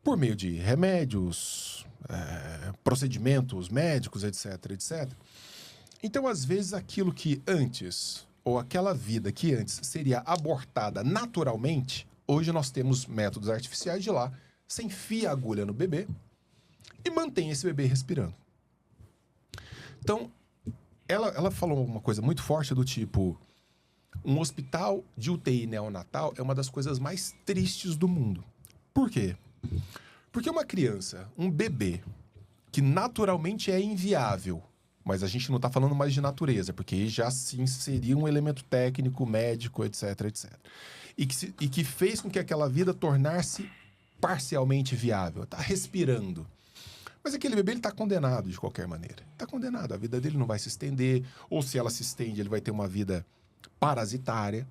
Por meio de remédios, procedimentos médicos, etc, etc. Então, às vezes, aquilo que antes, ou aquela vida que antes seria abortada naturalmente, hoje nós temos métodos artificiais de ir lá, você enfia a agulha no bebê e mantém esse bebê respirando. Então, ela falou uma coisa muito forte do tipo, um hospital de UTI neonatal é uma das coisas mais tristes do mundo. Por quê? Porque uma criança, um bebê, que naturalmente é inviável, mas a gente não está falando mais de natureza, porque já sim seria um elemento técnico, médico, etc, etc. E que fez com que aquela vida tornasse parcialmente viável. Está respirando. Mas aquele bebê está condenado de qualquer maneira. Está condenado. A vida dele não vai se estender. Ou se ela se estende, ele vai ter uma vida parasitária.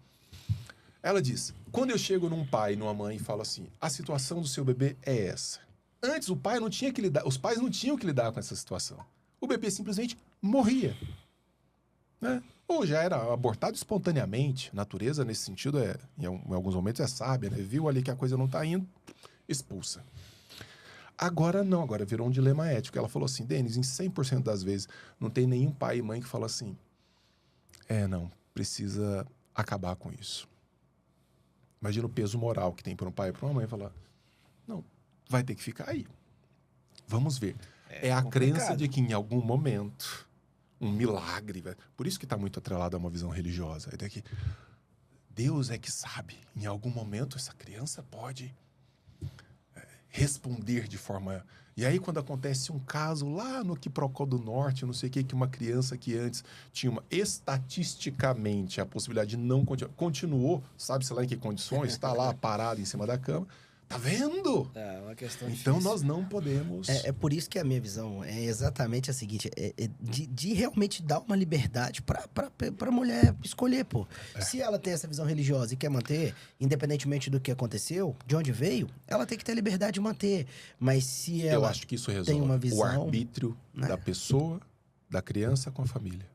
Ela diz, quando eu chego num pai e numa mãe e falo assim, a situação do seu bebê é essa. Antes os pais não tinham que lidar com essa situação. O bebê simplesmente morria. Né? Ou já era abortado espontaneamente. Natureza, nesse sentido, em alguns momentos é sábia. Né? Viu ali que a coisa não está indo, expulsa. Agora não, agora virou um dilema ético. Ela falou assim, Denis, em 100% das vezes, não tem nenhum pai e mãe que fala assim, não, precisa acabar com isso. Imagina o peso moral que tem para um pai e para uma mãe falar, não, vai ter que ficar aí. Vamos ver. É a crença de que em algum momento, um milagre, por isso que está muito atrelado a uma visão religiosa, é que Deus é que sabe, em algum momento essa criança pode responder de forma... E aí quando acontece um caso lá no Quiprocó do Norte, não sei o que uma criança que antes tinha estatisticamente a possibilidade de não continuou, sabe-se lá em que condições, está lá parado em cima da cama, tá vendo? É uma questão então difícil. Nós não podemos... É por isso que a minha visão é exatamente a seguinte, de realmente dar uma liberdade pra mulher escolher, pô. Se ela tem essa visão religiosa e quer manter, independentemente do que aconteceu, de onde veio, ela tem que ter a liberdade de manter. Mas se ela... Eu acho que isso resolve tem uma visão, o arbítrio, né, da pessoa, da criança com a família.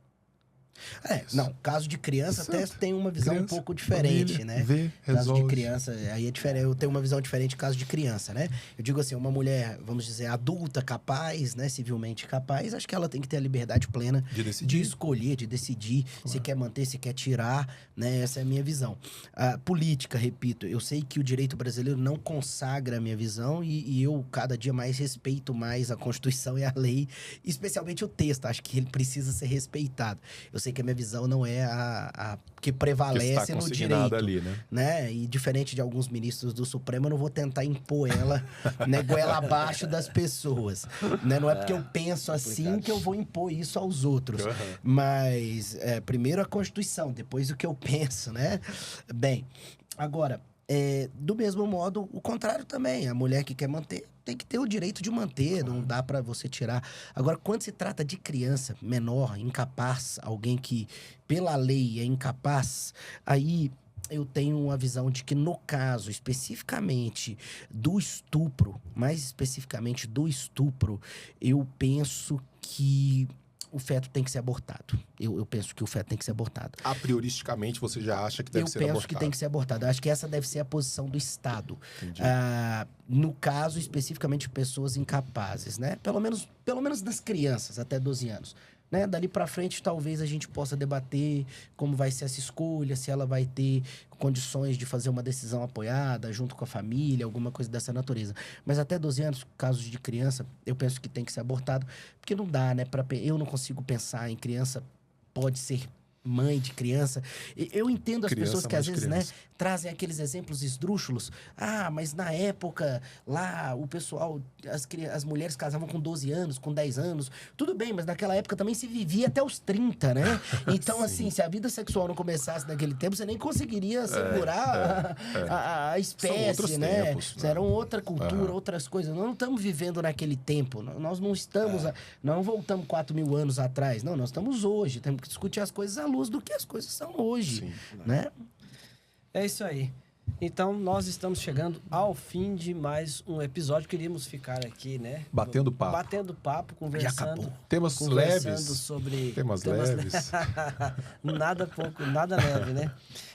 Não, caso de criança até tem uma visão um pouco diferente, família, né? Caso resolve. de criança, aí é diferente, eu tenho uma visão diferente caso de criança, né? Eu digo assim, uma mulher, vamos dizer, adulta, capaz, né? Civilmente capaz, acho que ela tem que ter a liberdade plena de escolher, de decidir se quer manter, se quer tirar, né? Essa é a minha visão. A política, repito, eu sei que o direito brasileiro não consagra a minha visão e eu cada dia mais respeito mais a Constituição e a lei, especialmente o texto, acho que ele precisa ser respeitado. Eu sei que a minha visão não é a que prevalece no direito, ali, né? E diferente de alguns ministros do Supremo, eu não vou tentar impor ela, né, goela abaixo das pessoas, né? Não é porque eu penso assim que eu vou impor isso aos outros. Mas, primeiro a Constituição, depois o que eu penso, né? Bem, agora... do mesmo modo, o contrário também. A mulher que quer manter tem que ter o direito de manter, não dá pra você tirar. Agora, quando se trata de criança menor, incapaz, alguém que pela lei é incapaz, aí eu tenho uma visão de que no caso especificamente do estupro, mais especificamente do estupro, eu penso que o feto tem que ser abortado. Eu penso que o feto tem que ser abortado. A prioristicamente, você já acha que deve ser abortado? Eu penso que tem que ser abortado. Eu acho que essa deve ser a posição do Estado. No caso, especificamente, de pessoas incapazes, né? Pelo menos das crianças, até 12 anos. Né? Dali para frente, talvez a gente possa debater como vai ser essa escolha, se ela vai ter condições de fazer uma decisão apoiada junto com a família, alguma coisa dessa natureza. Mas até 12 anos, casos de criança, eu penso que tem que ser abortado, porque não dá, né? Eu não consigo pensar em criança, pode ser mãe de criança. Eu entendo as pessoas que às vezes, né, trazem aqueles exemplos esdrúxulos. Mas na época, lá, o pessoal, as mulheres casavam com 12 anos, com 10 anos. Tudo bem, mas naquela época também se vivia até os 30, né? Então, assim, se a vida sexual não começasse naquele tempo, você nem conseguiria segurar a espécie, né? Tempos, né? Eram outra cultura, outras coisas. Nós não estamos vivendo naquele tempo. Nós não estamos... Não voltamos 4.000 anos atrás. Não, nós estamos hoje. Temos que discutir as coisas à luz do que as coisas são hoje, né? É isso aí. Então, nós estamos chegando ao fim de mais um episódio. Queríamos ficar aqui, né? Batendo papo, conversando. Temas leves. Sobre temas leves. Nada leve, né?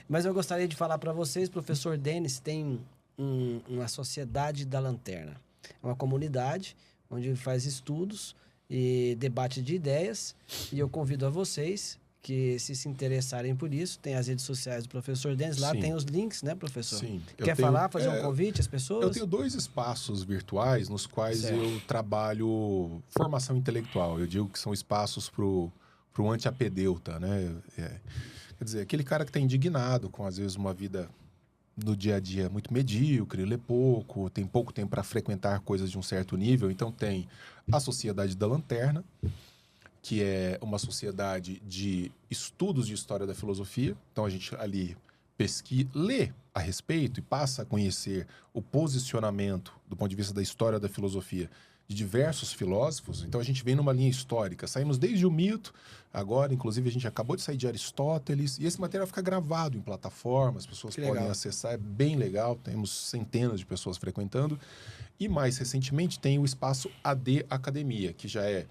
Mas eu gostaria de falar para vocês, professor Denis tem uma Sociedade da Lanterna. É uma comunidade onde faz estudos e debate de ideias. E eu convido a vocês que se interessarem por isso, tem as redes sociais do professor Denis, lá tem os links, né, professor? Sim. Quer falar, fazer um convite às pessoas? Eu tenho 2 espaços virtuais nos quais eu trabalho formação intelectual. Eu digo que são espaços para o anti-apedeuta, né? Quer dizer, aquele cara que está indignado com, às vezes, uma vida no dia a dia muito medíocre, lê pouco, tem pouco tempo para frequentar coisas de um certo nível. Então tem a Sociedade da Lanterna, que é uma sociedade de estudos de história da filosofia. Então, a gente ali lê a respeito e passa a conhecer o posicionamento do ponto de vista da história da filosofia de diversos filósofos. Então, a gente vem numa linha histórica. Saímos desde o mito, agora, inclusive, a gente acabou de sair de Aristóteles, e esse material fica gravado em plataformas, as pessoas podem acessar, é bem legal, temos centenas de pessoas frequentando. E, mais recentemente, tem o espaço AD Academia, que já é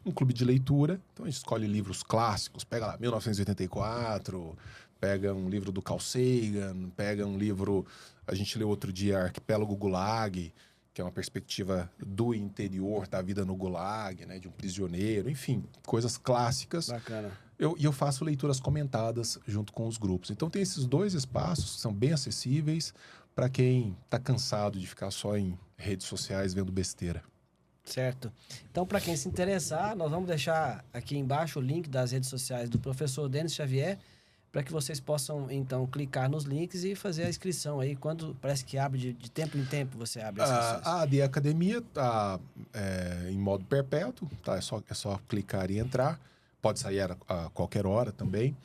um clube de leitura. Então a gente escolhe livros clássicos, pega lá 1984, pega um livro do Carl Sagan, pega um livro, a gente leu outro dia Arquipélago Gulag, que é uma perspectiva do interior da vida no Gulag, né, de um prisioneiro, enfim, coisas clássicas. Bacana. E eu faço leituras comentadas junto com os grupos. Então tem esses 2 espaços que são bem acessíveis para quem está cansado de ficar só em redes sociais vendo besteira. Certo. Então, para quem se interessar, nós vamos deixar aqui embaixo o link das redes sociais do professor Denis Xavier, para que vocês possam, então, clicar nos links e fazer a inscrição aí. Quando parece que abre de tempo em tempo, você abre as inscrições. A AD Academia está em modo perpétuo, tá? É só clicar e entrar. Pode sair a qualquer hora também.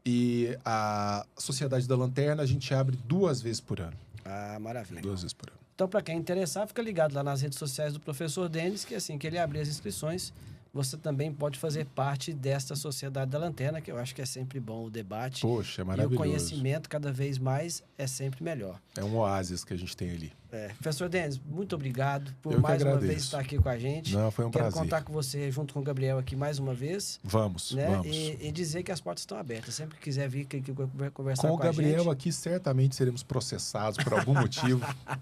E a Sociedade da Lanterna a gente abre 2 vezes por ano. Ah, maravilha. 2 vezes por ano. Então, para quem interessar, fica ligado lá nas redes sociais do professor Denis, que assim que ele abrir as inscrições, você também pode fazer parte desta Sociedade da Lanterna, que eu acho que é sempre bom o debate. Poxa, é maravilhoso. E o conhecimento cada vez mais é sempre melhor. É um oásis que a gente tem ali. Professor Denis, muito obrigado por mais uma vez estar aqui com a gente. Não, foi um prazer. Quero contar com você junto com o Gabriel aqui mais uma vez. Vamos, né? vamos. E dizer que as portas estão abertas. Sempre que quiser vir aqui conversar com com o Gabriel a gente. aqui, certamente seremos processados por algum motivo.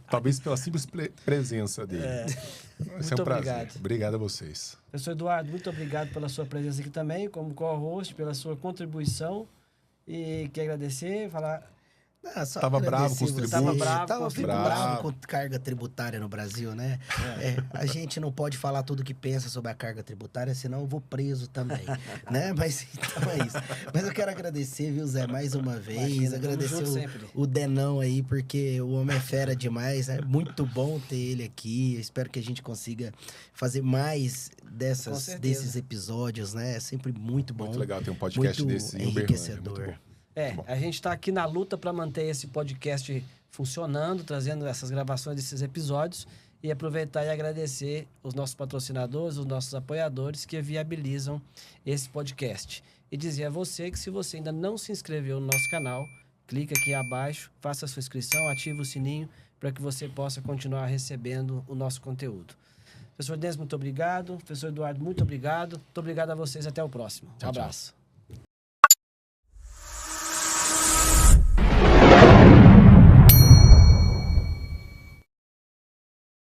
Talvez pela simples presença dele. Vai ser um prazer. Obrigado. Obrigado a vocês. Professor Eduardo, muito obrigado pela sua presença aqui também, como co-host, pela sua contribuição. E quero agradecer, falar... Estava bravo com os tributos. Estava bravo com carga tributária no Brasil, né? A gente não pode falar tudo que pensa sobre a carga tributária, senão eu vou preso também, né? Mas então é isso. Mas eu quero agradecer, viu, Zé, mais uma vez. Agradecer o Denão aí, porque o homem é fera demais. É muito bom ter ele aqui. Eu espero que a gente consiga fazer mais desses episódios, né? É sempre muito bom. Muito legal ter um podcast muito desse enriquecedor. A gente está aqui na luta para manter esse podcast funcionando, trazendo essas gravações desses episódios e aproveitar e agradecer os nossos patrocinadores, os nossos apoiadores que viabilizam esse podcast. E dizer a você que se você ainda não se inscreveu no nosso canal, clica aqui abaixo, faça a sua inscrição, ative o sininho para que você possa continuar recebendo o nosso conteúdo. Professor Denis, muito obrigado. Professor Eduardo, muito obrigado. Muito obrigado a vocês. Até o próximo. Um abraço.